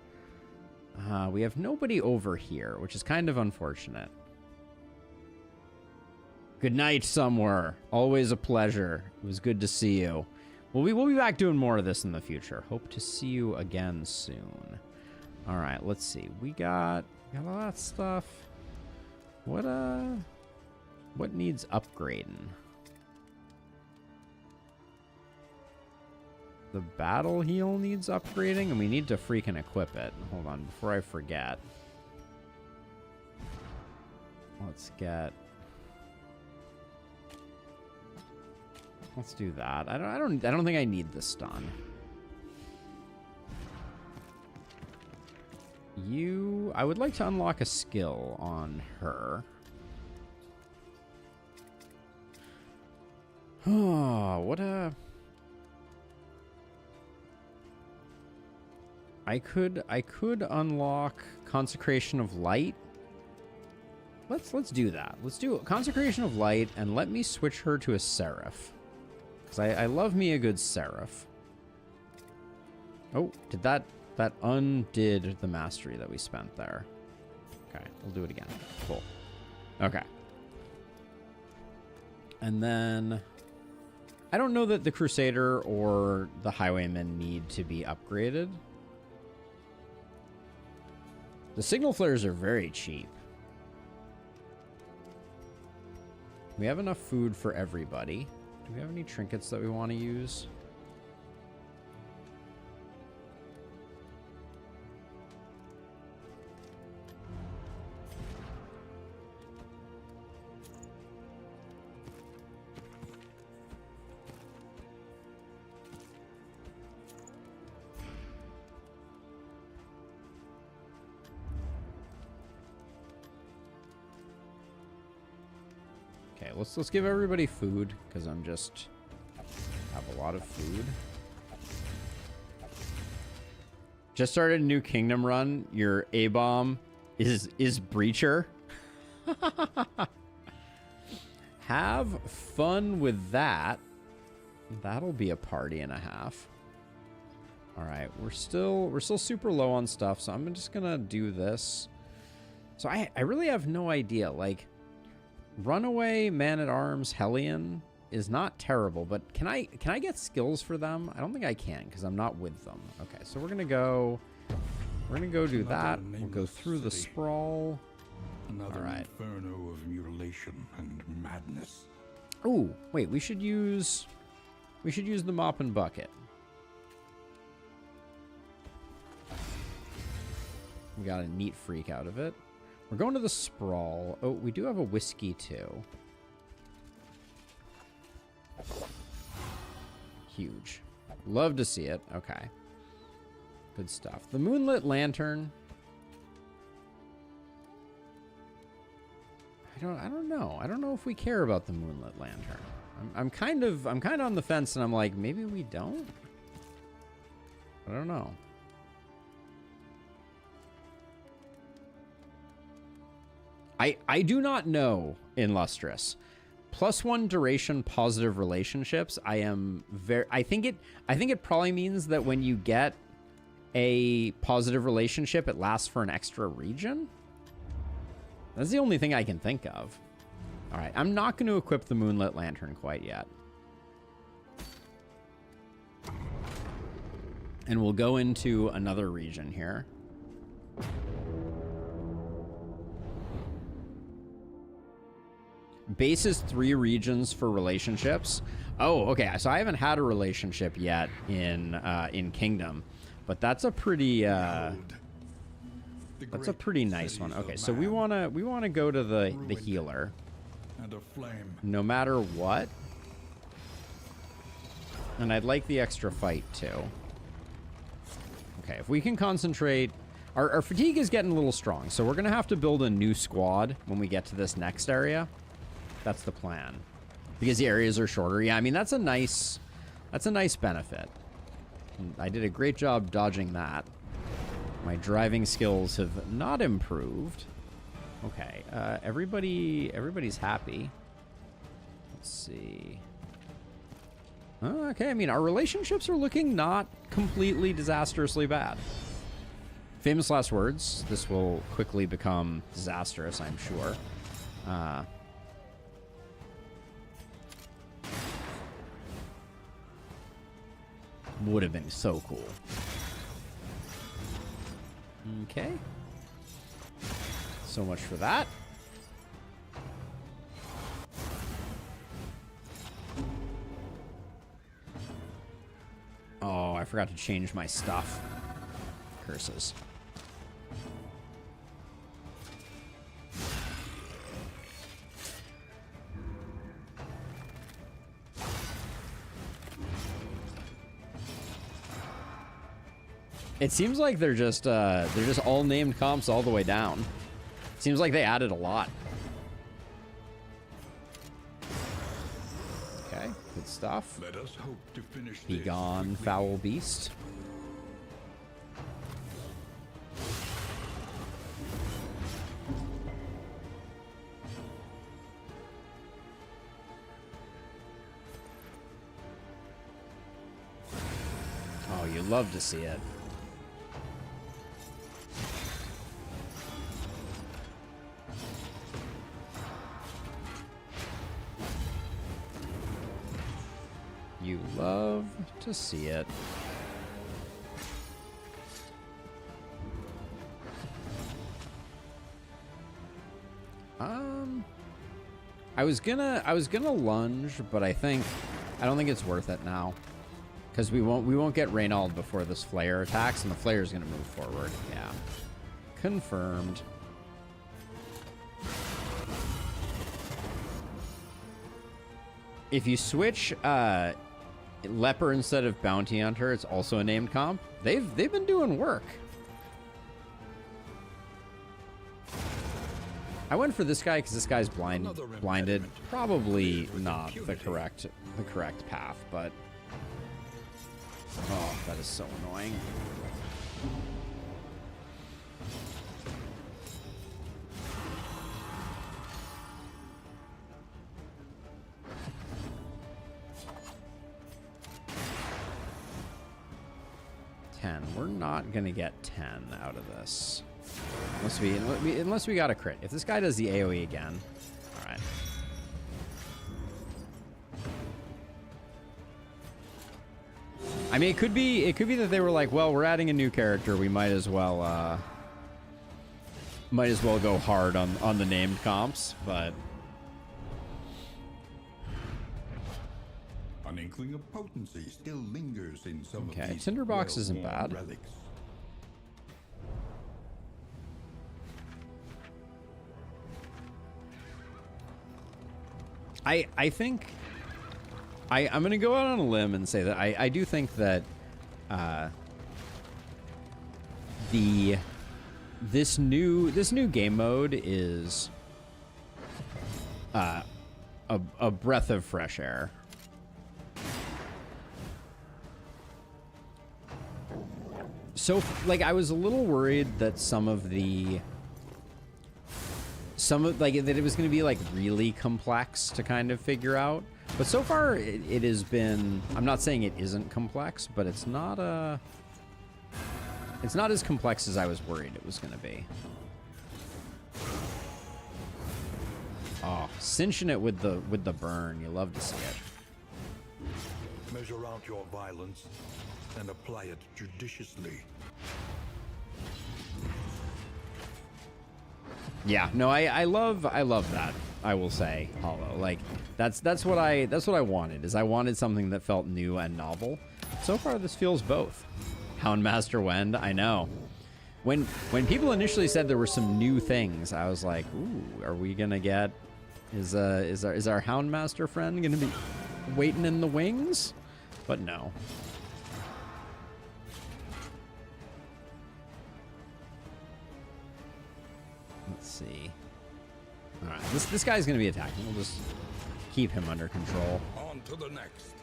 We have nobody over here, which is kind of unfortunate. Good night, somewhere. Always a pleasure. It was good to see you. We'll be back doing more of this in the future. Hope to see you again soon. All right, let's see. We got all that stuff. What needs upgrading? The battle heal needs upgrading, and we need to freaking equip it. Hold on, before I forget. Let's do that. I don't think I need this done. I would like to unlock a skill on her. Oh, what a... I could unlock Consecration of Light. Let's do that. Let's do Consecration of Light, and let me switch her to a Seraph. Because I love me a good Seraph. Oh, did that undid the mastery that we spent there. Okay, we'll do it again. Cool. Okay. And then I don't know that the Crusader or the Highwayman need to be upgraded. The signal flares are very cheap. We have enough food for everybody. Do we have any trinkets that we want to use? Okay, let's give everybody food, because I'm just have a lot of food. Just started a new kingdom run. Your A-bomb is Breacher. Have fun with that. That'll be a party and a half. All right, we're still super low on stuff, so I'm just gonna do this. So I really have no idea, like. Runaway Man-at-Arms Hellion is not terrible, but can I get skills for them? I don't think I can because I'm not with them. Okay, so we're gonna go do that. We'll go through the Sprawl. Another All right. inferno of mutilation and madness. Ooh, wait, we should use We should use the mop and bucket. We got a neat freak out of it. We're going to the Sprawl. Oh, we do have a whiskey, too. Huge. Love to see it. Okay. Good stuff. The Moonlit Lantern. I don't know. I don't know if we care about the Moonlit Lantern. I'm kind of on the fence, and I'm like, maybe we don't? I don't know. I do not know in Lustrous. +1 duration positive relationships. I think it probably means that when you get a positive relationship, it lasts for an extra region. That's the only thing I can think of. All right, I'm not going to equip the Moonlit Lantern quite yet. And we'll go into another region here. Base is 3 regions for relationships. Oh, okay. So I haven't had a relationship yet in Kingdom, but that's a pretty nice one. Okay, so we wanna go to the healer. And a flame. No matter what. And I'd like the extra fight too. Okay, if we can concentrate. Our fatigue is getting a little strong, so we're gonna have to build a new squad when we get to this next area. That's the plan. Because the areas are shorter. Yeah, I mean that's a nice benefit. And I did a great job dodging that. My driving skills have not improved. Okay, everybody's happy. Let's see. Okay, I mean, our relationships are looking not completely disastrously bad. Famous last words. This will quickly become disastrous, I'm sure. Would have been so cool. Okay. So much for that. Oh, I forgot to change my stuff. Curses. It seems like they're just all named comps all the way down. Seems like they added a lot. Okay, good stuff. Let us hope to finish Be this gone, quickly. foul beast. Oh, you love to see it. You love to see it. I was gonna lunge, but I don't think it's worth it now. Because we won't get Reynald before this flare attacks, and the flare is gonna move forward. Yeah. Confirmed. If you switch Leper instead of Bounty Hunter, it's also a named comp. They've been doing work. I went for this guy because this guy's blinded. Probably not the correct path, but oh, that is so annoying. We're not gonna get 10 out of this, unless we got a crit. If this guy does the AOE again, all right. I mean, it could be that they were like, well, we're adding a new character, we might as well go hard on the named comps, but An inkling of potency still lingers in some Okay, of these tinderbox isn't well-worn bad. relics. I think I'm gonna go out on a limb and say that I do think that this new game mode is a breath of fresh air. So, like, I was a little worried that that it was going to be like really complex to kind of figure out. But so far, it has been. I'm not saying it isn't complex, but it's not as complex as I was worried it was going to be. Oh, cinching it with the burn. You love to see it. Measure out your violence and apply it judiciously. Yeah, no, I love that. I will say, Hollow. Like that's what I wanted. Is I wanted something that felt new and novel. So far, this feels both. Houndmaster Wend, I know. When people initially said there were some new things, I was like, ooh, are we gonna get? Is our Houndmaster friend gonna be waiting in the wings? But no. Let's see. All right, this guy's gonna be attacking. We'll just keep him under control. On to the next.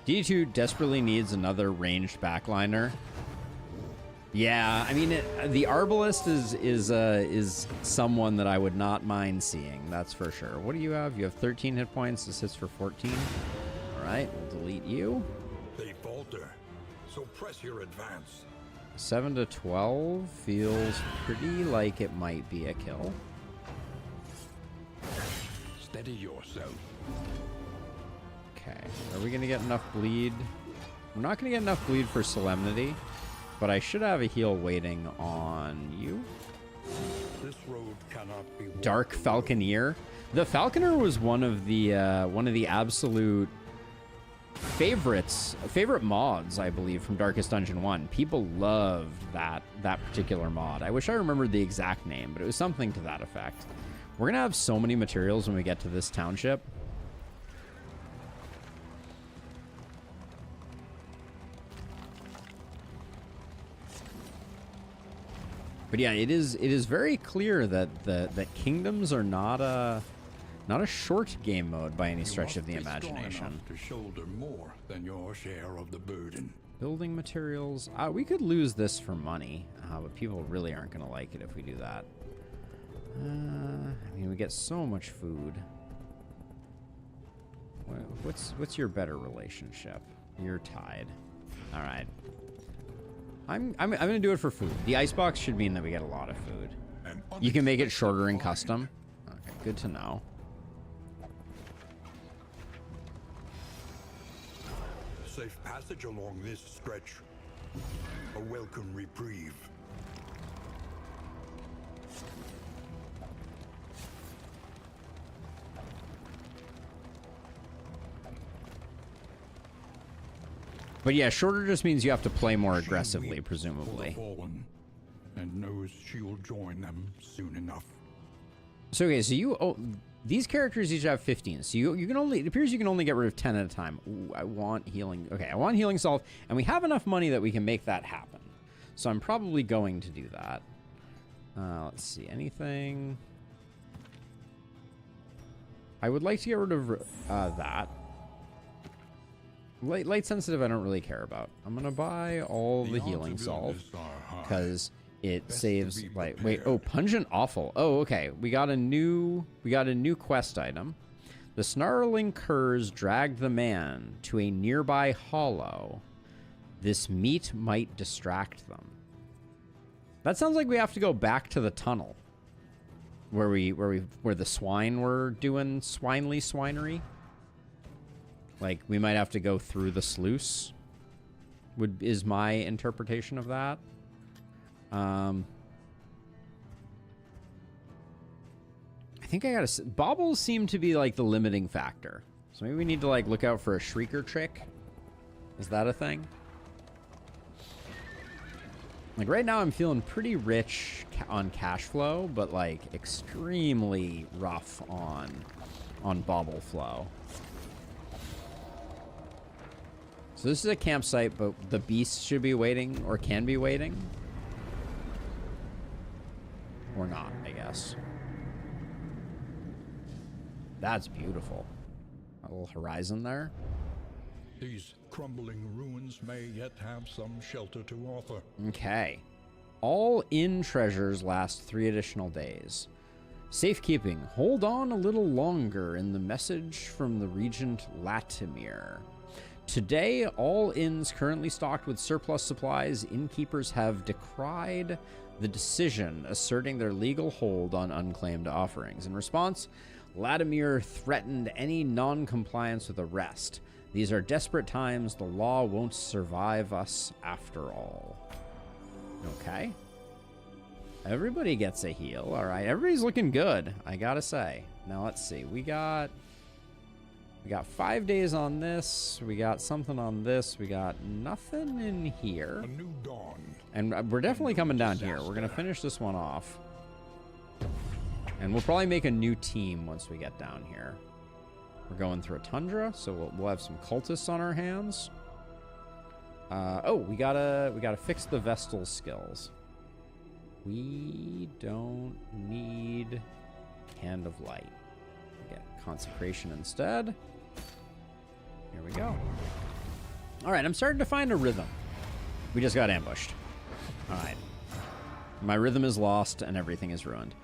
D2 desperately needs another ranged backliner. Yeah, I mean, the Arbalest is someone that I would not mind seeing. That's for sure. What do you have? You have 13 hit points. This hits for 14. All right, we'll delete you. They falter, so press your advance. 7 to 12 feels pretty like it might be a kill. Steady yourself. Okay, are we gonna get enough bleed? We're not gonna get enough bleed for Solemnity, but I should have a heal waiting on you. This road cannot be walked Dark alone. Falconeer. The Falconer was one of the absolute favorite mods, I believe, from Darkest Dungeon 1. People loved that particular mod. I wish I remembered the exact name, but it was something to that effect. We're gonna have so many materials when we get to this township. But yeah, it is very clear that kingdoms are not a short game mode by any stretch of the imagination. To shoulder more than your share of the burden. Building materials. We could lose this for money, but people really aren't going to like it if we do that. I mean, we get so much food. What's your better relationship? You're tied. All right. I'm gonna do it for food. The icebox should mean that we get a lot of food. You can make it shorter in custom. Okay, good to know. Safe passage along this stretch. A welcome reprieve. But yeah, shorter just means you have to play more She aggressively, weeps presumably. for the fallen, and knows she will join them soon enough. So okay, so these characters each have 15. So you can only, it appears you can only get rid of 10 at a time. Ooh, I want healing. Okay, I want healing salve, and we have enough money that we can make that happen. So I'm probably going to do that. Let's see, anything. I would like to get rid of that. Light sensitive, I don't really care about. I'm gonna buy all the healing salve because it saves. Like, wait, oh, pungent offal. Oh, okay. We got a new quest item. The snarling curs dragged the man to a nearby hollow. This meat might distract them. That sounds like we have to go back to the tunnel where the swine were doing swinery. Like, we might have to go through the sluice, is my interpretation of that. I think I gotta... Baubles seem to be, like, the limiting factor. So maybe we need to, like, look out for a Shrieker trick. Is that a thing? Like, right now I'm feeling pretty rich on cash flow, but, like, extremely rough on bauble flow. So this is a campsite, but the beasts should be waiting, or can be waiting. Or not, I guess. That's beautiful. A little horizon there. These crumbling ruins may yet have some shelter to offer. Okay. All inn treasures last 3 additional days. Safekeeping. Hold on a little longer in the message from the Regent Latimir. Today, all inns currently stocked with surplus supplies, innkeepers have decried the decision, asserting their legal hold on unclaimed offerings. In response, Latimir threatened any non-compliance with arrest. These are desperate times. The law won't survive us after all. Okay. Everybody gets a heal. All right. Everybody's looking good, I gotta say. Now, let's see. We got 5 days on this. We got something on this. We got nothing in here. A new dawn. And we're definitely coming down here. We're going to finish this one off. And we'll probably make a new team once we get down here. We're going through a tundra, so we'll have some cultists on our hands. Oh, we gotta fix the Vestal skills. We don't need Hand of Light. Get Consecration instead. Here we go. All right, I'm starting to find a rhythm. We just got ambushed. All right. My rhythm is lost and everything is ruined.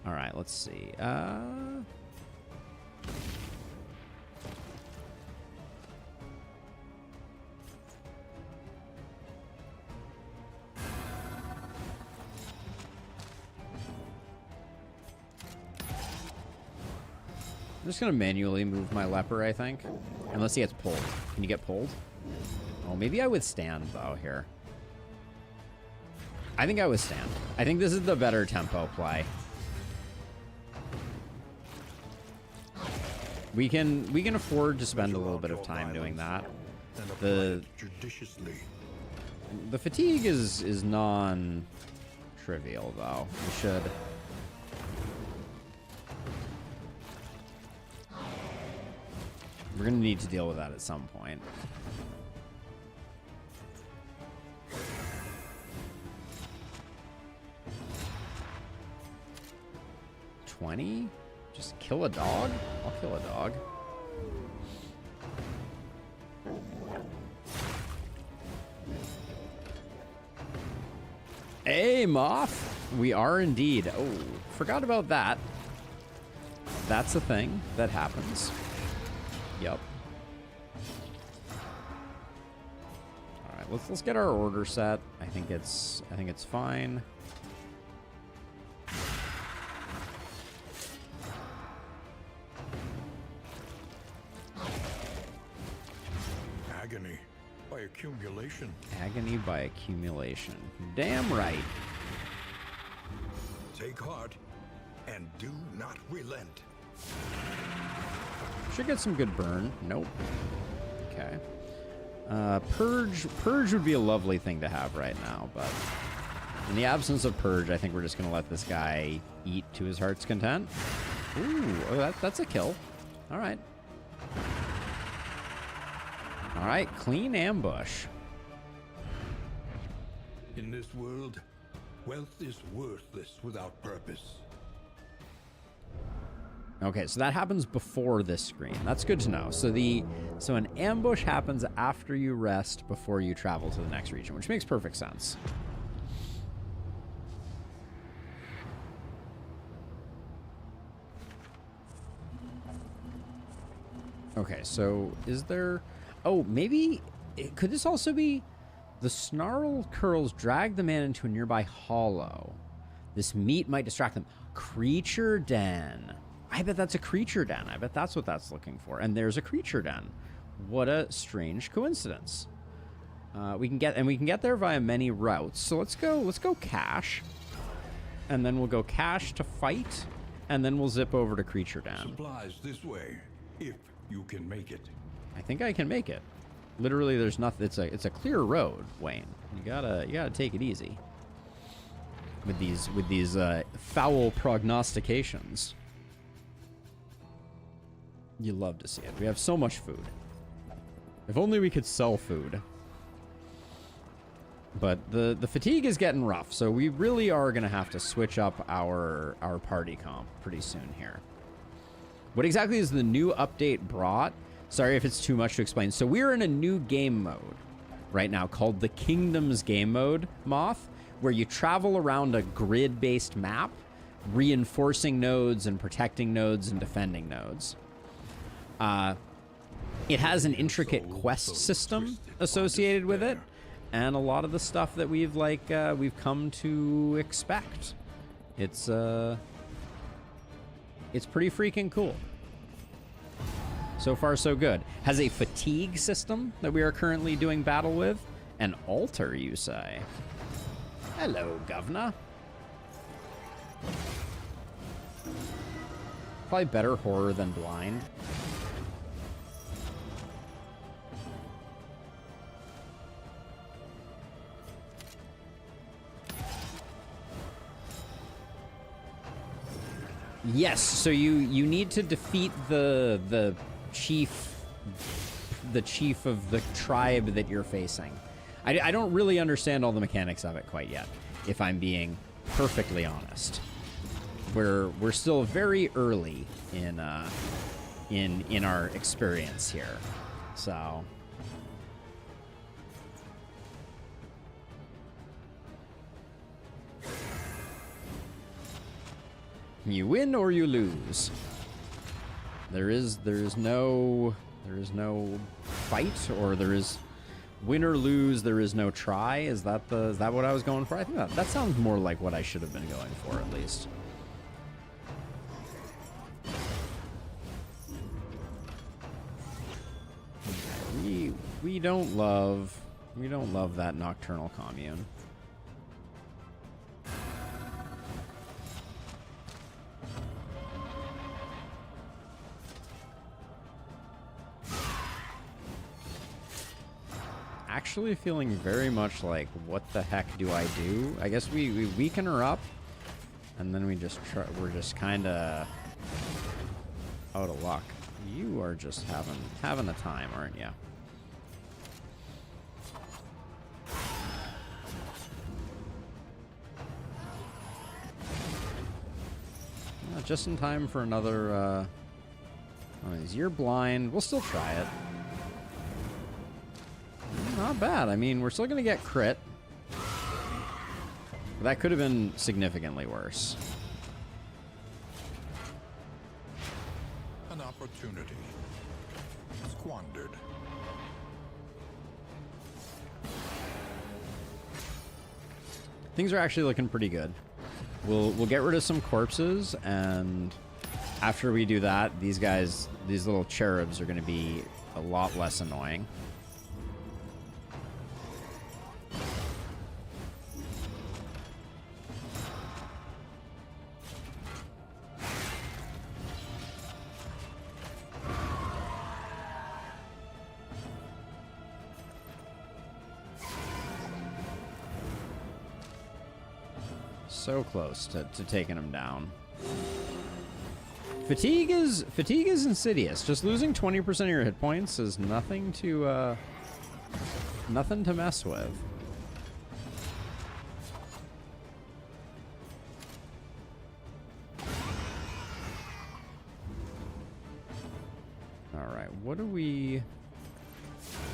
All right, let's see. I'm just going to manually move my leper, I think. Unless he gets pulled. Can you get pulled? Oh, maybe I withstand, though, here. I think I withstand. I think this is the better tempo play. We can afford to spend a little bit of time doing that. The fatigue is non-trivial, though. We should... We're going to need to deal with that at some point. $20? Just kill a dog? I'll kill a dog. Hey, Moth! We are indeed. Oh, forgot about that. That's a thing that happens. Yep. All right, let's get our order set. I think it's fine. Agony by accumulation. Agony by accumulation. Damn right. Take heart and do not relent. Should get some good burn. Nope. Okay. Purge would be a lovely thing to have right now, but in the absence of Purge, I think we're just going to let this guy eat to his heart's content. Ooh, oh, that's a kill. All right. All right, clean ambush. In this world, wealth is worthless without purpose. Okay, so that happens before this screen. That's good to know. So an ambush happens after you rest before you travel to the next region, which makes perfect sense. Okay, so is there... Oh, maybe... Could this also be... The snarl curls drag the man into a nearby hollow. This meat might distract them. Creature den. I bet that's a creature den. I bet that's what that's looking for. And there's a creature den. What a strange coincidence. We can get there via many routes. So let's go cash. And then we'll go cash to fight. And then we'll zip over to Creature Den. Supplies this way, if you can make it. I think I can make it. Literally, there's nothing. It's a clear road, Wayne. You gotta take it easy with these foul prognostications. You love to see it. We have so much food. If only we could sell food. But the fatigue is getting rough, so we really are gonna have to switch up our party comp pretty soon here. What exactly is the new update brought? Sorry if it's too much to explain. So we're in a new game mode right now called the Kingdoms game mode, Moth, where you travel around a grid-based map, reinforcing nodes and protecting nodes and defending nodes. It has an intricate quest system associated with it, and a lot of the stuff that we've come to expect. It's pretty freaking cool. So far, so good. Has a fatigue system that we are currently doing battle with. An altar, you say? Hello, Governor. Probably better horror than blind. Yes, so you need to defeat the chief of the tribe that you're facing. I don't really understand all the mechanics of it quite yet, if I'm being perfectly honest. We're still very early in our experience here, so. You win or you lose. There is no fight, or there is win or lose. There is no try. Is that what I was going for? I think that sounds more like what I should have been going for, at least. We don't love that nocturnal commune. Actually feeling very much like, what the heck do I do? I guess we weaken her up, and then we're just kind of out of luck. You are just having a time, aren't you? Just in time for another. Oh, you're blind. We'll still try it. Not bad. I mean, we're still going to get crit. But that could have been significantly worse. An opportunity squandered. Things are actually looking pretty good. We'll get rid of some corpses, and after we do that, these little cherubs are going to be a lot less annoying. So close to taking him down. Fatigue is insidious. Just losing 20% of your hit points is nothing to mess with. All right, what do we?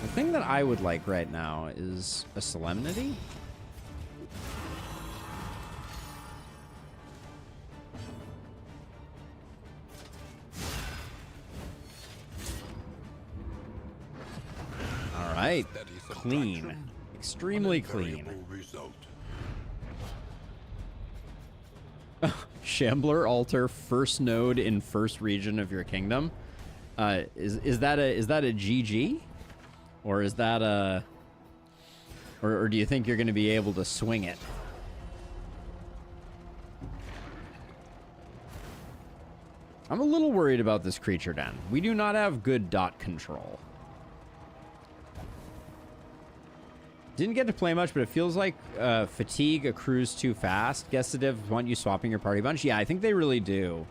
The thing that I would like right now is a solemnity. Right, clean, extremely clean. Shambler altar, first node in first region of your kingdom. Is that a GG, or is that a? Or do you think you're going to be able to swing it? I'm a little worried about this creature den. We do not have good dot control. Didn't get to play much, but it feels like fatigue accrues too fast. Guess the div want you swapping your party bunch? Yeah, I think they really do.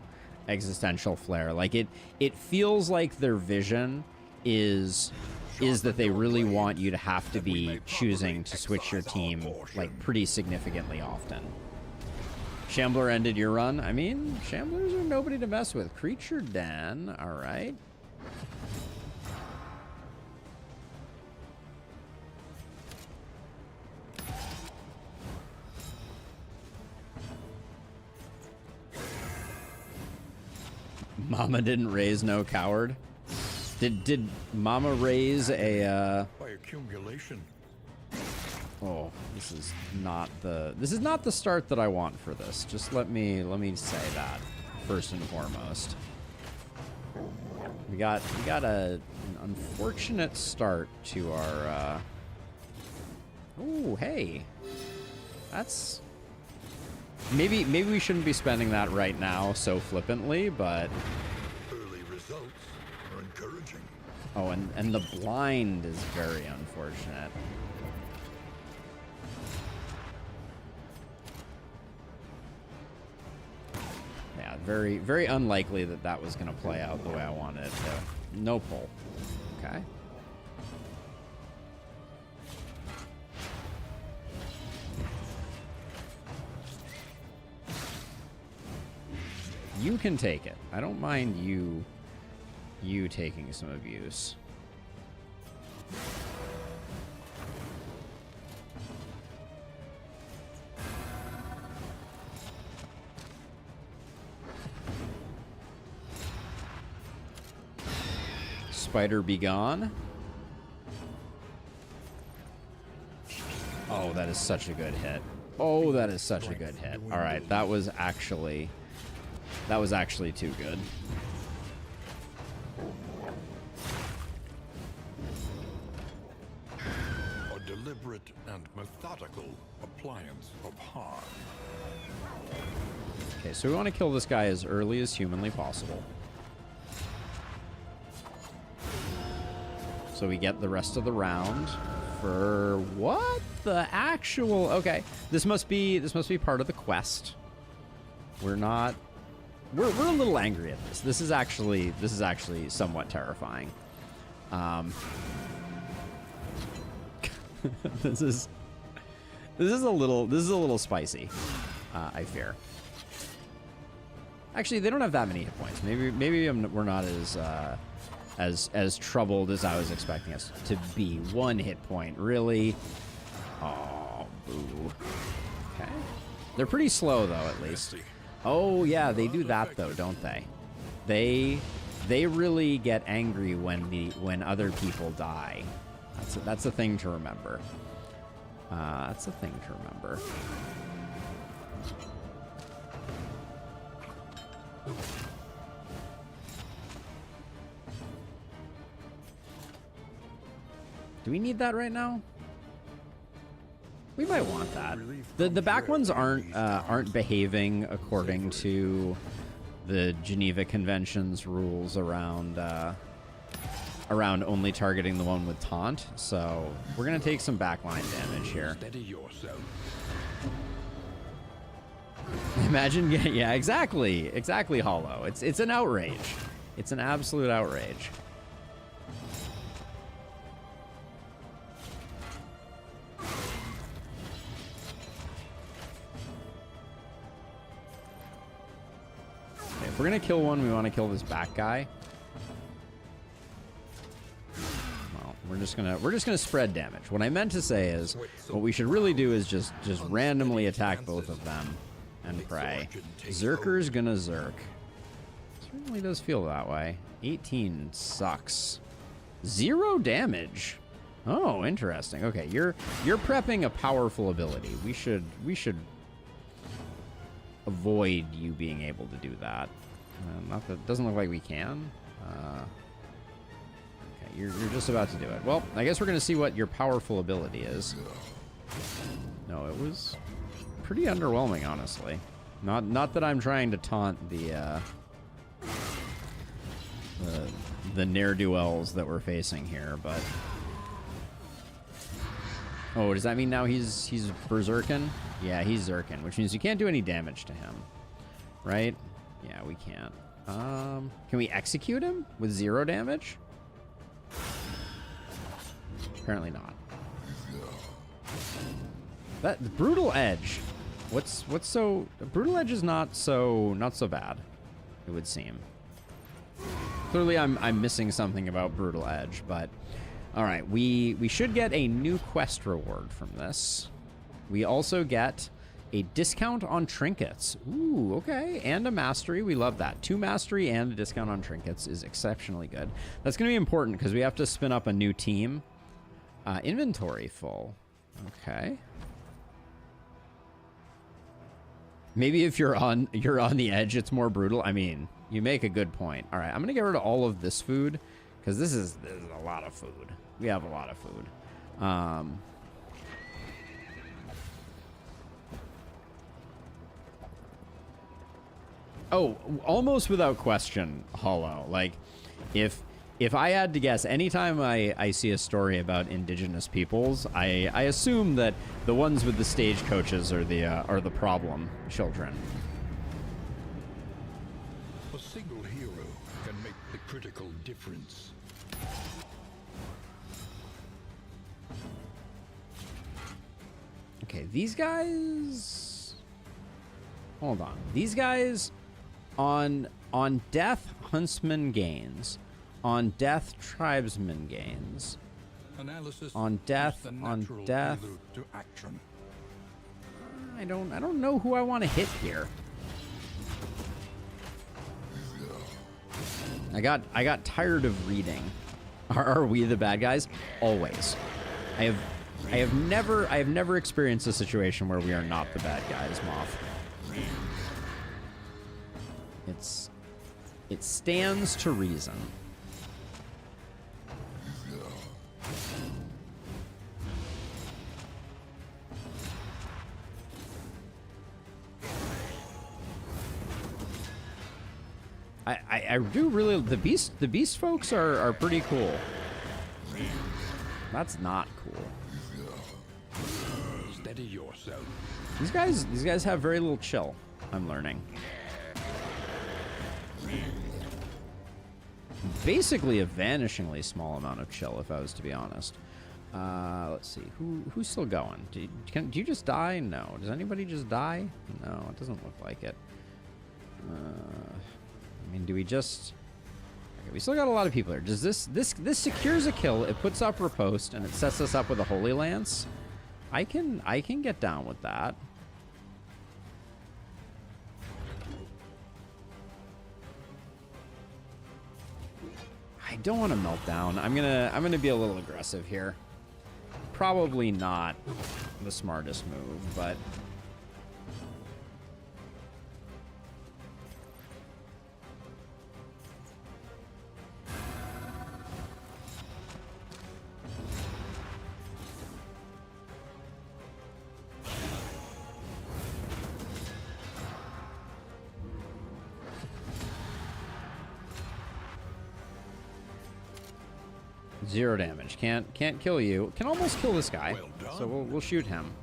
Existential flare. Like it feels like their vision is that they really want you to have to be choosing to switch your team like pretty significantly often. Shambler ended your run. I mean, Shamblers are nobody to mess with. Creature den, all right. Mama didn't raise no coward. Did Mama raise a By accumulation. Oh, this is not the start that I want for this. Just let me say that first and foremost. We got an unfortunate start to our oh, hey. That's maybe we shouldn't be spending that right now so flippantly, but Early results are encouraging. oh, and the blind is very unfortunate. Yeah, very, very unlikely that that was going to play out the way I wanted it to. No pull. Okay. You can take it. I don't mind you taking some abuse. Spider be gone. Oh, that is such a good hit. Oh, that is such a good hit. All right, that was actually too good. A deliberate and methodical appliance of harm. Okay, so we want to kill this guy as early as humanly possible. So we get the rest of the round for what the actual? Okay, this must be part of the quest. We're not. We're a little angry at this. This is actually somewhat terrifying. This is a little spicy. I fear. Actually, they don't have that many hit points. Maybe we're not as troubled as I was expecting us to be. 1 hit point, really? Oh, boo. Okay. They're pretty slow though, at least. Oh yeah, they do that though, don't they? They really get angry when other people die. That's a thing to remember. That's a thing to remember. Do we need that right now? We might want that. The back ones aren't behaving according to the Geneva Convention's rules around only targeting the one with taunt. So we're gonna take some backline damage here. Steady yourself. Imagine, yeah, exactly, Hollow. It's an outrage. It's an absolute outrage. If we're gonna kill one, we want to kill this back guy. Well, we're just gonna spread damage. What I meant to say is, what we should really do is just randomly attack both of them and pray. Zerker's gonna Zerk. Certainly does feel that way. 18 sucks. 0 damage. Oh, interesting. Okay, you're prepping a powerful ability. We should avoid you being able to do that. Not that doesn't look like we can. Okay, you're just about to do it. Well, I guess we're gonna see what your powerful ability is. No, it was pretty underwhelming, honestly. Not that I'm trying to taunt the ne'er-do-wells that we're facing here, but... Oh, does that mean now he's berserkin? Yeah, he's zerkin, which means you can't do any damage to him. Right? Yeah, we can't. Can we execute him with 0 damage? Apparently not. That brutal edge. What's so brutal edge is not so bad, it would seem. Clearly I'm missing something about brutal edge, but all right, we should get a new quest reward from this. We also get a discount on trinkets. Ooh, okay, and a mastery. We love that. 2 mastery and a discount on trinkets is exceptionally good. That's going to be important because we have to spin up a new team. Inventory full. Okay. Maybe if you're on the edge, it's more brutal. I mean, you make a good point. All right, I'm gonna get rid of all of this food because this is a lot of food. We have a lot of food. Oh, almost without question, Hollow. Like, if I had to guess, anytime I see a story about indigenous peoples, I assume that the ones with the stagecoaches are the problem children. A single hero can make the critical difference. Okay, these guys... Hold on. These guys, on death, huntsman gains. On death, tribesman gains. Analysis On death, is the on natural death. prelude to action. I don't know who I want to hit here. I got tired of reading. Are we the bad guys? Always. I have never experienced a situation where we are not the bad guys, Moth. It stands to reason. I do really... The beast folks are pretty cool. That's not cool. Steady yourself. These guys have very little chill, I'm learning. Basically a vanishingly small amount of chill, if I was to be honest. Let's see. Who's still going? Do you just die? No. Does anybody just die? No, it doesn't look like it. I mean, do we just... Okay, we still got a lot of people here. Does this secures a kill, it puts up riposte, and it sets us up with a Holy Lance? I can get down with that. I don't want to melt down. I'm gonna be a little aggressive here. Probably not the smartest move, but... Zero damage. Can't kill you. Can almost kill this guy. Well done. So we'll shoot him.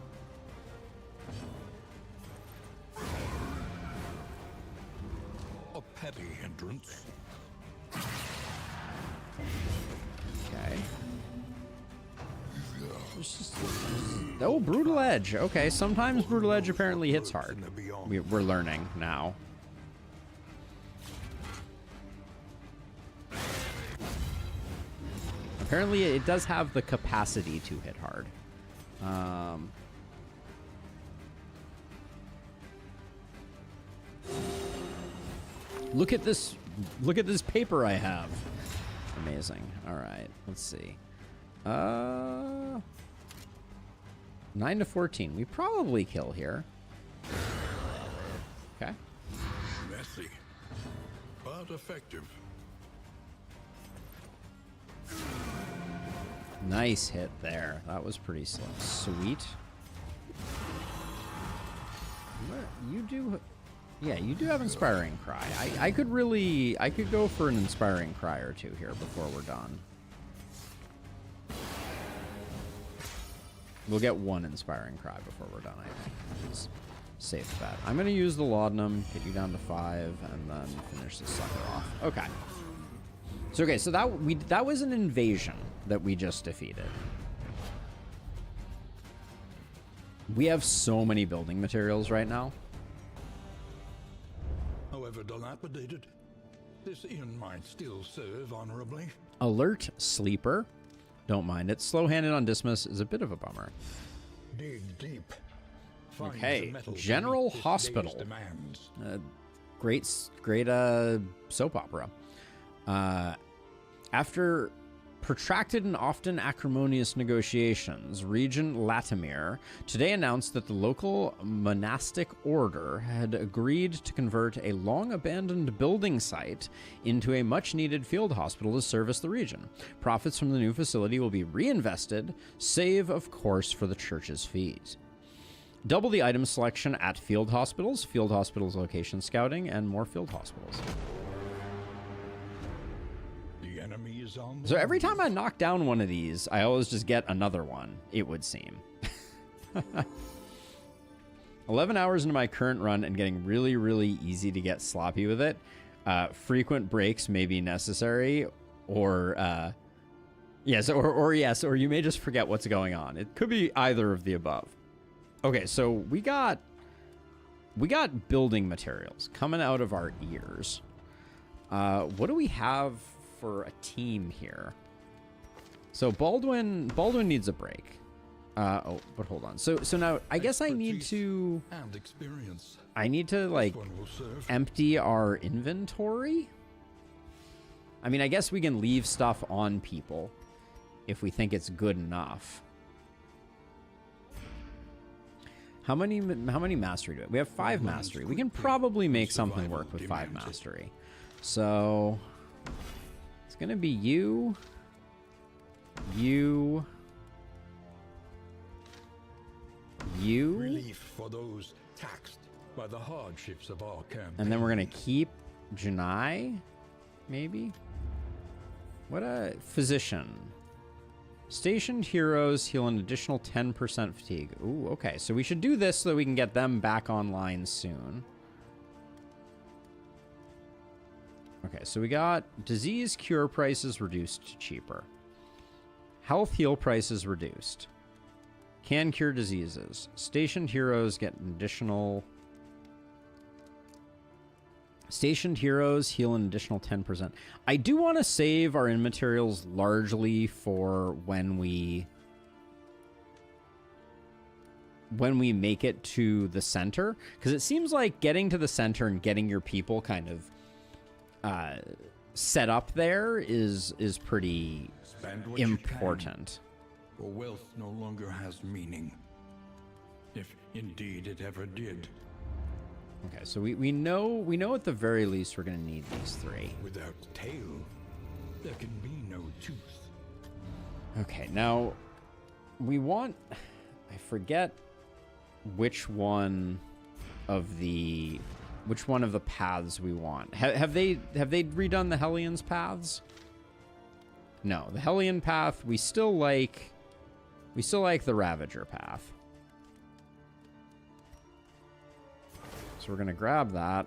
A petty hindrance. Okay. Oh, brutal edge. Okay, sometimes brutal edge apparently hits hard. We're learning now. Apparently, it does have the capacity to hit hard. Look at this! Look at this paper I have. Amazing. All right, let's see. 9 to 14. We probably kill here. Okay. Messy, but effective. Nice hit there. That was pretty sweet. You do... Yeah, you do have Inspiring Cry. I could go for an Inspiring Cry or two here before we're done. We'll get one Inspiring Cry before we're done, I think. Which is safe bet. I'm going to use the Laudanum, get you down to 5, and then finish this sucker off. Okay. So, okay, so that was an invasion that we just defeated. We have so many building materials right now. However dilapidated, this inn might still serve honorably. Alert Sleeper. Don't mind it. Slow-handed on Dismas is a bit of a bummer. Dig deep. Find Okay, the metal General beneath this Hospital. day's demands. Great soap opera. After protracted and often acrimonious negotiations, Regent Latimir today announced that the local monastic order had agreed to convert a long-abandoned building site into a much-needed field hospital to service the region. Profits from the new facility will be reinvested, save, of course, for the church's fees. Double the item selection at field hospitals location scouting, and more field hospitals. The enemy is on the So every time I knock down one of these, I always just get another one, it would seem. 11 hours into my current run and getting really, really easy to get sloppy with it. Frequent breaks may be necessary, or yes, or you may just forget what's going on. It could be either of the above. Okay, so we got building materials coming out of our ears. What do we have for a team here? So Baldwin needs a break. But hold on. So now I guess I need to and experience. I need to like This one will serve. empty our inventory. I mean, I guess we can leave stuff on people if we think it's good enough. How many mastery do we have? We have 5 mastery. We can probably make something work with 5 mastery. So it's gonna be you. Relief for those taxed by the hardships of our campaign. And then we're gonna keep Janai, maybe. What a physician. Stationed heroes heal an additional 10% fatigue. Ooh, okay. So we should do this so that we can get them back online soon. Okay, so we got disease cure prices reduced to cheaper. Health heal prices reduced. Can cure diseases. Stationed heroes get an additional... Stationed heroes heal an additional 10%. I do want to save our in materials largely for when we make it to the center, because it seems like getting to the center and getting your people kind of set up there is pretty Spend what you can, important. for wealth no longer has meaning. If indeed it ever did. Okay, so we know at the very least we're gonna need these 3. Without tail, there can be no tooth. Okay, now we want... I forget which one of the paths we want. Have they redone the Hellions paths? No, the Hellion path we still like the Ravager path. So we're gonna grab that.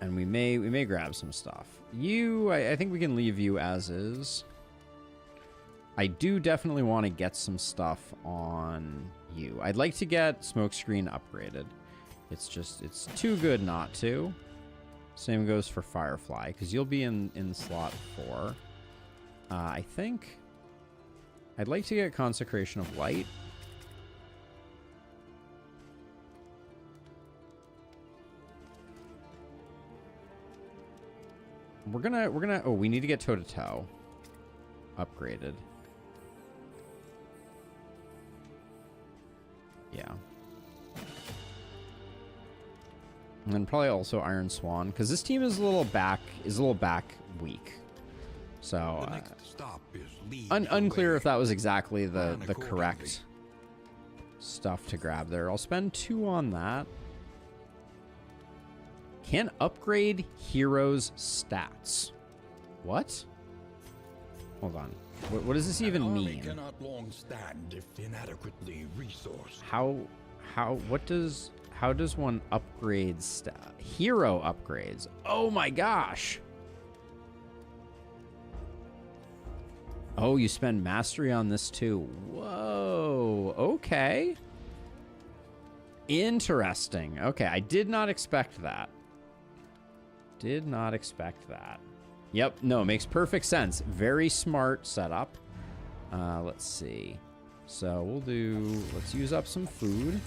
And we may grab some stuff. You, I think we can leave you as is. I do definitely want to get some stuff on you. I'd like to get Smokescreen upgraded. It's too good not to. Same goes for Firefly, because you'll be in slot 4. I think I'd like to get Consecration of Light. We're gonna oh, we need to get toe to toe upgraded. Yeah. And then probably also Iron Swan, because this team is a little back weak. So The next stop is lead unclear away. if that was exactly the Plan accordingly. correct stuff to grab there. I'll spend 2 on that. Can upgrade heroes' stats. What? Hold on. What does this even mean? Cannot long stand if inadequately resourced. How does one upgrade hero upgrades? Oh my gosh. Oh, you spend mastery on this too. Whoa. Okay. Interesting. Okay, I did not expect that. Did not expect that. Yep, no, makes perfect sense. Very smart setup. Let's see. So let's use up some food.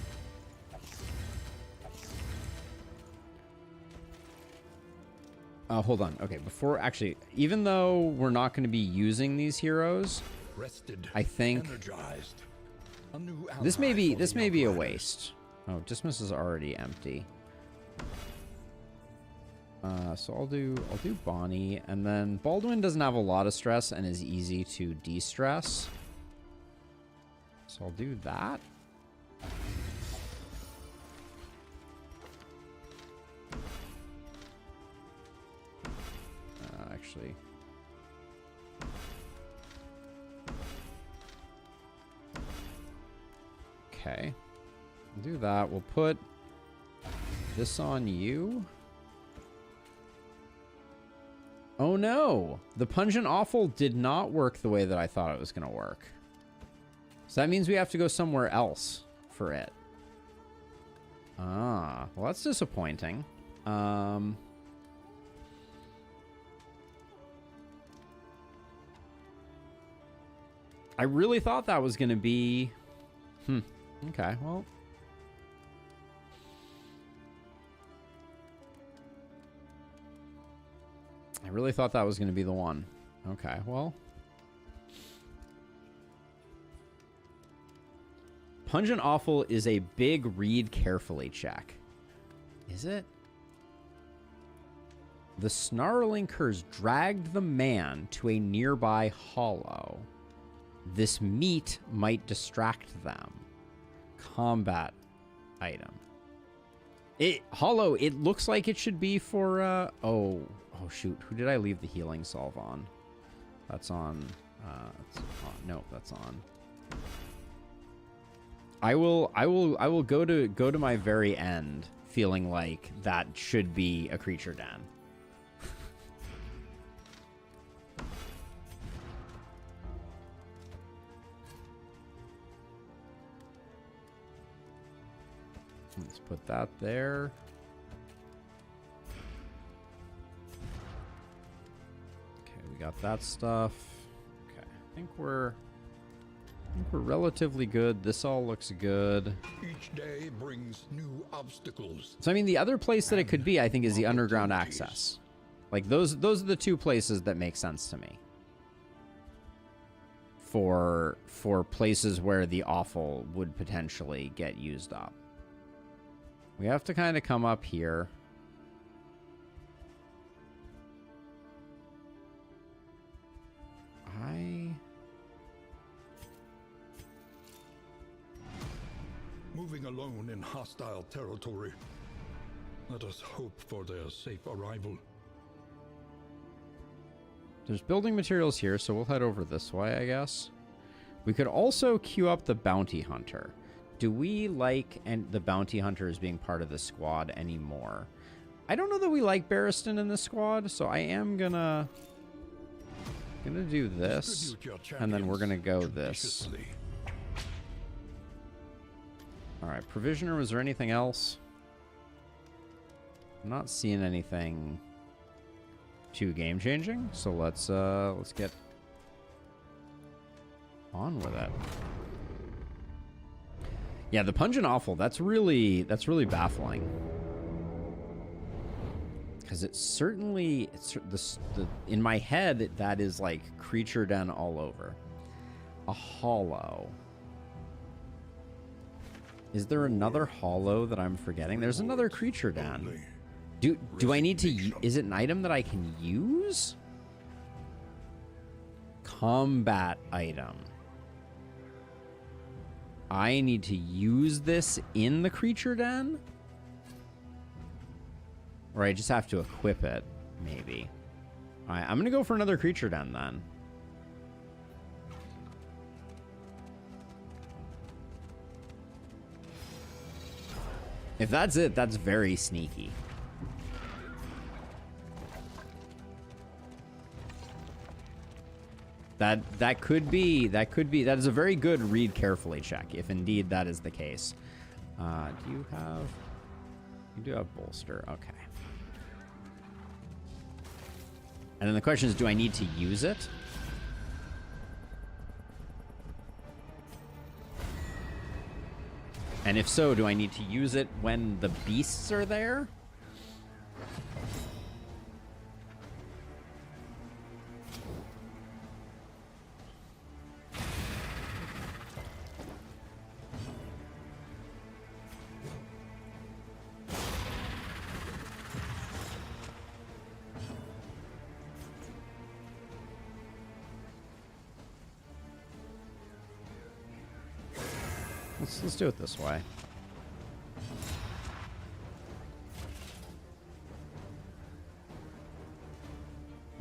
Hold on. Okay, actually, even though we're not going to be using these heroes, I think this may be a waste. Oh, dismiss is already empty. So I'll do Bonnie, and then Baldwin doesn't have a lot of stress and is easy to de-stress. So I'll do that. Actually. Okay. I'll do that. We'll put this on you. Oh no! The Pungent Offal did not work the way that I thought it was going to work. So that means we have to go somewhere else for it. Ah, well that's disappointing. I really thought that was going to be... Okay, well... I really thought that was going to be the one. Okay, well... Pungent Offal is a big read carefully check. Is it? The Snarlinkers dragged the man to a nearby hollow. This meat might distract them. Combat item. Hollow, it looks like it should be for, oh shoot. Who did I leave the healing salve on? That's on, no, that's on. I will go to my very end feeling like that should be a creature den. Let's put that there. Okay, we got that stuff. Okay, I think we're relatively good. This all looks good. Each day brings new obstacles. So I mean, the other place that it could be, I think, is the underground access. Like those are the two places that make sense to me. For places where the offal would potentially get used up. We have to kind of come up here. Moving alone in hostile territory. Let us hope for their safe arrival. There's building materials here, so we'll head over this way, I guess. We could also queue up the bounty hunter. Do we like the bounty hunter as being part of the squad anymore? I don't know that we like Barristan in the squad, so I am gonna do this, and then we're gonna go this. All right, provisioner. Was there anything else? I'm not seeing anything too game changing, so let's get on with it. Yeah, the Pungent Offal, that's really baffling. Because it's certainly, in my head, that is like creature den all over. A hollow. Is there another hollow that I'm forgetting? There's another creature den. Do I need to, is it an item that I can use? Combat item. I need to use this in the creature den? Or I just have to equip it, maybe. All right, I'm going to go for another creature den then. If that's it, that's very sneaky. That could be, that is a very good read carefully check, if indeed that is the case. You do have bolster, okay. And then the question is, do I need to use it? And if so, do I need to use it when the beasts are there? Let's do it this way.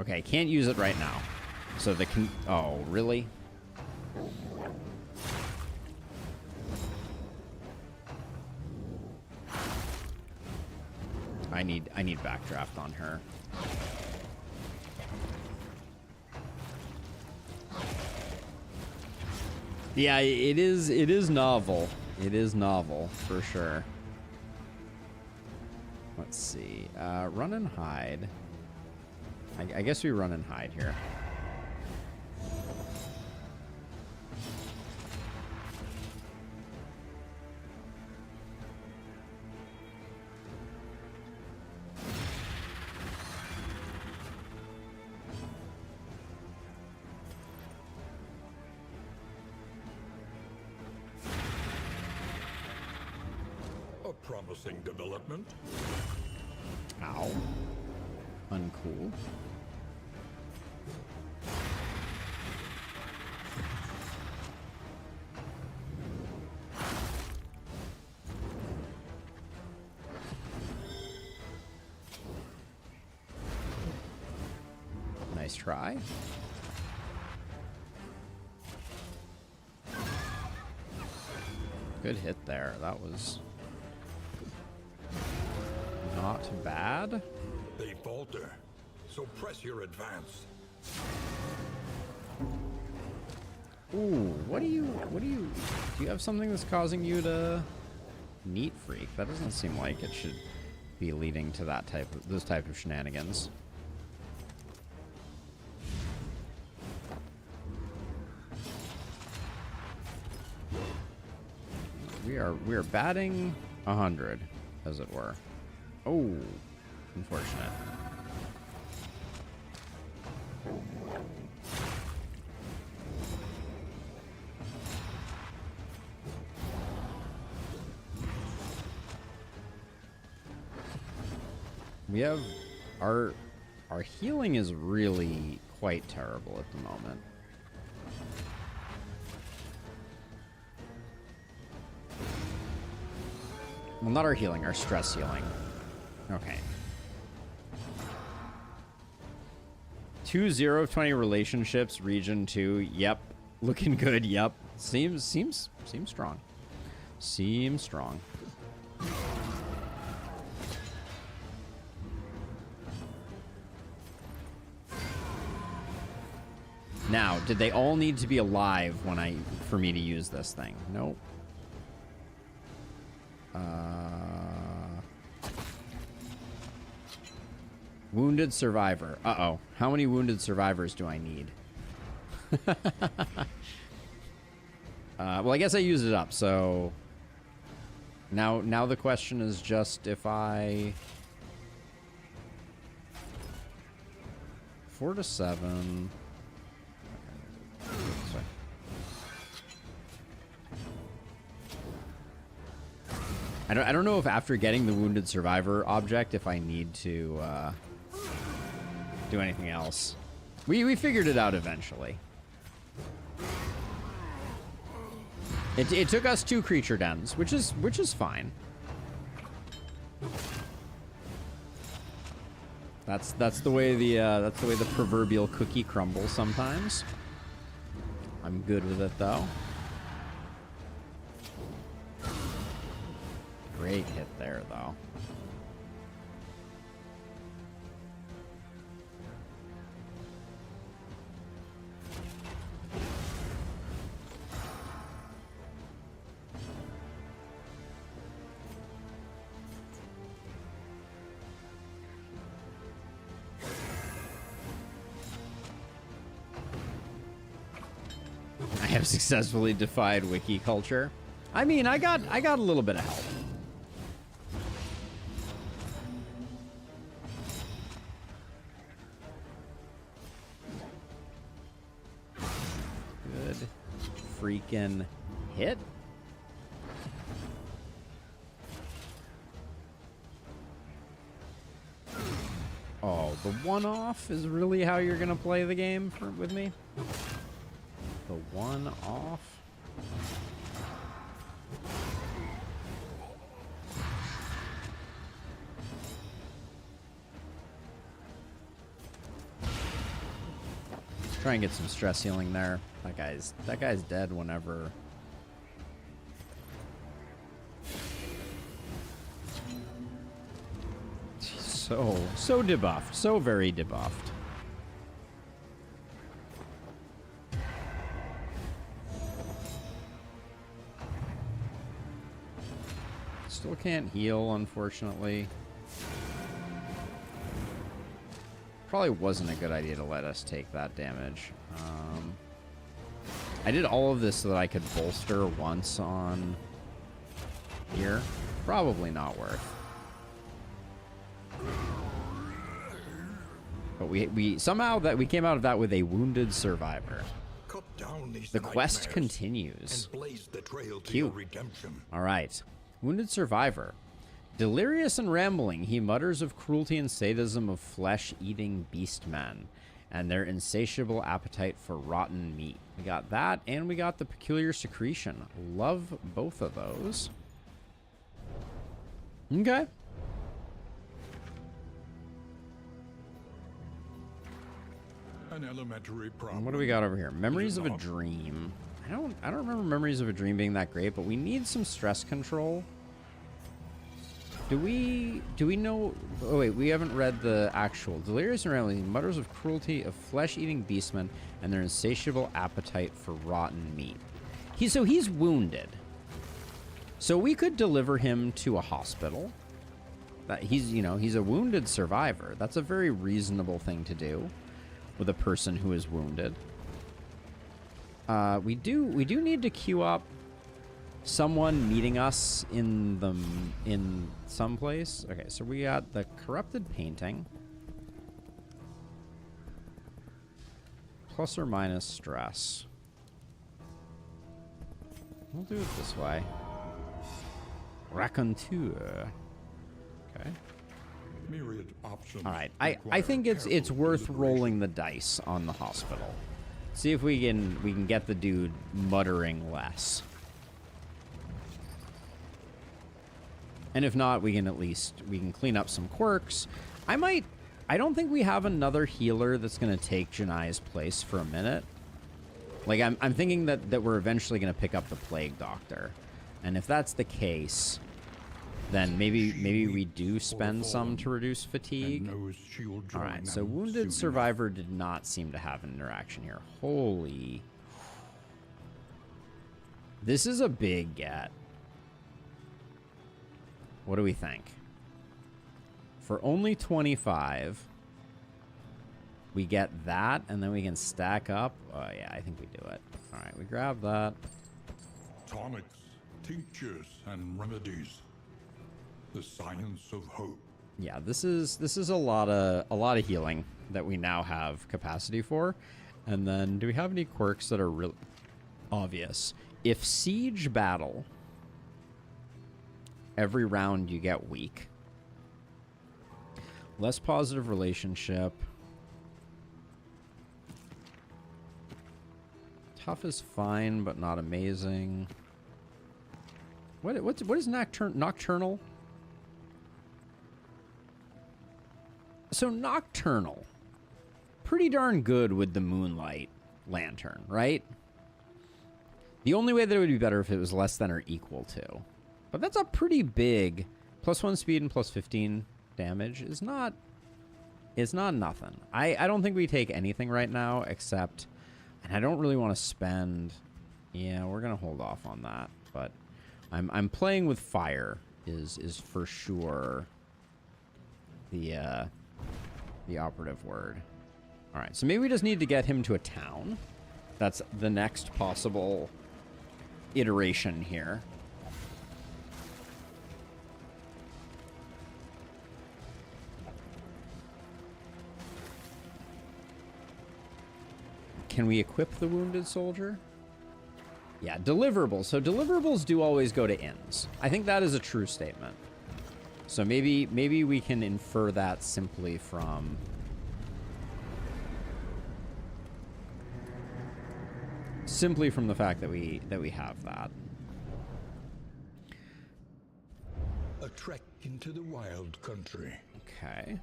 Okay, can't use it right now. So the oh, really? I need backdraft on her. Yeah, it is novel. It is novel, for sure. Let's see. Run and hide. I guess we run and hide here. A promising development. Ow. Uncool. Nice try. Good hit there. That was not bad. They falter, so press your advance. Ooh, do you have something that's causing you to neat freak? That doesn't seem like it should be leading to those type of shenanigans. We are batting 100, as it were. Oh, unfortunate. We have our healing is really quite terrible at the moment. Well, not our healing, our stress healing. Okay. 2 0 of 20 relationships, region 2. Yep. Looking good. Yep. Seems strong. Seems strong. Now, did they all need to be alive for me to use this thing? Nope. Wounded survivor. Uh-oh. How many wounded survivors do I need? Well, I guess I used it up, so now the question is just if I 4 to 7. Sorry. I don't know if after getting the wounded survivor object, if I need to do anything else. We figured it out eventually. It took us 2 creature dens, which is fine. That's the way the proverbial cookie crumbles sometimes. I'm good with it though. Great hit there though. I have successfully defied wiki culture. I mean, I got a little bit of help. Good freaking hit. Oh, the one-off is really how you're gonna play the game with me? The one-off? Try and get some stress healing there. That guy's dead whenever. So debuffed. So very debuffed. Still can't heal, unfortunately. Probably wasn't a good idea to let us take that damage. I did all of this so that I could bolster once on here. Probably not worth. But we somehow that we came out of that with a wounded survivor. Cut down these The quest nightmares continues. and blaze the trail to Cute. your redemption. All right. Wounded survivor. Delirious and rambling, he mutters of cruelty and sadism of flesh-eating beastmen and their insatiable appetite for rotten meat. We got that, and we got the peculiar secretion. Love both of those. Okay. An elementary problem. And what do we got over here? Memories of a Dream. I don't remember Memories of a Dream being that great, but we need some stress control. Do we know? Oh wait, we haven't read the actual. Delirious and rambling, mutters of cruelty of flesh-eating beastmen and their insatiable appetite for rotten meat. He's wounded. So we could deliver him to a hospital. That he's a wounded survivor. That's a very reasonable thing to do with a person who is wounded. We do need to queue up someone meeting us in some place. Okay, so we got the corrupted painting. Plus or minus stress. We'll do it this way. Raconteur. Okay. Myriad options. All right. I think it's worth rolling the dice on the hospital. See if we can get the dude muttering less. And if not, we can clean up some quirks. I don't think we have another healer that's going to take Janai's place for a minute. Like, I'm thinking that we're eventually going to pick up the Plague Doctor. And if that's the case, then maybe we do spend some to reduce fatigue. All right, so Wounded Survivor did not seem to have an interaction here. Holy. This is a big get. What do we think? For only 25, we get that, and then we can stack up. Oh, yeah, I think we do it. All right, we grab that. Tonics, tinctures, and remedies. The science of hope. Yeah, this is a lot of healing that we now have capacity for. And then, do we have any quirks that are really obvious? If siege battle, every round you get weak. Less positive relationship. Tough is fine, but not amazing. What is nocturnal? So nocturnal, pretty darn good with the moonlight lantern, right? The only way that it would be better if it was less than or equal to. But that's a pretty big +1 speed and +15 damage is not nothing. I don't think we take anything right now except, and I don't really want to spend. Yeah, we're gonna hold off on that. But I'm playing with fire is for sure the operative word. All right, so maybe we just need to get him to a town. That's the next possible iteration here. Can we equip the wounded soldier? Yeah, deliverables. So deliverables do always go to inns. I think that is a true statement. So maybe we can infer that simply from the fact that we have that. A trek into the wild country. Okay.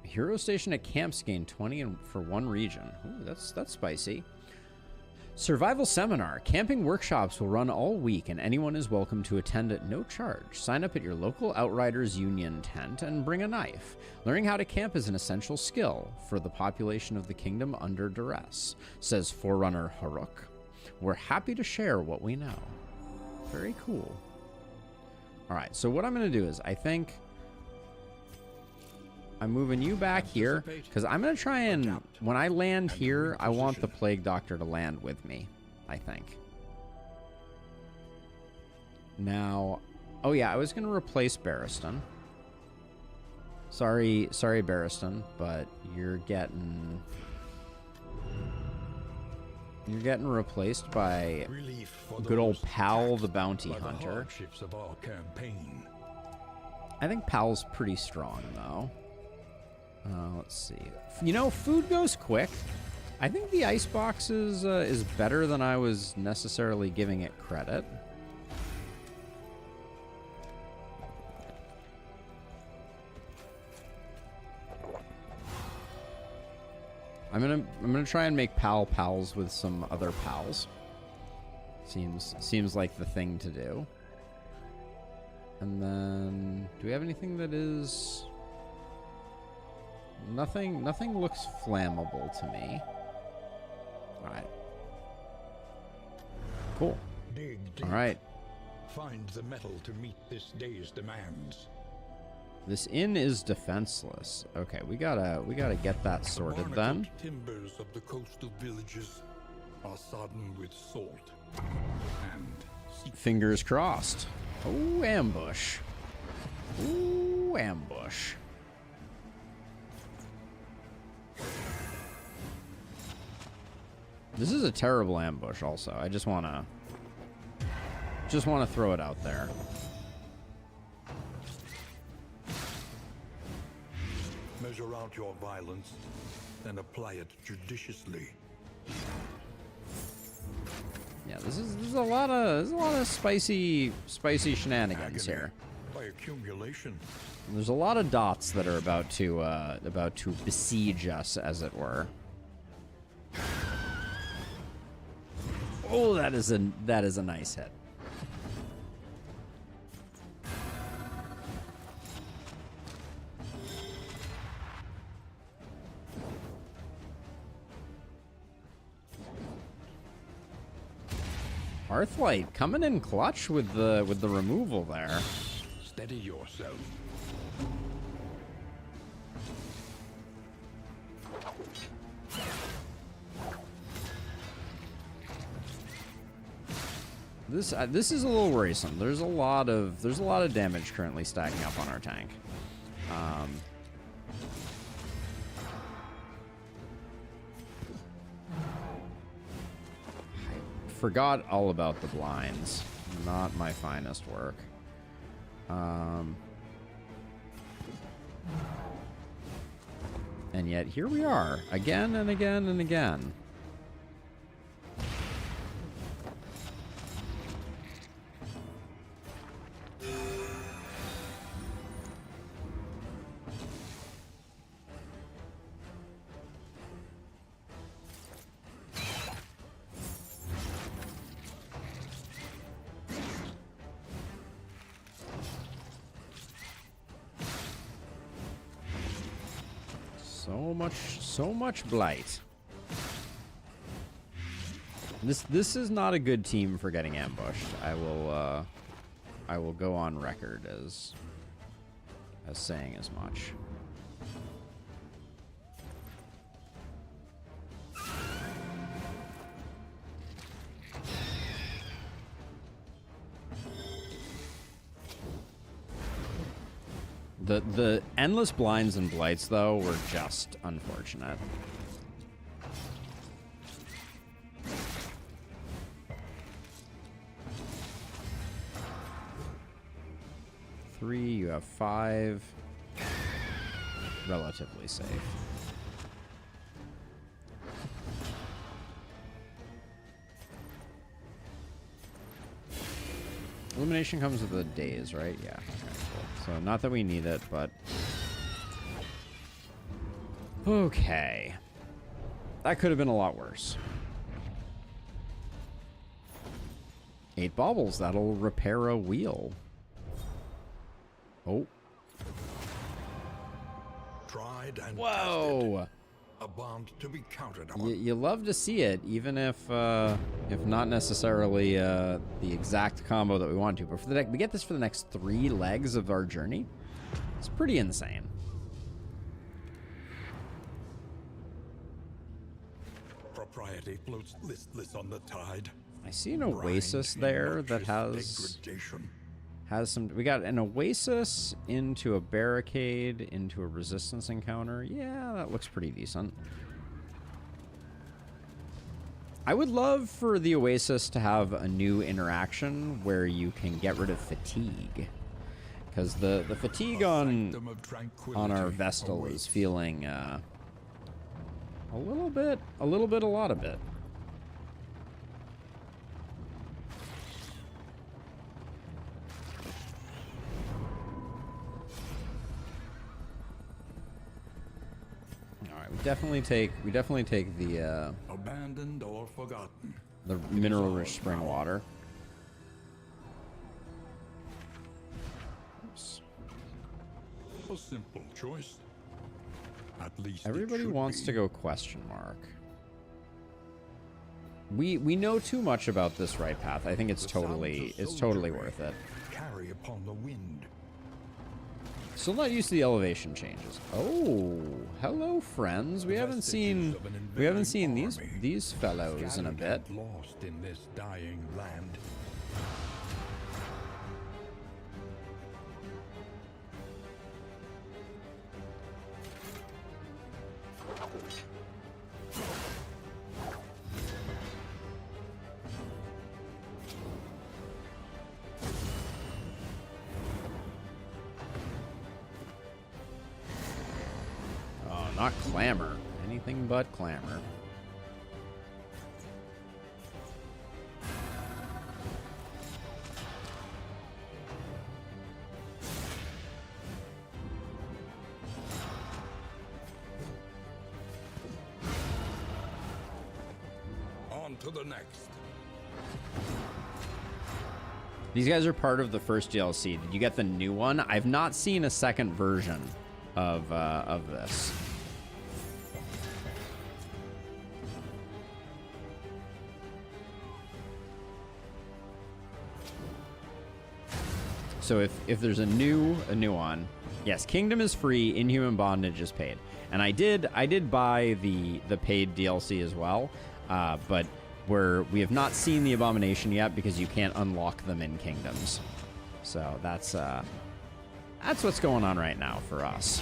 Hero station at camps gain 20 for one region. Ooh, that's spicy. Survival seminar. Camping workshops will run all week and anyone is welcome to attend at no charge. Sign up at your local Outriders Union tent and bring a knife. Learning how to camp is an essential skill for the population of the kingdom under duress, says Forerunner Haruk. We're happy to share what we know. Very cool. All right, so what I'm going to do is I think I'm moving you back here because I'm going to try and, when I land here, I want the Plague Doctor to land with me, I think. Now, oh yeah, I was going to replace Barristan. Sorry, Barristan, but you're getting replaced by good old Pal the Bounty Hunter. I think Pal's pretty strong, though. Let's see. You know, food goes quick. I think the icebox is better than I was necessarily giving it credit. I'm gonna try and make pals with some other pals. Seems like the thing to do. And then, do we have anything that is? Nothing looks flammable to me. All right. Cool. Dig deep. All right. Find the metal to meet this day's demands. This inn is defenseless. Okay, we gotta get that sorted then. Timbers of the coastal villages are sodden with salt and Fingers crossed. Oh, ambush. Ooh, ambush. This is a terrible ambush also. I just want to throw it out there. measure out your violence and apply it judiciously. Yeah, this is a lot of spicy shenanigans here. By accumulation. And there's a lot of dots that are about to besiege us, as it were. Oh, that is a nice hit. Hearthlight coming in clutch with the removal there. Steady yourself. This is a little worrisome. There's a lot of damage currently stacking up on our tank. I forgot all about the blinds. Not my finest work. And yet here we are, again and again and again. So much blight. This is not a good team for getting ambushed. I will go on record as saying as much. The endless blinds and blights, though, were just unfortunate. Three, you have 5. Relatively safe. Illumination comes with the days, right? Yeah. Okay, cool. So not that we need it, but... Okay. That could have been a lot worse. 8 baubles. That'll repair a wheel. Oh. Tried and Whoa! tested. A bond to be counted on. You love to see it, even if not necessarily the exact combo that we want to. But for the we get this for the next 3 legs of our journey. It's pretty insane. Propriety floats listless on the tide. I see an oasis there that has some. We got an oasis into a barricade into a resistance encounter. Yeah, that looks pretty decent. I would love for the oasis to have a new interaction where you can get rid of fatigue, because the fatigue on our Vestal is feeling a little bit, a lot of it. We definitely take the abandoned or forgotten. The mineral rich spring water. Oops. A simple choice. At least everybody wants to go question mark. We know too much about this right path. I think it's totally worth it. Carry upon the wind. Still not used to the elevation changes. Oh, hello, friends. We haven't seen these fellows in a bit. Lost in this dying land. Not clamor. Anything but clamor. On to the next. These guys are part of the first DLC. Did you get the new one? I've not seen a second version of this. So if there's a new one, yes, Kingdom is free, Inhuman Bondage is paid, and I did buy the paid DLC as well, but we have not seen the Abomination yet because you can't unlock them in Kingdoms. So that's what's going on right now for us.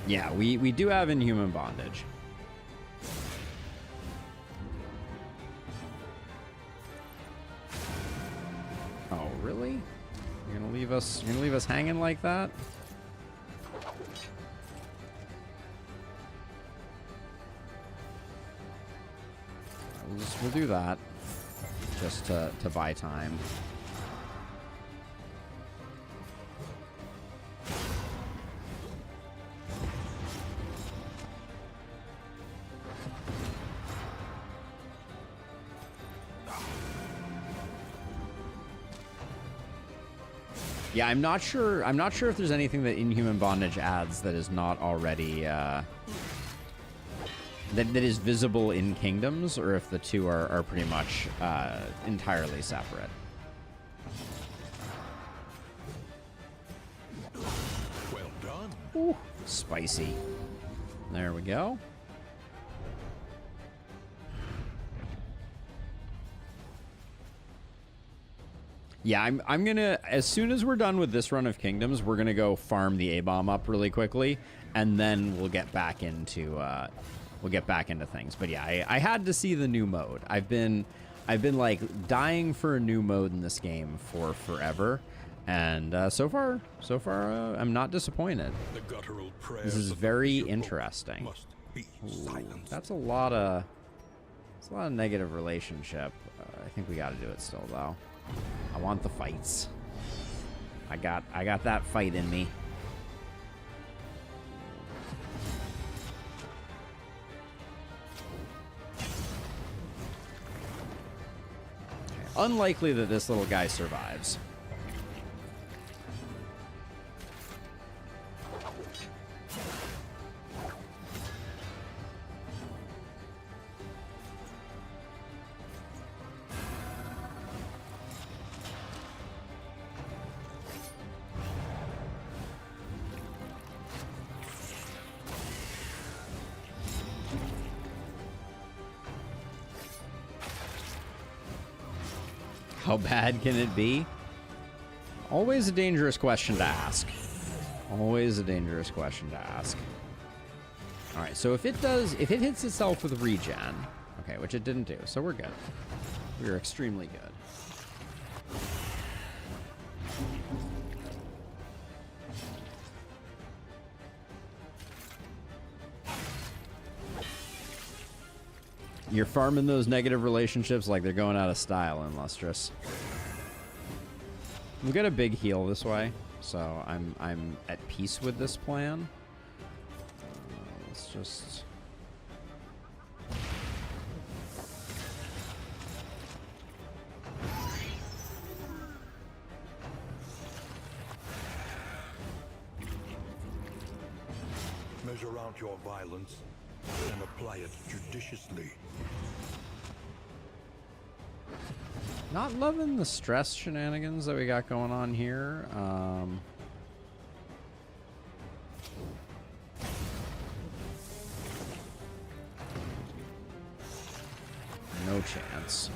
Yeah, we do have Inhuman Bondage. Oh, really? You're gonna leave us hanging like that? We'll do that just to buy time. Yeah, I'm not sure. I'm not sure if there's anything that Inhuman Bondage adds that is not already that is visible in Kingdoms, or if the two are pretty much entirely separate. Well done. Ooh, spicy. There we go. Yeah, I'm gonna, as soon as we're done with this run of Kingdoms, we're gonna go farm the A-bomb up really quickly, and then we'll get back into things. But yeah, I had to see the new mode. I've been like dying for a new mode in this game for forever, and so far I'm not disappointed. The guttural prayers This is of the very miserable interesting. must be Ooh, silenced. that's a lot of negative relationship. I think we got to do it still though. I want the fights. I got that fight in me. Okay. Unlikely that this little guy survives. How bad can it be? Always a dangerous question to ask. Always a dangerous question to ask. All right, so if it hits itself with regen, okay, which it didn't do, so we're good. We're extremely good. You're farming those negative relationships like they're going out of style in Lustrous. We got a big heal this way, so I'm at peace with this plan. Let's just... Measure out your violence and apply it judiciously. Not loving the stress shenanigans that we got going on here. No chance.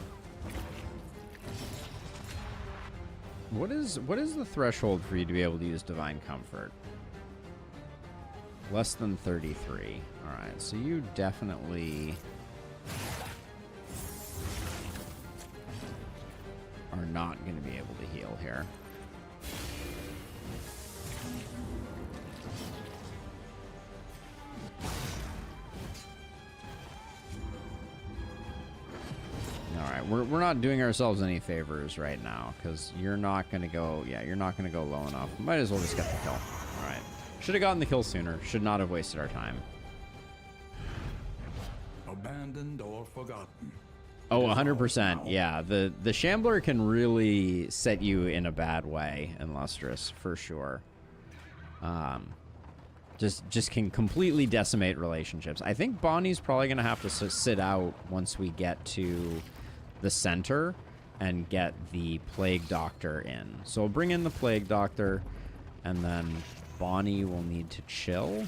What is the threshold for you to be able to use Divine Comfort? Less than 33. All right, so you definitely are not going to be able to heal here. All right, we're not doing ourselves any favors right now because you're not going to go. Yeah, you're not going to go low enough. Might as well just get the kill. All right. Should have gotten the kill sooner. Should not have wasted our time. Abandoned or forgotten. Oh, 100%. Yeah, the Shambler can really set you in a bad way in Lustrous, for sure. Just can completely decimate relationships. I think Bonnie's probably going to have to sit out once we get to the center and get the Plague Doctor in. So we'll bring in the Plague Doctor, and then Bonnie will need to chill.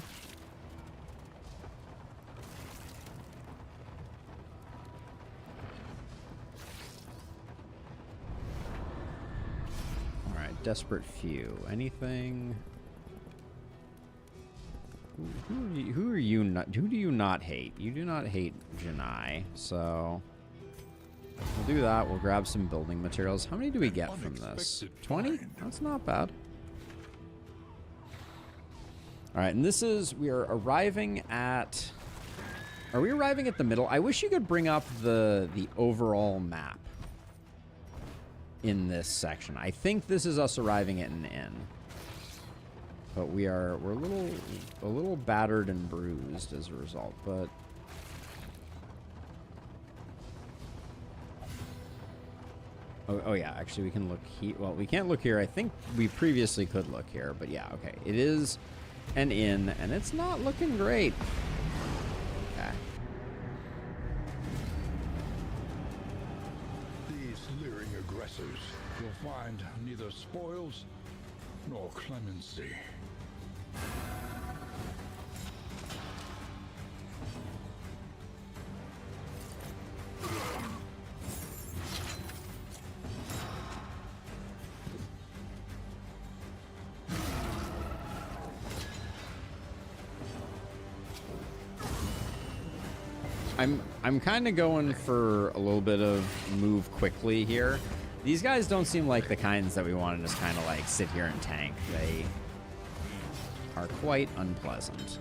All right, Desperate Few. Anything? Who are you not? Who do you not hate? You do not hate Janai, so we'll do that. We'll grab some building materials. How many do we get from this? 20? That's not bad. All right, and this is, we are arriving at, are we arriving at the middle? I wish you could bring up the overall map in this section. I think this is us arriving at an inn. But we're a little battered and bruised as a result, but Oh yeah, actually we can look here. Well, we can't look here. I think we previously could look here, but yeah, okay. It is an inn, and it's not looking great. Okay. These leering aggressors will find neither spoils nor clemency. I'm kind of going for a little bit of move quickly here. These guys don't seem like the kinds that we want to just kind of like sit here and tank. They are quite unpleasant.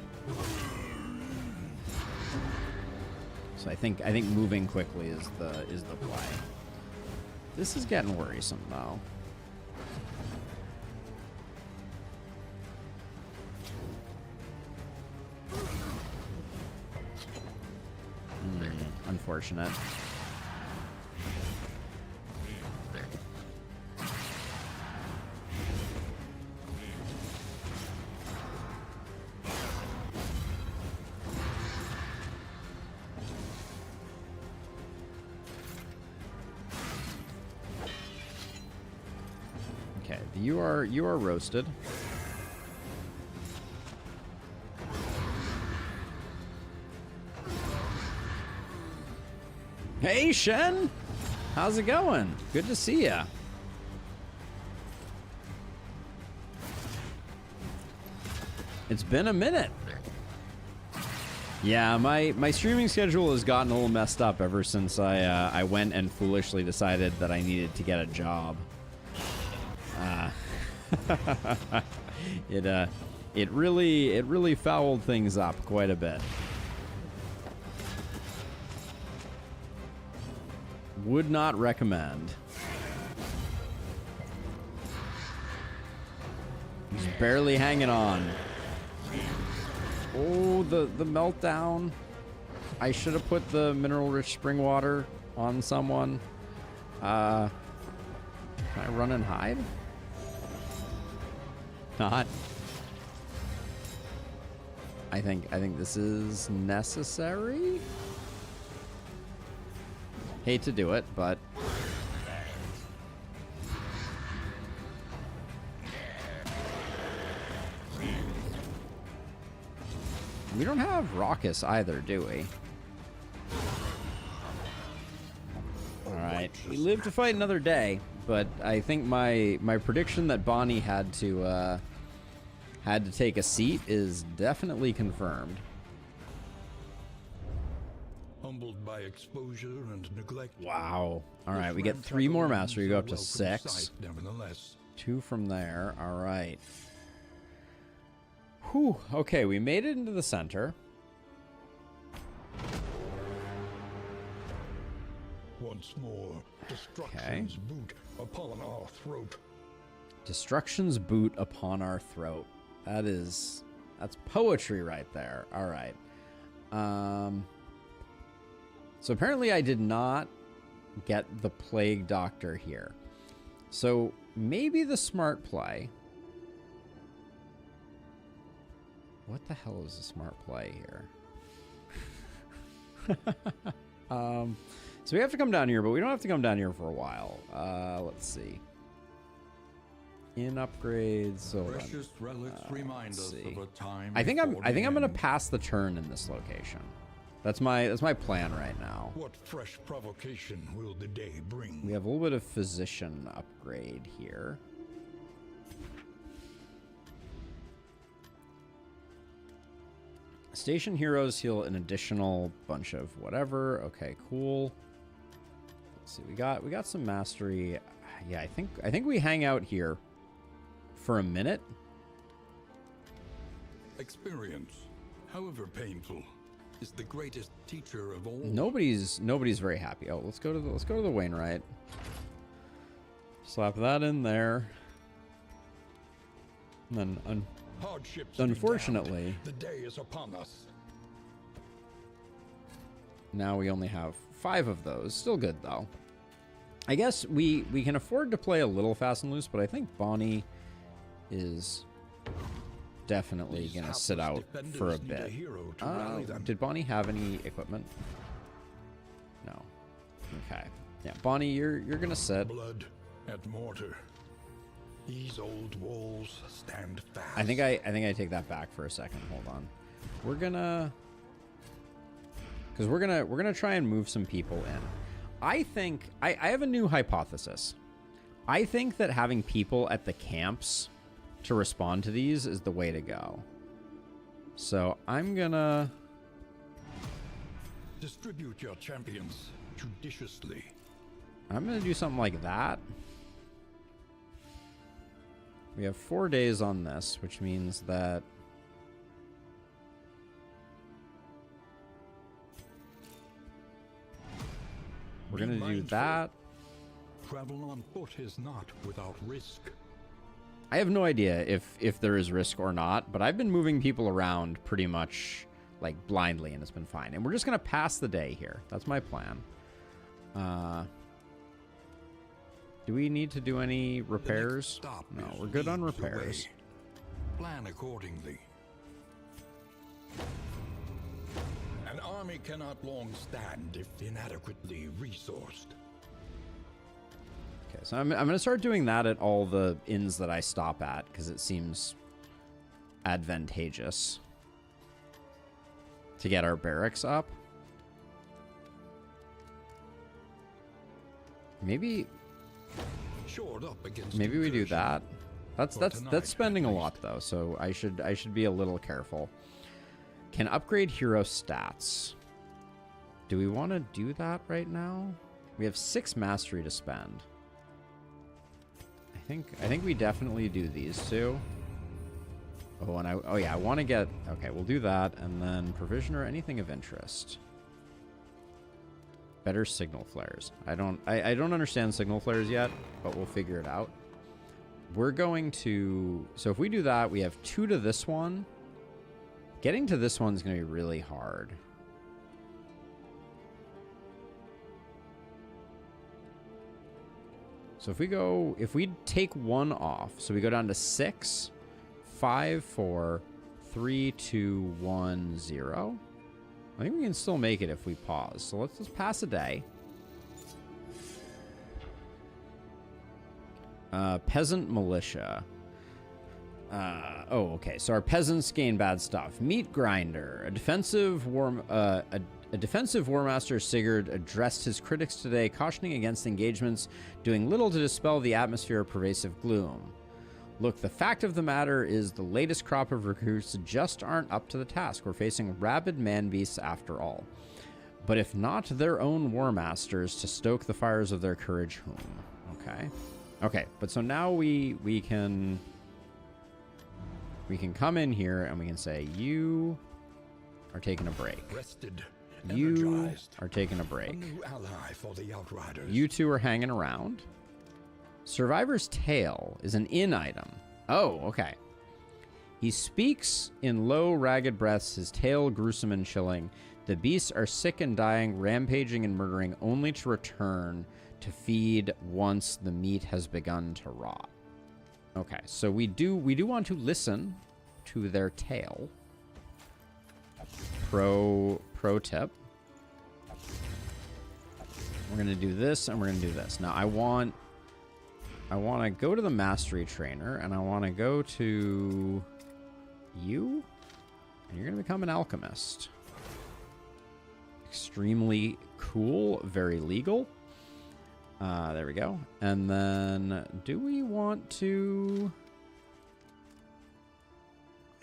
So I think moving quickly is the play. This is getting worrisome though. Unfortunate. Okay, you are roasted. Hey, Shen! How's it going? Good to see ya. It's been a minute. Yeah, my streaming schedule has gotten a little messed up ever since I went and foolishly decided that I needed to get a job. It really fouled things up quite a bit. Would not recommend. He's barely hanging on. Oh, the meltdown. I should have put the mineral-rich spring water on someone. Can I run and hide? Not. I think this is necessary. Hate to do it, but we don't have Raucous either, do we? All right, we live to fight another day, but I think my prediction that Bonnie had to take a seat is definitely confirmed. Humbled by exposure and neglect. Wow. All right, we get 3 more mastery. We go up to 6. Sight, nevertheless. 2 from there. All right. Whew. Okay, we made it into the center. Once more, destruction's boot upon our throat. Destruction's boot upon our throat. That's poetry right there. All right. So apparently I did not get the Plague Doctor here. So maybe the smart play. What the hell is the smart play here? So we have to come down here, but we don't have to come down here for a while. Let's see. In upgrades, so precious relics remind us of a time. I think I'm gonna pass the turn in this location. That's my plan right now. What fresh provocation will the day bring? We have a little bit of physician upgrade here. Station heroes heal an additional bunch of whatever. Okay, cool. Let's see. We got some mastery. Yeah, I think we hang out here for a minute. Experience, however painful, is the greatest teacher of all. Nobody's very happy. Oh, let's go to the Wainwright. Slap that in there. And then unfortunately, the day is upon us. Now we only have 5 of those. Still good though. I guess we can afford to play a little fast and loose, but I think Bonnie is definitely going to sit out for a bit. Did Bonnie have any equipment? No. Okay. Yeah, Bonnie, you're going to sit. Blood and mortar. These old walls stand fast. I think I take that back for a second. Hold on. We're gonna, because we're gonna try and move some people in. I think I have a new hypothesis. I think that having people at the camps to respond to these is the way to go. So I'm gonna distribute your champions judiciously. I'm gonna do something like that. We have 4 days on this, which means that we're going to do that. Travel on foot is not without risk. I have no idea if there is risk or not, but I've been moving people around pretty much like blindly, and it's been fine. And we're just going to pass the day here. That's my plan. Do we need to do any repairs? No, we're good on repairs. Plan accordingly. An army cannot long stand if inadequately resourced. Okay, so I'm going to start doing that at all the inns that I stop at, because it seems advantageous to get our barracks up. Maybe we do that. That's spending a lot though, so I should be a little careful. Can upgrade hero stats. Do we want to do that right now? We have 6 mastery to spend. I think we definitely do these two. Oh, and I want to get, okay, we'll do that, and then provision or anything of interest. Better signal flares. I don't understand signal flares yet, but we'll figure it out. We're going to, so if we do that, we have 2 to this one. Getting to this one's going to be really hard. So if we take 1 off, so we go down to 6, 5, 4, 3, 2, 1, 0. I think we can still make it if we pause. So let's just pass a day. Peasant militia. Okay. So our peasants gain bad stuff. Meat grinder. A defensive war master Sigurd addressed his critics today, cautioning against engagements, doing little to dispel the atmosphere of pervasive gloom. Look, the fact of the matter is the latest crop of recruits just aren't up to the task. We're facing rabid man-beasts after all. But if not their own war masters to stoke the fires of their courage, whom? Okay. Okay, but so now we can come in here and we can say, you are taking a break. Rested, you are taking a break. A new ally for the Outriders. You two are hanging around. Survivor's Tale is an inn item. Oh, okay. He speaks in low, ragged breaths, his tale gruesome and chilling. The beasts are sick and dying, rampaging and murdering, only to return to feed once the meat has begun to rot. Okay, so we do want to listen to their tale. Pro tip. We're gonna do this and we're gonna do this. Now I want to go to the mastery trainer, and I want to go to you, and you're going to become an alchemist. Extremely cool, very legal. There we go. And then, do we want to?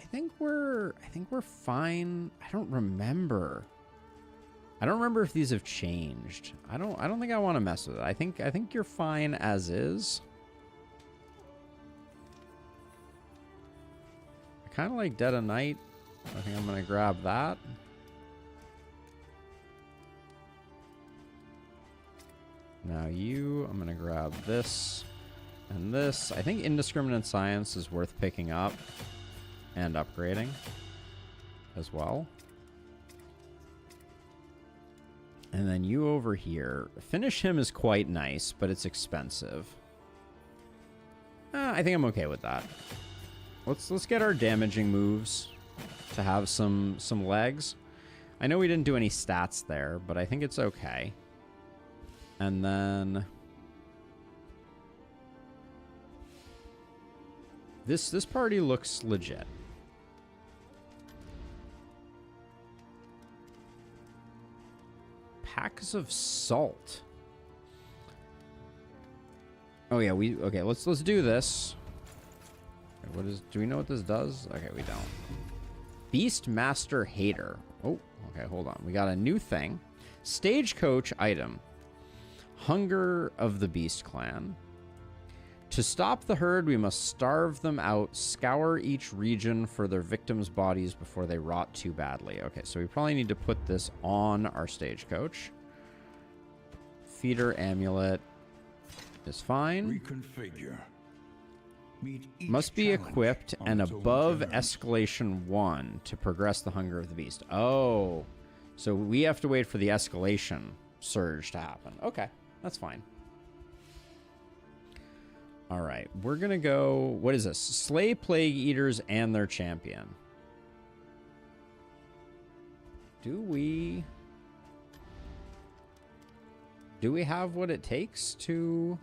I think we're fine. I don't remember if these have changed. I don't think I want to mess with it. I think you're fine as is. Kind of like Dead of Night. I think I'm going to grab that. Now I'm going to grab this and this. I think Indiscriminate Science is worth picking up and upgrading as well. And then you over here. Finish him is quite nice, but it's expensive. I think I'm okay with that. Let's get our damaging moves to have some legs. I know we didn't do any stats there, but I think it's okay. And then this party looks legit. Packs of salt. Oh yeah, okay, let's do this. Do we know what this does? Okay, we don't. Beastmaster Hater. Oh, okay, hold on. We got a new thing. Stagecoach item. Hunger of the Beast Clan. To stop the herd, we must starve them out, scour each region for their victims' bodies before they rot too badly. Okay, so we probably need to put this on our stagecoach. Feeder amulet is fine. Reconfigure. Must be equipped and above escalation 1 to progress the Hunger of the Beast. Oh, so we have to wait for the escalation surge to happen. Okay, that's fine. All right, we're going to go... What is this? Slay Plague Eaters and their champion. Do we have what it takes to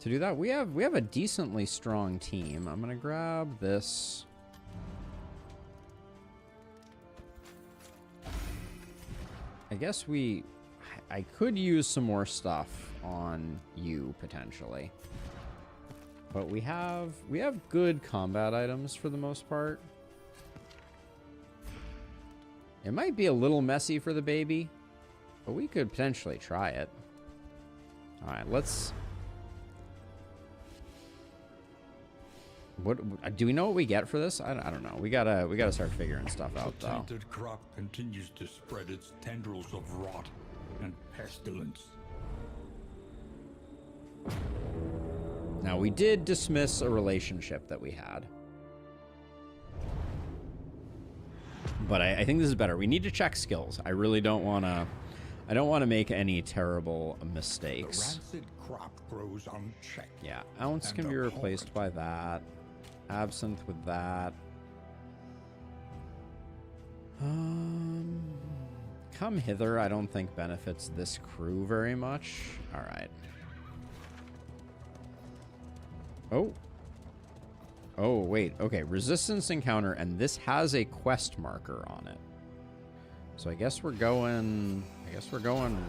do that? We have a decently strong team. I'm going to grab this. I guess I could use some more stuff on you potentially. But we have good combat items for the most part. It might be a little messy for the baby, but we could potentially try it. All right, let's... What do we know what we get for this? I don't know. We gotta start figuring stuff out The though. tainted crop continues to spread its tendrils of rot and pestilence. Now, we did dismiss a relationship that we had. But I think this is better. We need to check skills. I really don't want to... I don't want to make any terrible mistakes. The rancid crop grows unchecked. Yeah, ounce can be replaced by that. Absinthe with that. Come hither, I don't think benefits this crew very much. All right. Oh, wait. Okay, resistance encounter, and this has a quest marker on it. So I guess we're going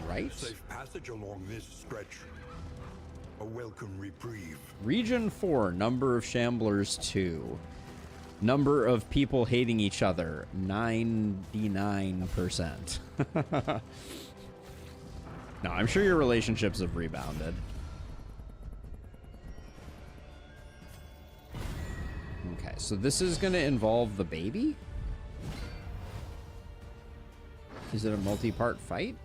right. Safe passage along this stretch. A welcome reprieve. Region 4, number of shamblers 2. Number of people hating each other, 99%. No, I'm sure your relationships have rebounded. Okay, so this is going to involve the baby? Is it a multi-part fight?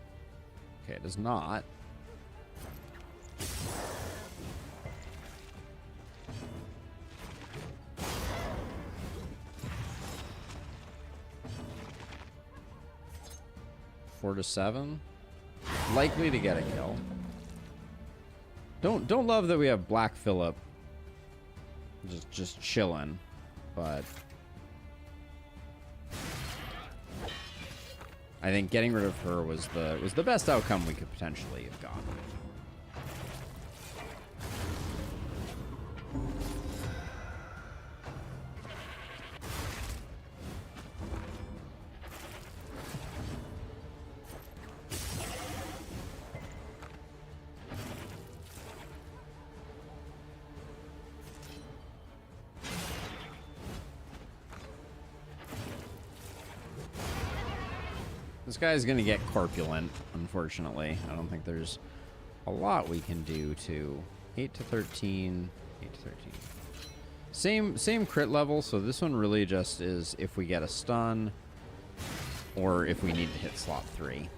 Okay, it is not. Four to 7. Likely to get a kill. Don't love that we have Black Phillip just chilling, but I think getting rid of her was the best outcome we could potentially have gotten. This guy's gonna get corpulent, unfortunately. I don't think there's a lot we can do to 8 to 13, 8 to 13. Same crit level, so this one really just is if we get a stun or if we need to hit slot 3.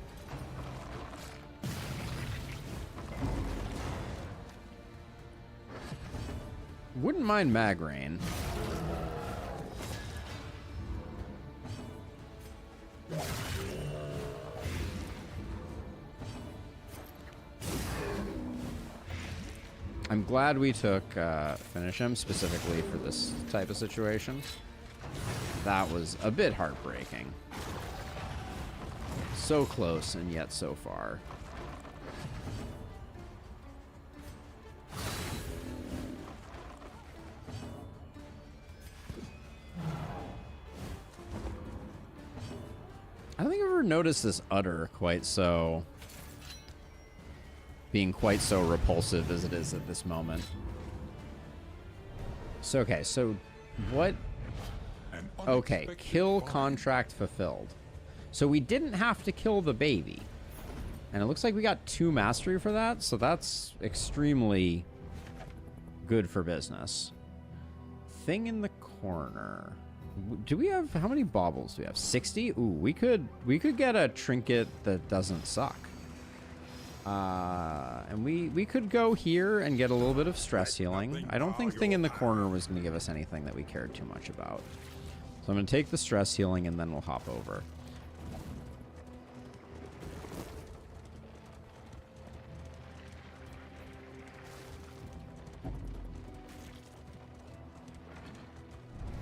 Wouldn't mind Mag Rain. I'm glad we took finish him specifically for this type of situation. That was a bit heartbreaking. So close and yet so far. I don't think I've ever noticed this udder being quite so repulsive as it is at this moment. So, okay, so what? Okay, kill contract fulfilled. So we didn't have to kill the baby. And it looks like we got 2 mastery for that, so that's extremely good for business. Thing in the corner. Do we have, how many baubles do we have? 60? Ooh, we could get a trinket that doesn't suck. And we could go here and get a little bit of stress healing. I don't think thing in the corner was going to give us anything that we cared too much about. So I'm going to take the stress healing and then we'll hop over.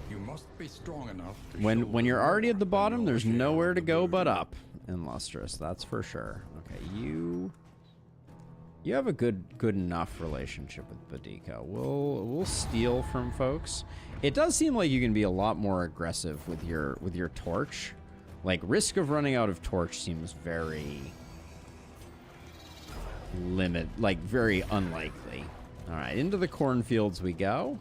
You must be strong enough to When you're already at the bottom, there's nowhere to go but up in Lustrous, that's for sure. Okay, you have a good enough relationship with Boudica. We'll steal from folks. It does seem like you can be a lot more aggressive with your torch. Like, risk of running out of torch seems very very unlikely. All right, into the cornfields we go.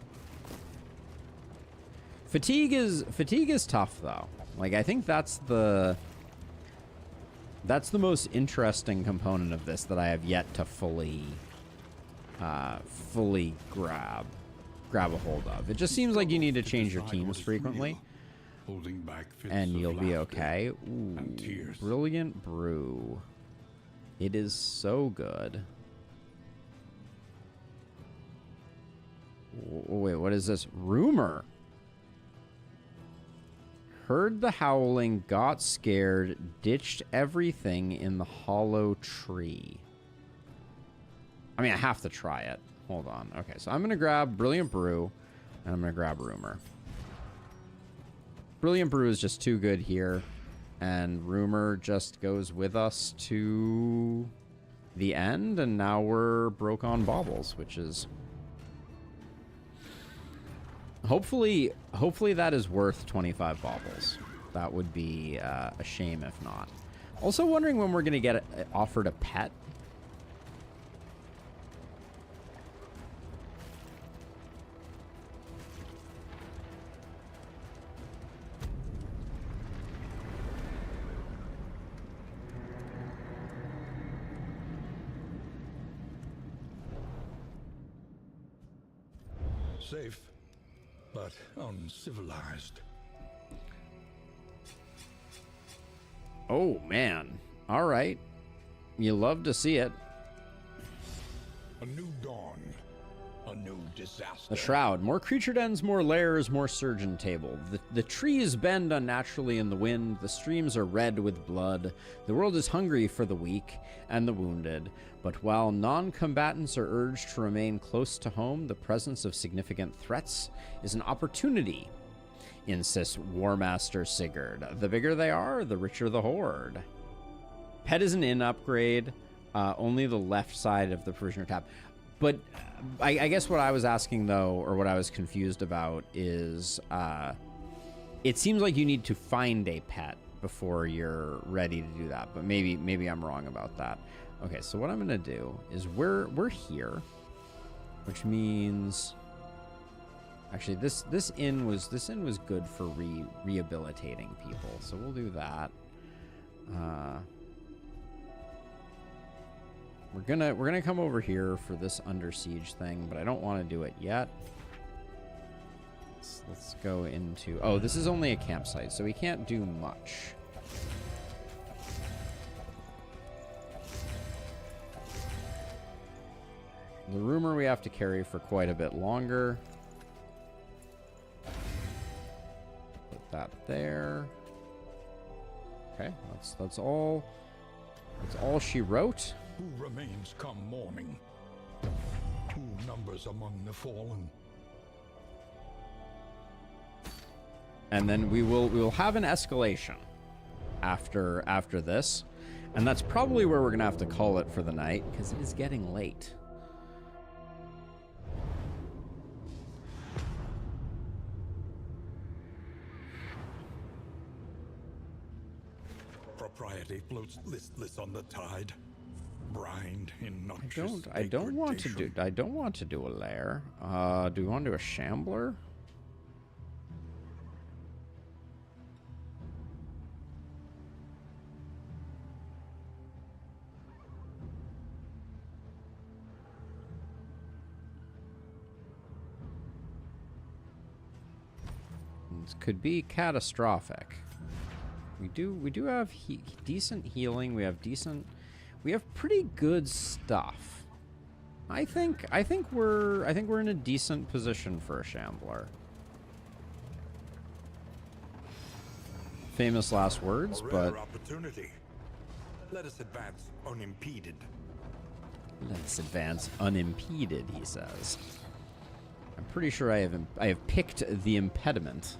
Fatigue is tough though. Like, I think that's the most interesting component of this that I have yet to fully grab a hold of. It just seems like you need to change your teams frequently, and you'll be okay. Ooh, Brilliant Brew. It is so good. Wait, what is this? Rumor. Heard the howling, got scared, ditched everything in the hollow tree. I mean, I have to try it. Hold on. Okay, so I'm going to grab Brilliant Brew, and I'm going to grab Rumor. Brilliant Brew is just too good here, and Rumor just goes with us to the end, and now we're broke on baubles, which is... Hopefully that is worth 25 baubles. That would be a shame if not. Also wondering when we're going to get offered a pet. Safe, but uncivilized. Oh, man. All right. You love to see it. A new dawn, a new disaster. The Shroud. More creature dens, more lairs, more surgeon table. The trees bend unnaturally in the wind. The streams are red with blood. The world is hungry for the weak and the wounded. But while non-combatants are urged to remain close to home, the presence of significant threats is an opportunity, insists War Master Sigurd. The bigger they are, the richer the horde. Pet is an inn upgrade. Only the left side of the prisoner tab. But I guess what I was asking, though, or what I was confused about is it seems like you need to find a pet before you're ready to do that. But maybe I'm wrong about that. Okay, so what I'm going to do is we're here, which means... Actually, this inn was good for rehabilitating people, so we'll do that. We're gonna come over here for this under siege thing, but I don't want to do it yet. Let's go into... Oh, this is only a campsite, so we can't do much. The rumor we have to carry for quite a bit longer. Put that there. Okay, that's all. That's all she wrote. Who remains come morning? Who numbers among the fallen? And then we will have an escalation after this. And that's probably where we're going to have to call it for the night, because it is getting late. Propriety floats listless on the tide, brined in noxious I don't want to do a lair. Do we want to do a shambler? This could be catastrophic. We do have decent healing. We have pretty good stuff. I think we're in a decent position for a shambler. Famous last words, but opportunity. Let us advance unimpeded. Let's advance unimpeded, he says. I'm pretty sure I have picked the impediment.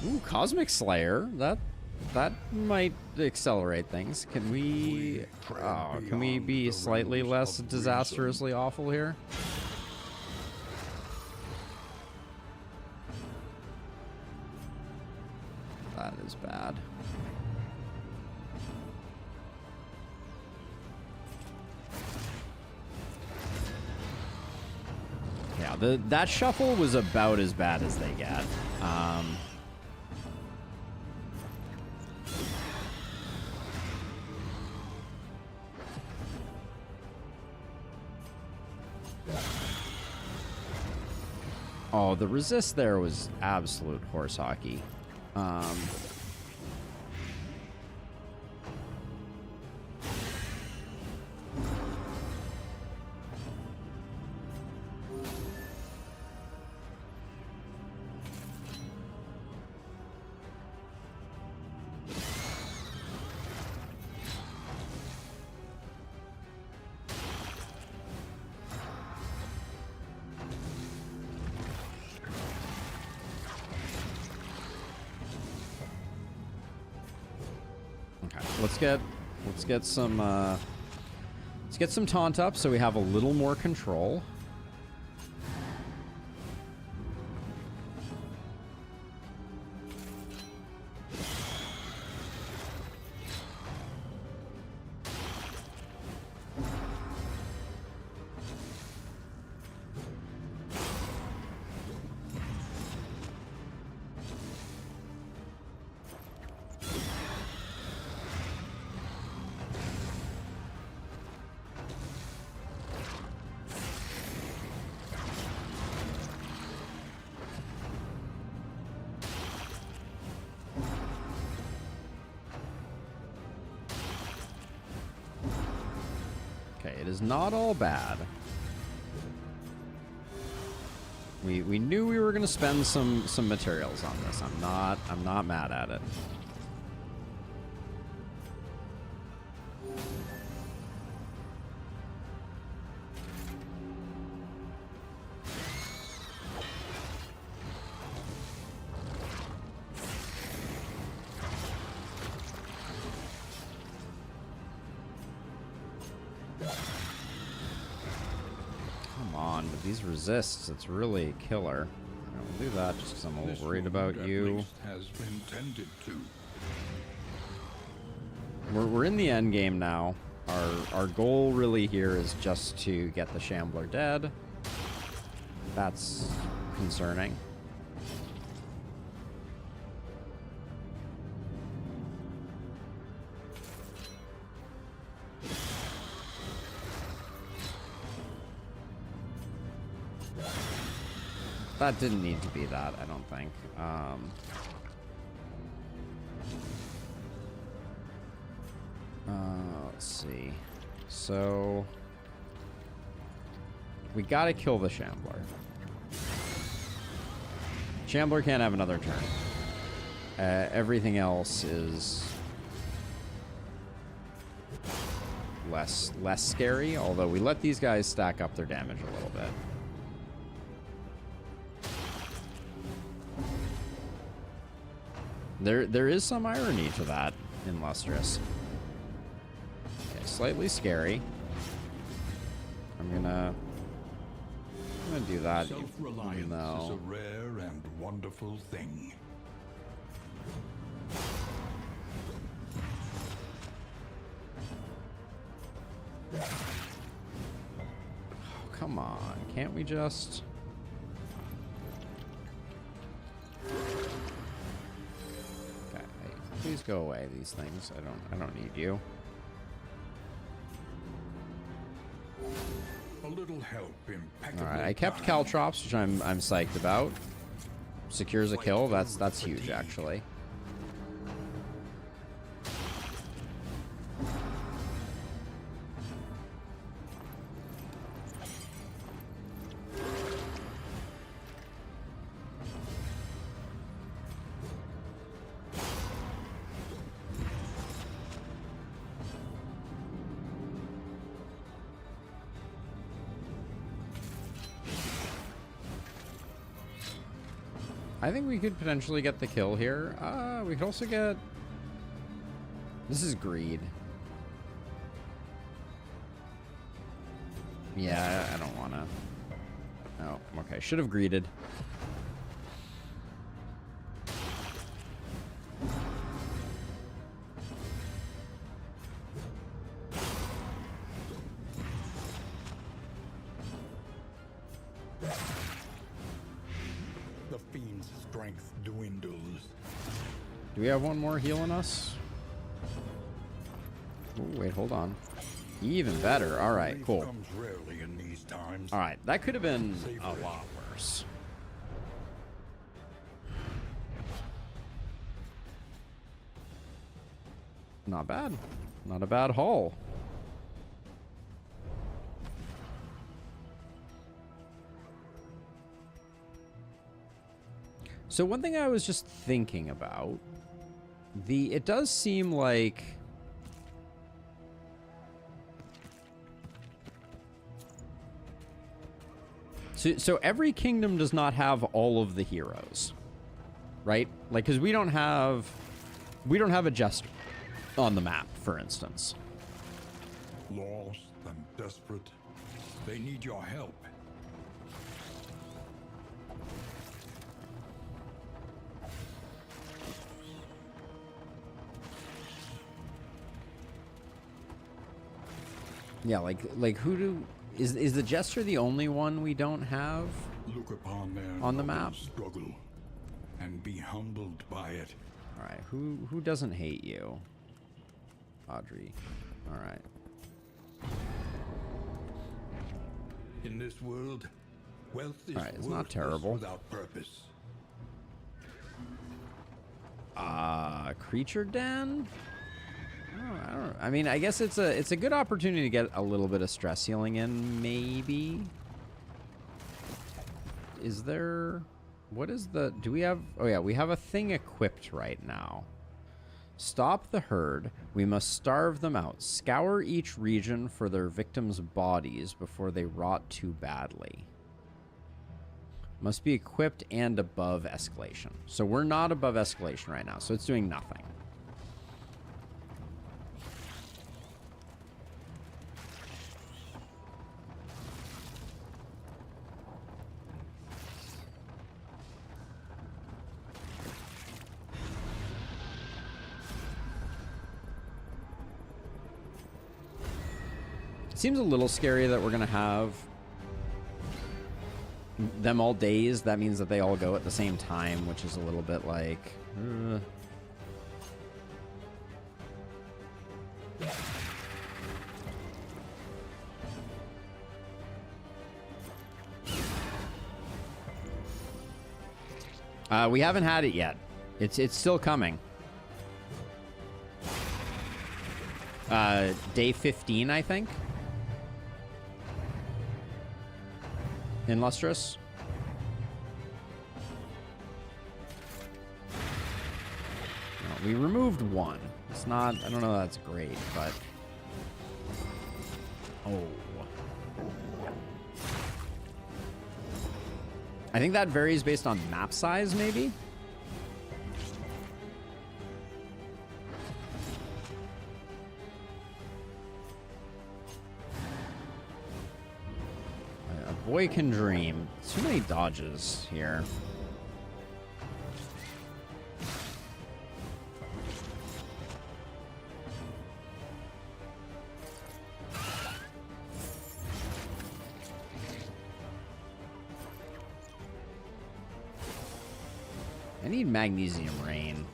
Ooh, Cosmic Slayer. That might accelerate things. Can we be slightly less disastrously awful here? That is bad. Yeah, that shuffle was about as bad as they get. Oh, the resist there was absolute horse hockey. Let's get some taunt up so we have a little more control. It is not all bad. We knew we were going to spend some materials on this. I'm not mad at it. These resists, it's really killer. I don't do that just because I'm a little worried about you. Has been tended to. We're in the end game now. Our goal really here is just to get the Shambler dead. That's concerning. That didn't need to be that, I don't think. Let's see. So we gotta kill the Shambler. Shambler can't have another turn. Everything else is less scary, although we let these guys stack up their damage a little bit. There is some irony to that in Lustrous. Okay, slightly scary. I'm gonna do that. Self-reliance is a rare and wonderful thing. Oh, come on. Can't we just... Okay, hey, please go away, these things. I don't need you. A little help, impeccable. Alright, I kept Caltrops, which I'm psyched about. Secures a kill, that's huge actually. I think we could potentially get the kill here. We could also get... This is greed. Yeah, I don't want to. Oh, okay. Should have greeded. The fiend's strength dwindles. Do we have one more healing us? Ooh, wait, hold on. Even better. All right, cool. Comes rarely in these times. All right, that could have been a lot worse. Not bad. Not a bad haul. So one thing I was just thinking about, it does seem like so every kingdom does not have all of the heroes, right? Like, because we don't have a jester on the map, for instance. Lost and desperate. They need your help. Yeah, like who do is the jester the only one we don't have Look upon their on the noble map? struggle and be humbled by it. All right, who doesn't hate you? Audrey. All right. In this world, wealth is All right, it's not worthless terrible. without purpose. Creature den? I mean, I guess it's a good opportunity to get a little bit of stress healing in, maybe. Is there... What is the... Do we have... Oh, yeah, we have a thing equipped right now. Stop the herd. We must starve them out. Scour each region for their victims' bodies before they rot too badly. Must be equipped and above escalation. So we're not above escalation right now, so it's doing nothing. Seems a little scary that we're gonna have them all dazed. That means that they all go at the same time, which is a little bit like... We haven't had it yet. It's still coming. Day 15, I think. In Lustrous. We removed one. It's not, I don't know that's great, but... Oh. I think that varies based on map size, maybe? A boy can dream. Too many dodges here. I need magnesium rain.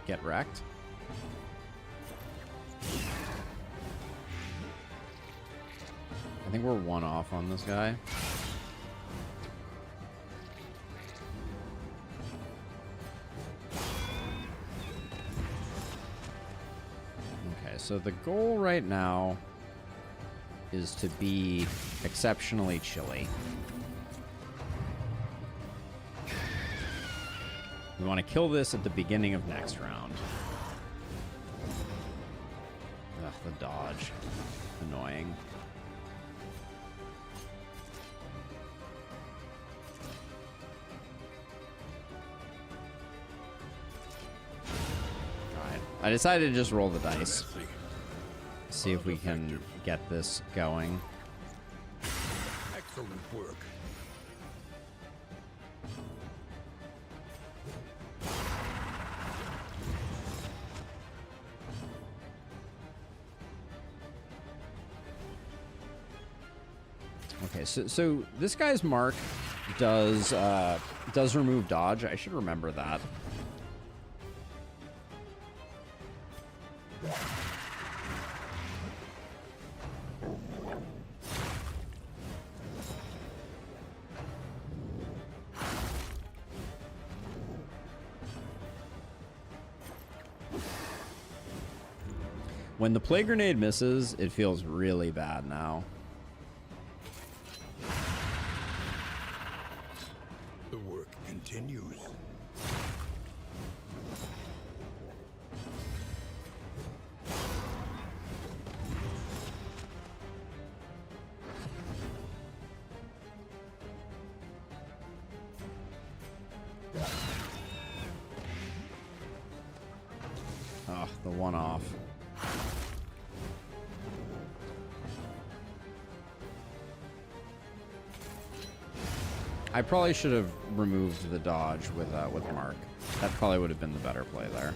Get wrecked. I think we're one off on this guy. So the goal right now is to be exceptionally chilly. We want to kill this at the beginning of next round. Ugh, the dodge. Annoying. Alright. I decided to just roll the dice. See if we can get this going. Excellent work. Okay, so this guy's mark does remove dodge. I should remember that. When the play grenade misses, it feels really bad now. The work continues. Oh, the one off. I probably should have removed the dodge with Mark. That probably would have been the better play there.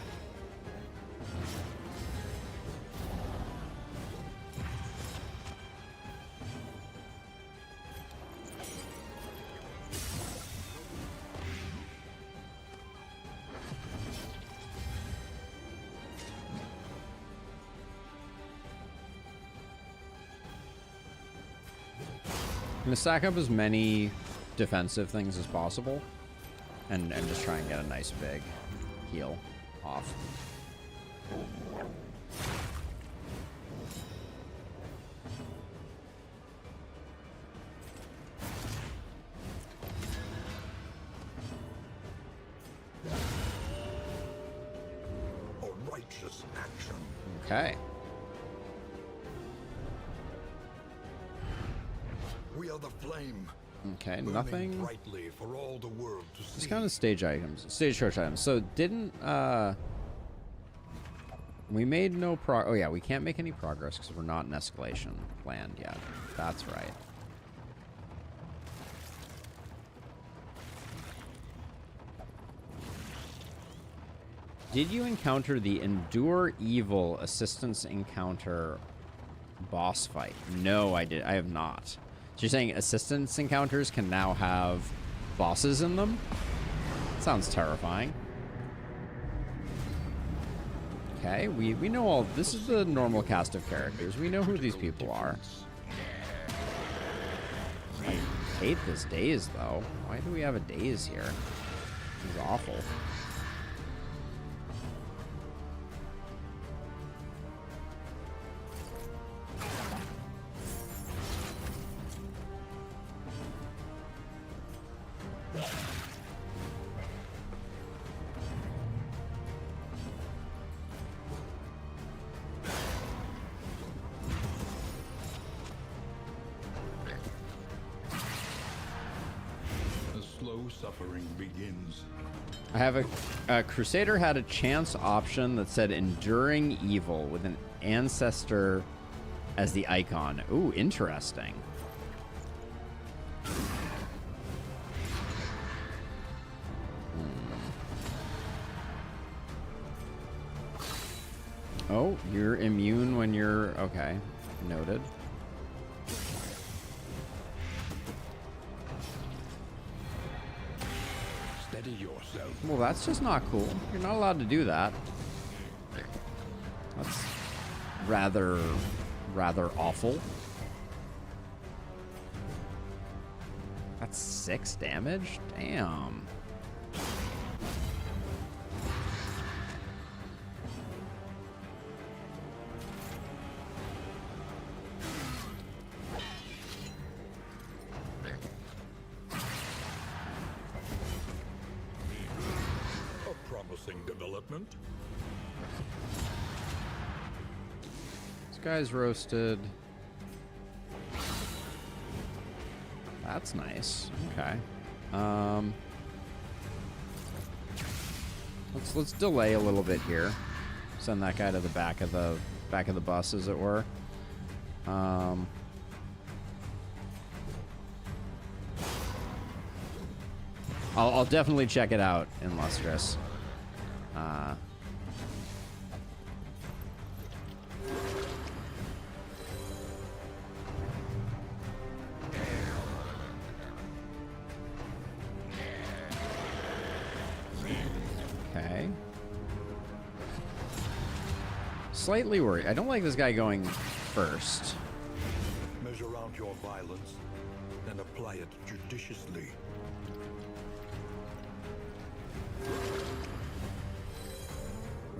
I'm gonna stack up as many defensive things as possible and just try and get a nice big heal off. A righteous action. Okay. We are the flame. Okay, Burning nothing. brightly for all the world to see. It's kind of stage items, stagecoach items. So didn't we made no oh yeah, we can't make any progress because we're not in escalation land yet. That's right. Did you encounter the Endure Evil Assistance Encounter boss fight? No, I did. I have not. So you're saying assistance encounters can now have bosses in them? Sounds terrifying. Okay, we know all. This is the normal cast of characters. We know who these people are. I hate this daze, though. Why do we have a daze here? This is awful. suffering begins. I have a Crusader had a chance option that said Enduring Evil with an ancestor as the icon. Ooh, interesting. Oh, you're immune when you're... Okay, noted. Steady yourself. Well, that's just not cool. You're not allowed to do that. That's rather awful. That's 6 damage? Damn. Development. This guy's roasted. That's nice. Okay. Let's delay a little bit here. Send that guy to the back of the bus, as it were. I'll definitely check it out in Lustrous. Okay. Slightly worried. I don't like this guy going first. Measure out your violence and apply it judiciously.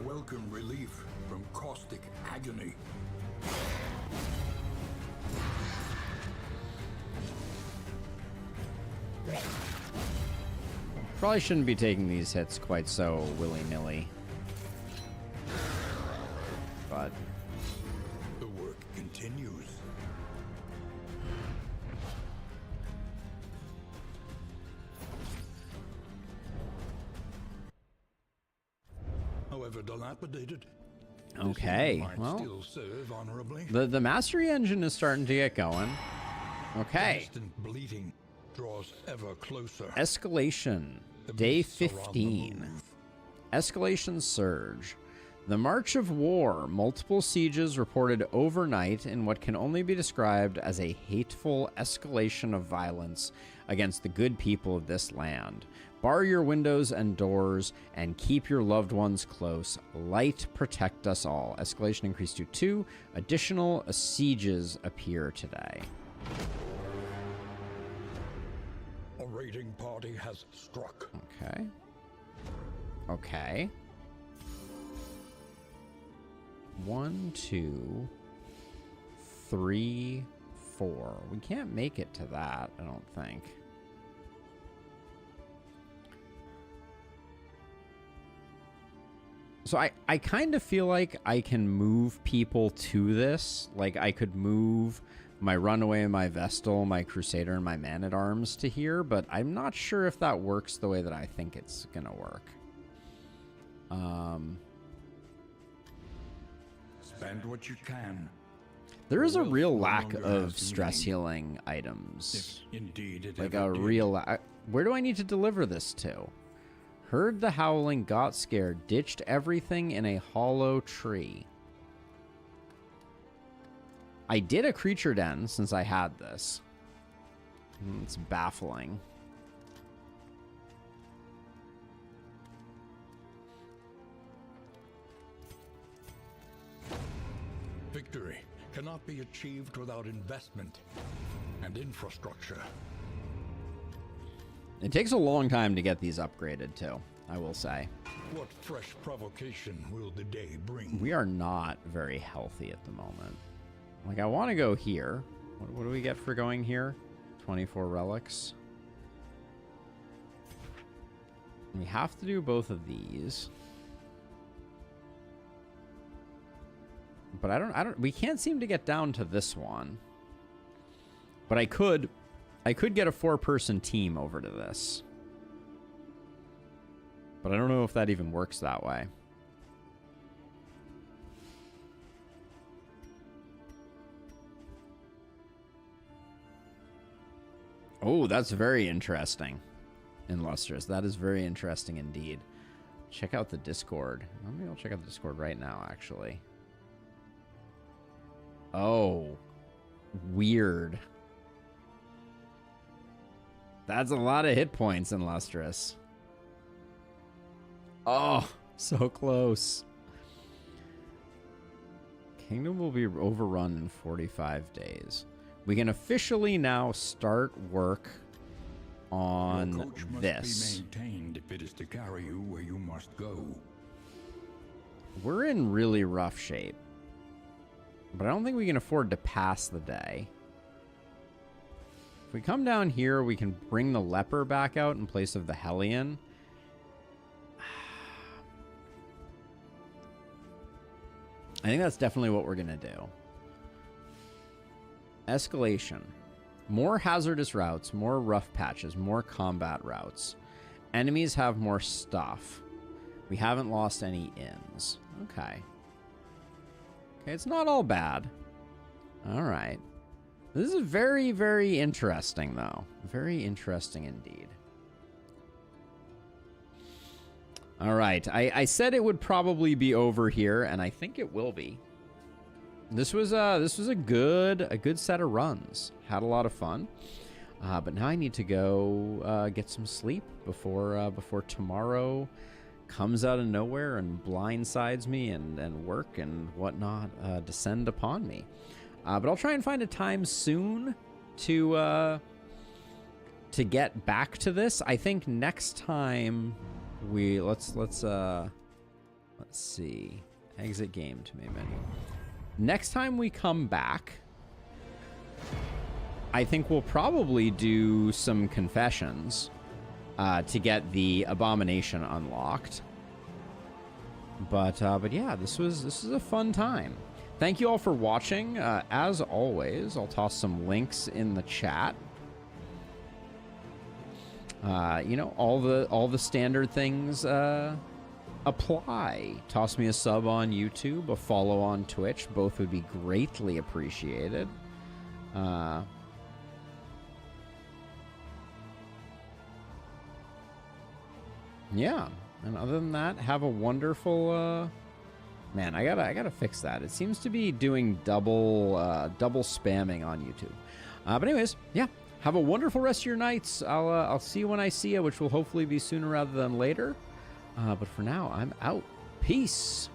Welcome relief from caustic agony. Probably shouldn't be taking these hits quite so willy-nilly. But the work continues. However dilapidated, okay, might well, still serve honorably. the mastery engine is starting to get going. Okay. Distant bleeding draws ever closer. Escalation, The day beasts are on the 15. move. Escalation surge. The march of war. Multiple sieges reported overnight in what can only be described as a hateful escalation of violence against the good people of this land. Bar your windows and doors and keep your loved ones close. Light protect us all. Escalation increased to 2. Additional sieges appear today. A raiding party has struck. Okay. Okay. 1, 2, 3, 4. We can't make it to that, I don't think. So I kind of feel like I can move people to this. Like, I could move my Runaway, my Vestal, my Crusader, and my Man-at-Arms to here, but I'm not sure if that works the way that I think it's gonna work. Spend what you can. There is a Vvulf real no lack longer of has stress meaning. healing items. If indeed it Like ever a did. real... where do I need to deliver this to? Heard the howling, got scared, ditched everything in a hollow tree. I did a creature den since I had this. It's baffling. Victory cannot be achieved without investment and infrastructure. It takes a long time to get these upgraded, too, I will say. What fresh provocation will the day bring? We are not very healthy at the moment. Like, I want to go here. What do we get for going here? 24 relics. We have to do both of these. But we can't seem to get down to this one. But I could get a 4-person team over to this. But I don't know if that even works that way. Oh, that's very interesting. Illustrious. That is very interesting indeed. Check out the Discord. Maybe I'll check out the Discord right now, actually. Oh. Weird. That's a lot of hit points, Illustrious. Oh, so close. Kingdom will be overrun in 45 days. We can officially now start work on Your coach must this. be maintained if it is to carry you where you must go. We're in really rough shape. But I don't think we can afford to pass the day. If we come down here, we can bring the leper back out in place of the Hellion. I think that's definitely what we're going to do. Escalation. More hazardous routes, more rough patches, more combat routes. Enemies have more stuff. We haven't lost any inns. Okay. Okay, it's not all bad. All right. This is very, very interesting, though. Very interesting indeed. All right. I said it would probably be over here, and I think it will be. This was a good set of runs. Had a lot of fun. But now I need to go get some sleep before tomorrow comes out of nowhere and blindsides me and work and whatnot descend upon me. But I'll try and find a time soon to get back to this. I think next time let's see. Exit game to main menu. Next time we come back, I think we'll probably do some confessions to get the abomination unlocked. But yeah, this was a fun time. Thank you all for watching. As always, I'll toss some links in the chat. You know, all the standard things apply. Toss me a sub on YouTube, a follow on Twitch. Both would be greatly appreciated. Yeah, and other than that, have a wonderful. Man, I gotta fix that. It seems to be doing double spamming on YouTube. But anyways, yeah. Have a wonderful rest of your nights. I'll see you when I see you, which will hopefully be sooner rather than later. But for now, I'm out. Peace.